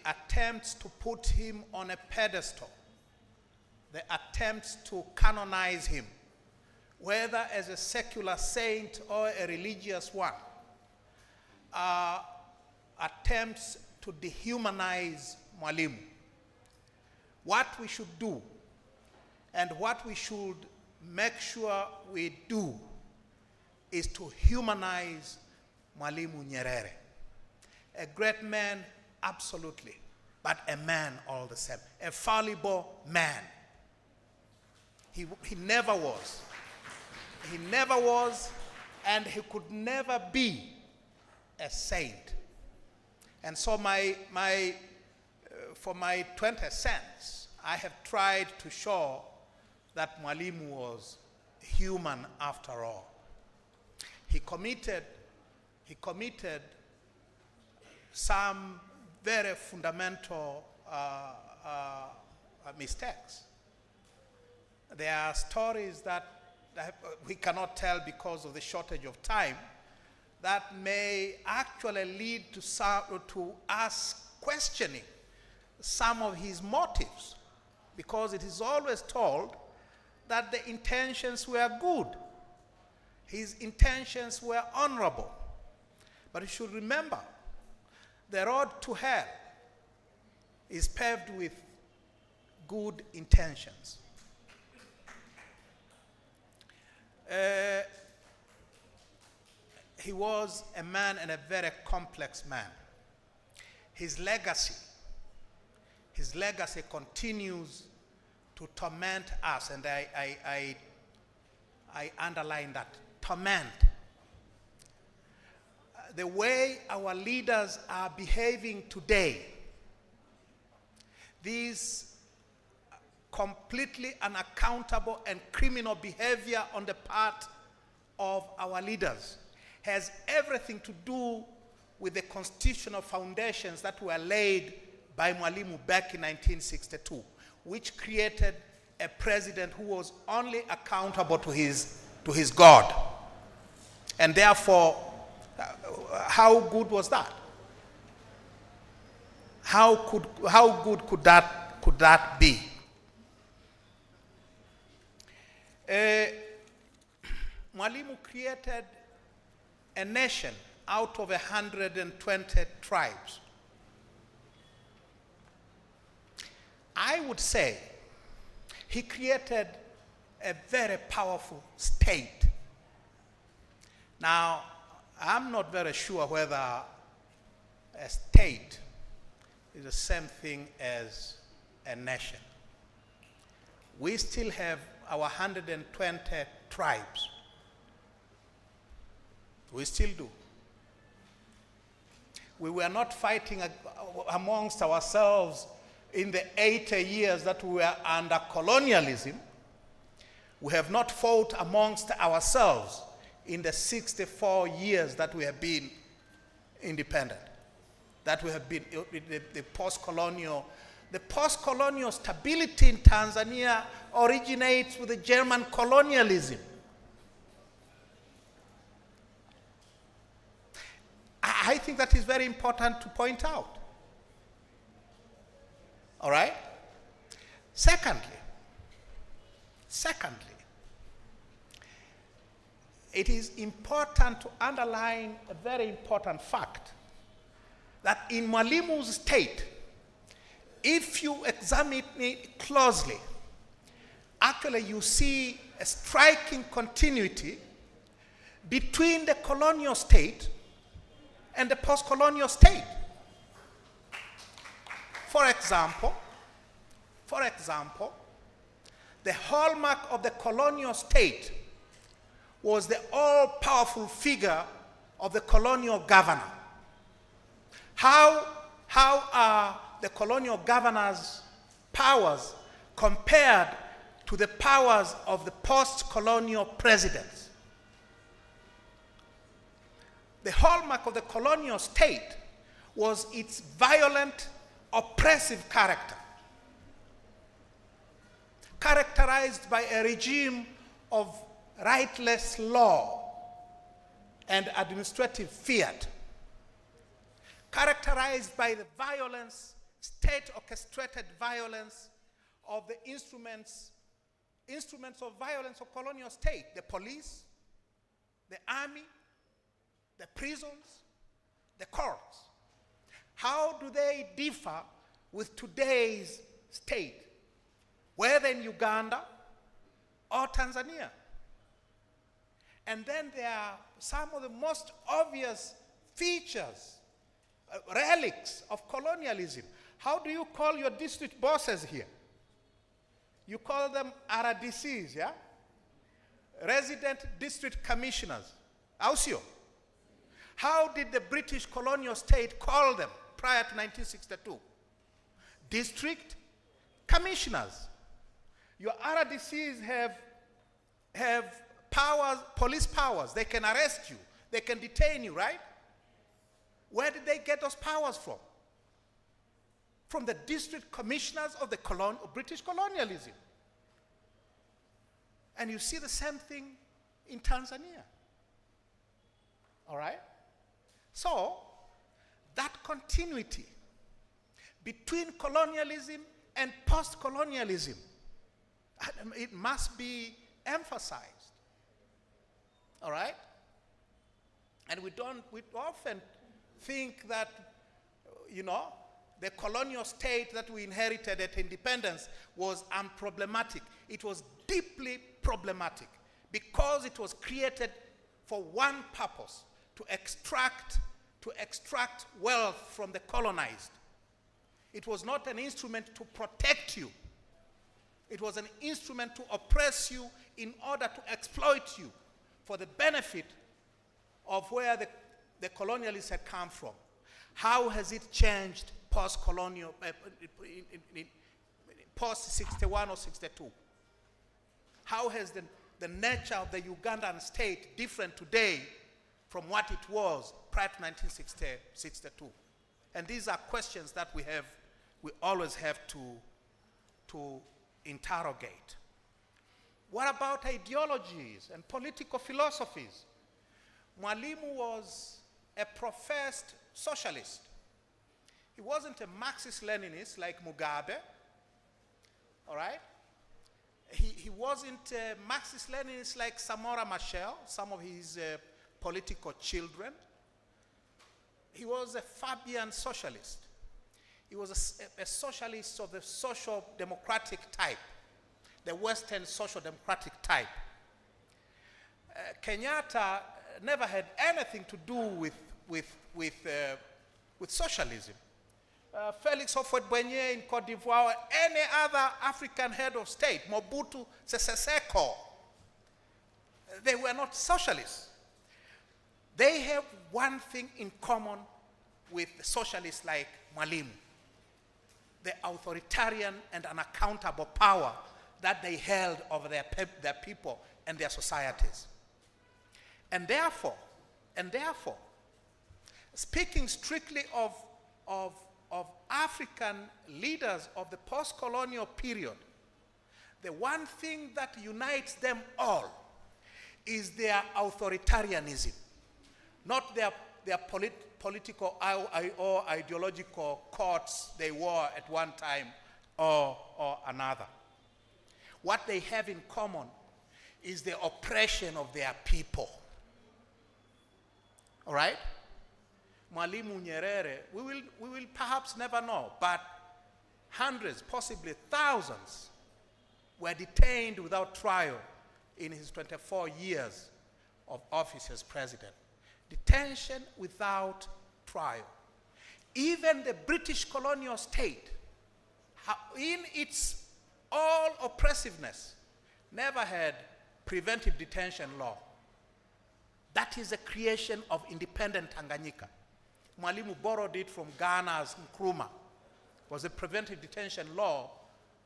attempts to put him on a pedestal, the attempts to canonize him, whether as a secular saint or a religious one, are attempts to dehumanize Mwalimu. What we should do and what we should make sure we do is to humanize Mwalimu Nyerere. A great man, absolutely, but a man all the same. A fallible man. He never was. He never was, and he could never be a saint. And so for my 20 cents, I have tried to show that Mwalimu was human after all. He committed some very fundamental mistakes. There are stories that we cannot tell because of the shortage of time that may actually lead to us questioning some of his motives, because it is always told that the intentions were good. His intentions were honorable. But you should remember, the road to hell is paved with good intentions. He was a man, and a very complex man. His legacy continues to torment us, and I underline that, torment. The way our leaders are behaving today, these completely unaccountable and criminal behavior on the part of our leaders, has everything to do with the constitutional foundations that were laid by Mwalimu back in 1962, which created a president who was only accountable to his God. And therefore, how good was that? How good could that be? Mwalimu created a nation out of 120 tribes. I would say he created a very powerful state. Now, I'm not very sure whether a state is the same thing as a nation. We still have our 120 tribes. We still do. We were not fighting amongst ourselves in the 80 years that we were under colonialism. We have not fought amongst ourselves in the 64 years that we have been independent, that we have been the post-colonial. The post-colonial stability in Tanzania originates with the German colonialism. I think that is very important to point out. All right? Secondly, it is important to underline a very important fact, that in Mwalimu's state, if you examine it closely, actually you see a striking continuity between the colonial state and the post-colonial state. For example, The hallmark of the colonial state was the all-powerful figure of the colonial governor. How are the colonial governor's powers compared to the powers of the post-colonial presidents? The hallmark of the colonial state was its violent, oppressive character, characterized by a regime of rightless law and administrative fiat, characterized by the violence, state-orchestrated violence of the instruments of violence of colonial state, the police, the army, the prisons, the courts. How do they differ with today's state, whether in Uganda or Tanzania? And then there are some of the most obvious features, relics of colonialism. How do you call your district bosses here? You call them RDCs, yeah? Resident District Commissioners. Ausio. How did the British colonial state call them prior to 1962? District Commissioners. Your RDCs have powers, police powers. They can arrest you. They can detain you, right? Where did they get those powers from? From the district commissioners of the British colonialism. And you see the same thing in Tanzania. All right? So, that continuity between colonialism and post-colonialism, it must be emphasized. All right? And we often think that, the colonial state that we inherited at independence was unproblematic. It was deeply problematic because it was created for one purpose, to extract wealth from the colonized. It was not an instrument to protect you. It was an instrument to oppress you in order to exploit you for the benefit of where the colonialists had come from. How has it changed post-colonial, post-61 or 62? How has the nature of the Ugandan state different today from what it was prior to 1962? And these are questions that we always have to interrogate. What about ideologies and political philosophies? Mwalimu was a professed socialist. He wasn't a Marxist-Leninist like Mugabe, all right? He wasn't a Marxist-Leninist like Samora Machel, some of his political children. He was a Fabian socialist. He was a socialist of the social democratic type, the Western social democratic type. Kenyatta never had anything to do with socialism. Felix Houphouët-Boigny in Cote d'Ivoire, any other African head of state, Mobutu Sese Seko, they were not socialists. They have one thing in common with socialists like Mwalimu: the authoritarian and unaccountable power that they held over their people and their societies. And therefore, speaking strictly of African leaders of the post-colonial period, the one thing that unites them all is their authoritarianism, not their political or ideological courts they wore at one time or another. What they have in common is the oppression of their people. All right? Mwalimu Nyerere, we will perhaps never know, but hundreds, possibly thousands, were detained without trial in his 24 years of office as president. Detention without trial. Even the British colonial state, in its all oppressiveness, never had preventive detention law. That is a creation of independent Tanganyika. Mwalimu borrowed it from Ghana's Nkrumah. Was a preventive detention law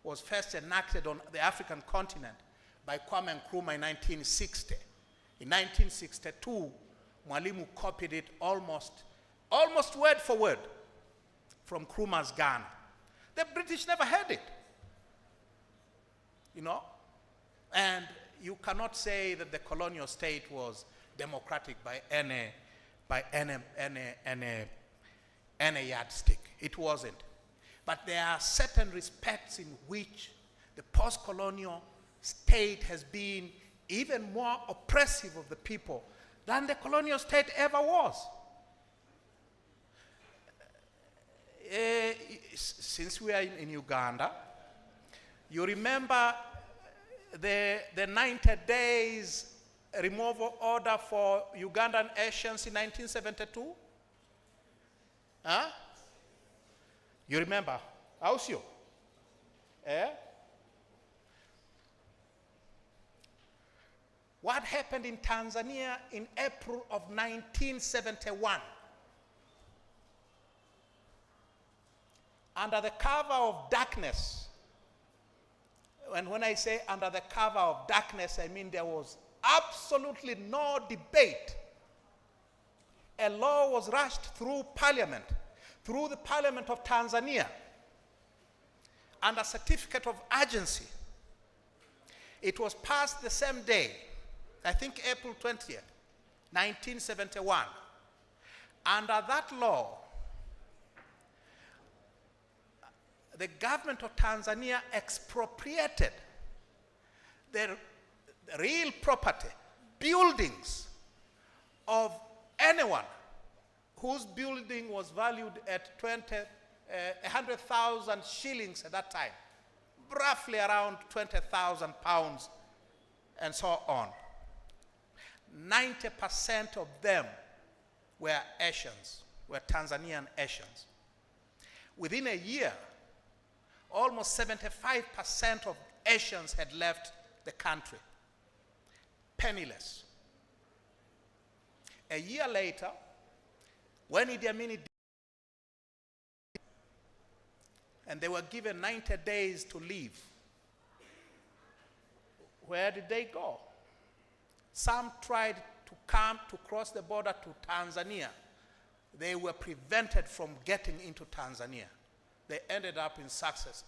was first enacted on the African continent by Kwame Nkrumah in 1960. In 1962, Mwalimu copied it almost word for word from Nkrumah's Ghana. The British never had it, you know? And you cannot say that the colonial state was democratic by any yardstick. It wasn't. But there are certain respects in which the post-colonial state has been even more oppressive of the people than the colonial state ever was. Since we are in Uganda, you remember the 90 days removal order for Ugandan Asians in 1972? Huh? You remember? How's you? Eh? What happened in Tanzania in April of 1971? Under the cover of darkness, and when I say under the cover of darkness, I mean there was absolutely no debate. A law was rushed through Parliament, through the Parliament of Tanzania, under certificate of urgency. It was passed the same day, I think April 20th, 1971. Under that law, the government of Tanzania expropriated the real property, buildings of anyone whose building was valued at 100,000 shillings at that time, roughly around 20,000 pounds, and so on. 90% of them were Asians, were Tanzanian Asians. Within a year, almost 75% of Asians had left the country, penniless. A year later, when Idi Amin and they were given 90 days to leave, where did they go? Some tried to cross the border to Tanzania. They were prevented from getting into Tanzania. They ended up in Sussex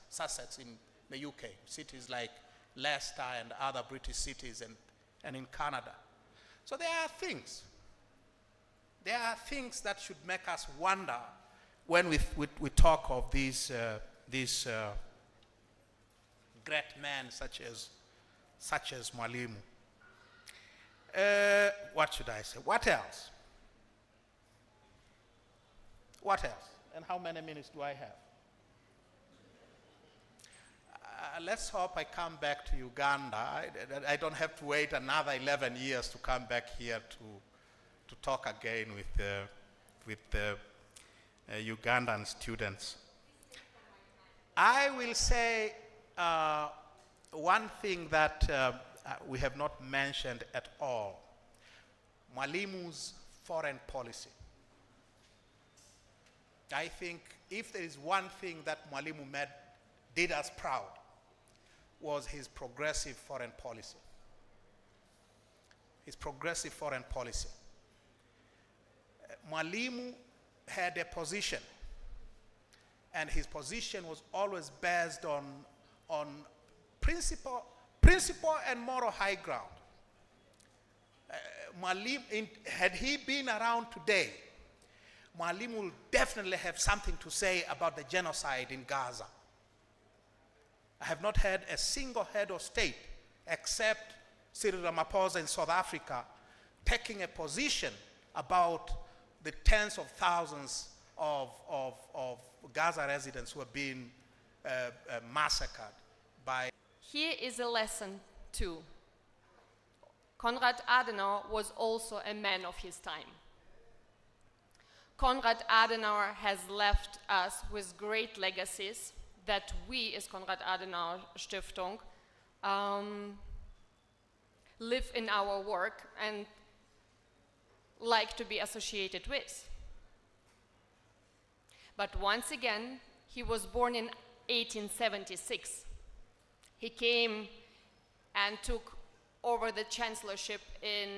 in the UK, cities like Leicester and other British cities and in Canada. So there are things that should make us wonder when we talk of these great men such as Mwalimu. What should I say? What else? What else? And how many minutes do I have? Let's hope I come back to Uganda. I don't have to wait another 11 years to come back here to talk again with the Ugandan students. I will say one thing that we have not mentioned at all: Mwalimu's foreign policy. I think if there is one thing that Mwalimu did us proud, was his progressive foreign policy. His progressive foreign policy. Mwalimu had a position, and his position was always based on principle and moral high ground. Had he been around today, Mwalimu will definitely have something to say about the genocide in Gaza. I have not heard a single head of state, except Cyril Ramaphosa in South Africa, taking a position about the tens of thousands of Gaza residents who have been massacred by. Here is a lesson too. Konrad Adenauer was also a man of his time. Konrad Adenauer has left us with great legacies, that we as Konrad Adenauer Stiftung live in our work and like to be associated with. But once again, he was born in 1876. He came and took over the chancellorship in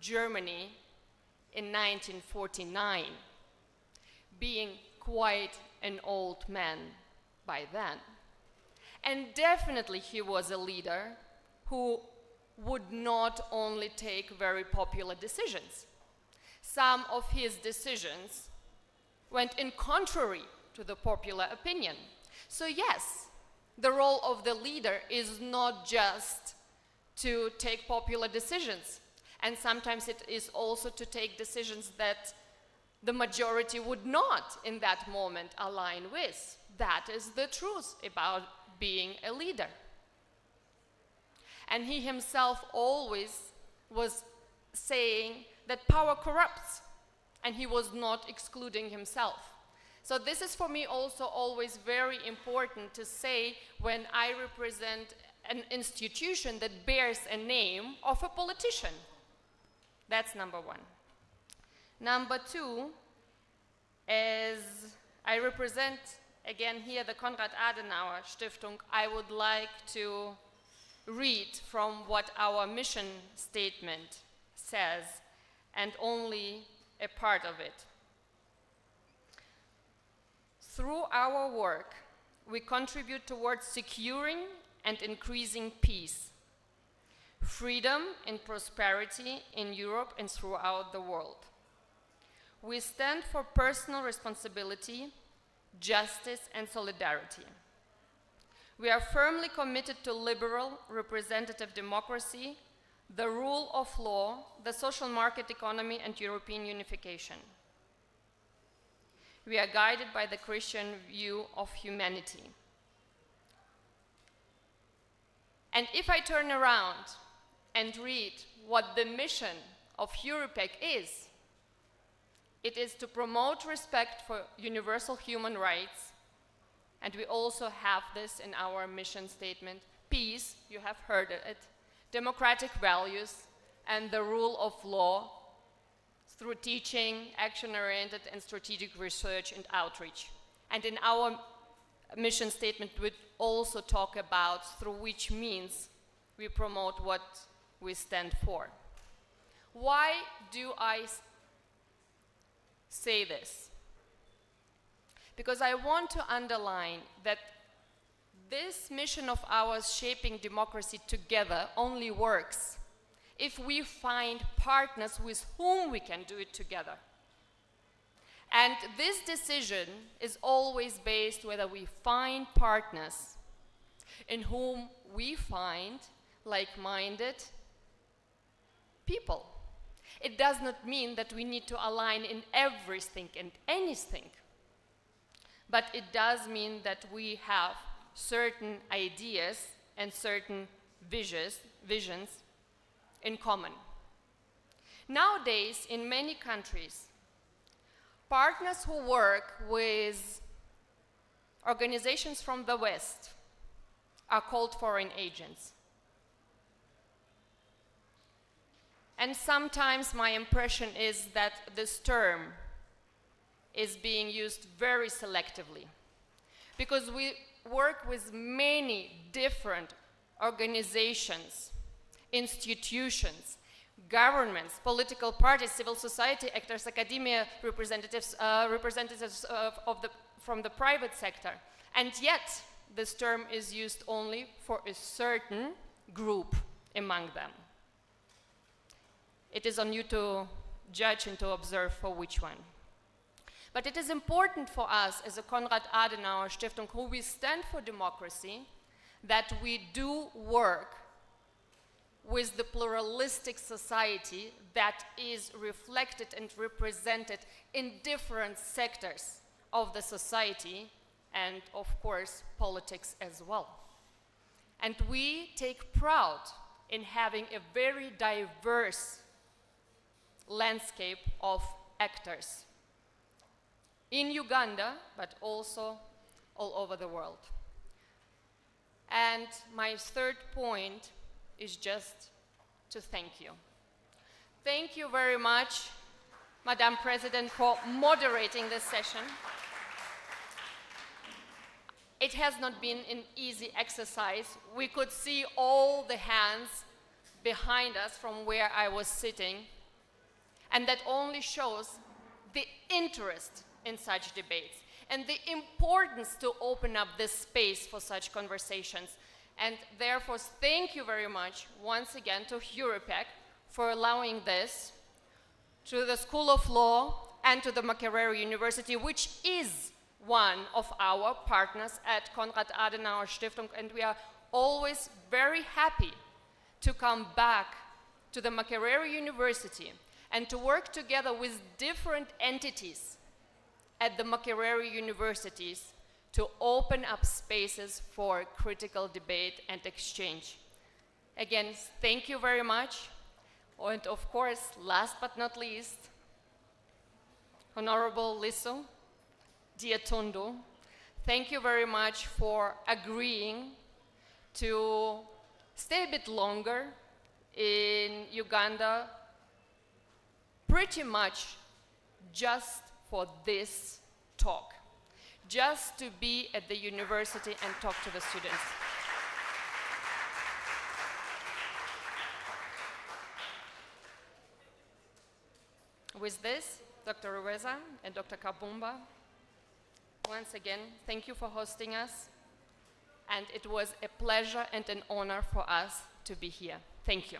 Germany in 1949, being quite an old man by then. And definitely he was a leader who would not only take very popular decisions. Some of his decisions went in contrary to the popular opinion. So yes, the role of the leader is not just to take popular decisions, and sometimes it is also to take decisions that the majority would not in that moment align with. That is the truth about being a leader. And he himself always was saying that power corrupts, and he was not excluding himself. So this is for me also always very important to say when I represent an institution that bears a name of a politician. That's number one. Number two, as I represent again here the Konrad Adenauer Stiftung, I would like to read from what our mission statement says, and only a part of it. Through our work, we contribute towards securing and increasing peace, freedom and prosperity in Europe and throughout the world. We stand for personal responsibility, justice, and solidarity. We are firmly committed to liberal representative democracy, the rule of law, the social market economy, and European unification. We are guided by the Christian view of humanity. And if I turn around and read what the mission of Europec is, it is to promote respect for universal human rights, and we also have this in our mission statement: peace, you have heard it, democratic values, and the rule of law through teaching, action-oriented, and strategic research and outreach. And in our mission statement, we also talk about through which means we promote what we stand for. Why do I say this? Because I want to underline that this mission of ours, shaping democracy together, only works if we find partners with whom we can do it together. And this decision is always based whether we find partners in whom we find like-minded people. It does not mean that we need to align in everything and anything, but it does mean that we have certain ideas and certain visions in common. Nowadays, in many countries, partners who work with organizations from the West are called foreign agents. And sometimes my impression is that this term is being used very selectively, because we work with many different organizations, institutions, governments, political parties, civil society actors, academia representatives, from the private sector. And yet, this term is used only for a certain group among them. It is on you to judge and to observe for which one. But it is important for us as a Konrad Adenauer Stiftung, who we stand for democracy, that we do work with the pluralistic society that is reflected and represented in different sectors of the society, and of course politics as well. And we take pride in having a very diverse landscape of actors in Uganda, but also all over the world. And my third point is just to thank you. Thank you very much, Madam President, for moderating this session. It has not been an easy exercise. We could see all the hands behind us from where I was sitting, and that only shows the interest in such debates and the importance to open up this space for such conversations. And therefore, thank you very much once again to Europec for allowing this, to the School of Law and to the Makerere University, which is one of our partners at Konrad Adenauer Stiftung, and we are always very happy to come back to the Makerere University and to work together with different entities at the Makerere universities to open up spaces for critical debate and exchange. Again, thank you very much. And of course, last but not least, Honorable Lissu, dear Tundu, thank you very much for agreeing to stay a bit longer in Uganda, pretty much just for this talk, just to be at the university and talk to the students. With this, Dr. Rweza and Dr. Kabumba, once again, thank you for hosting us, and it was a pleasure and an honor for us to be here. Thank you.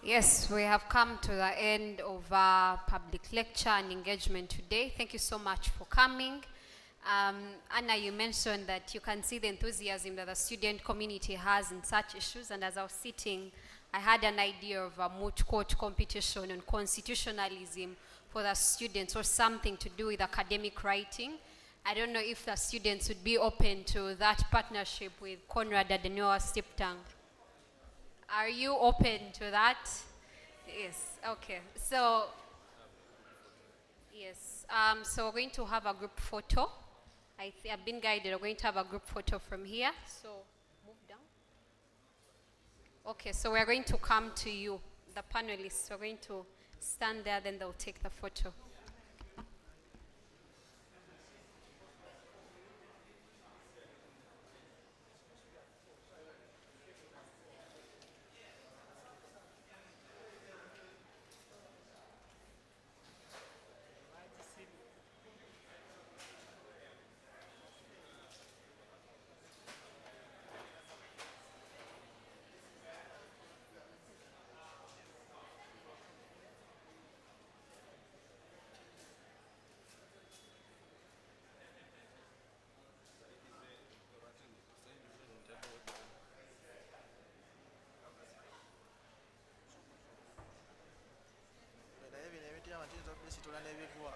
Yes, we have come to the end of our public lecture and engagement today. Thank you so much for coming. Anna, you mentioned that you can see the enthusiasm that the student community has in such issues, and as I was sitting, I had an idea of a moot court competition on constitutionalism for the students, or something to do with academic writing. I don't know if the students would be open to that partnership with Konrad Adenauer Stiftung. Are you open to that? Yes, okay. So, yes, so we're going to have a group photo. I've been guided, we're going to have a group photo from here. So, move down. Okay, so we're going to come to you, the panelists. We're going to stand there, then they'll take the photo. Situla n'ebiguwa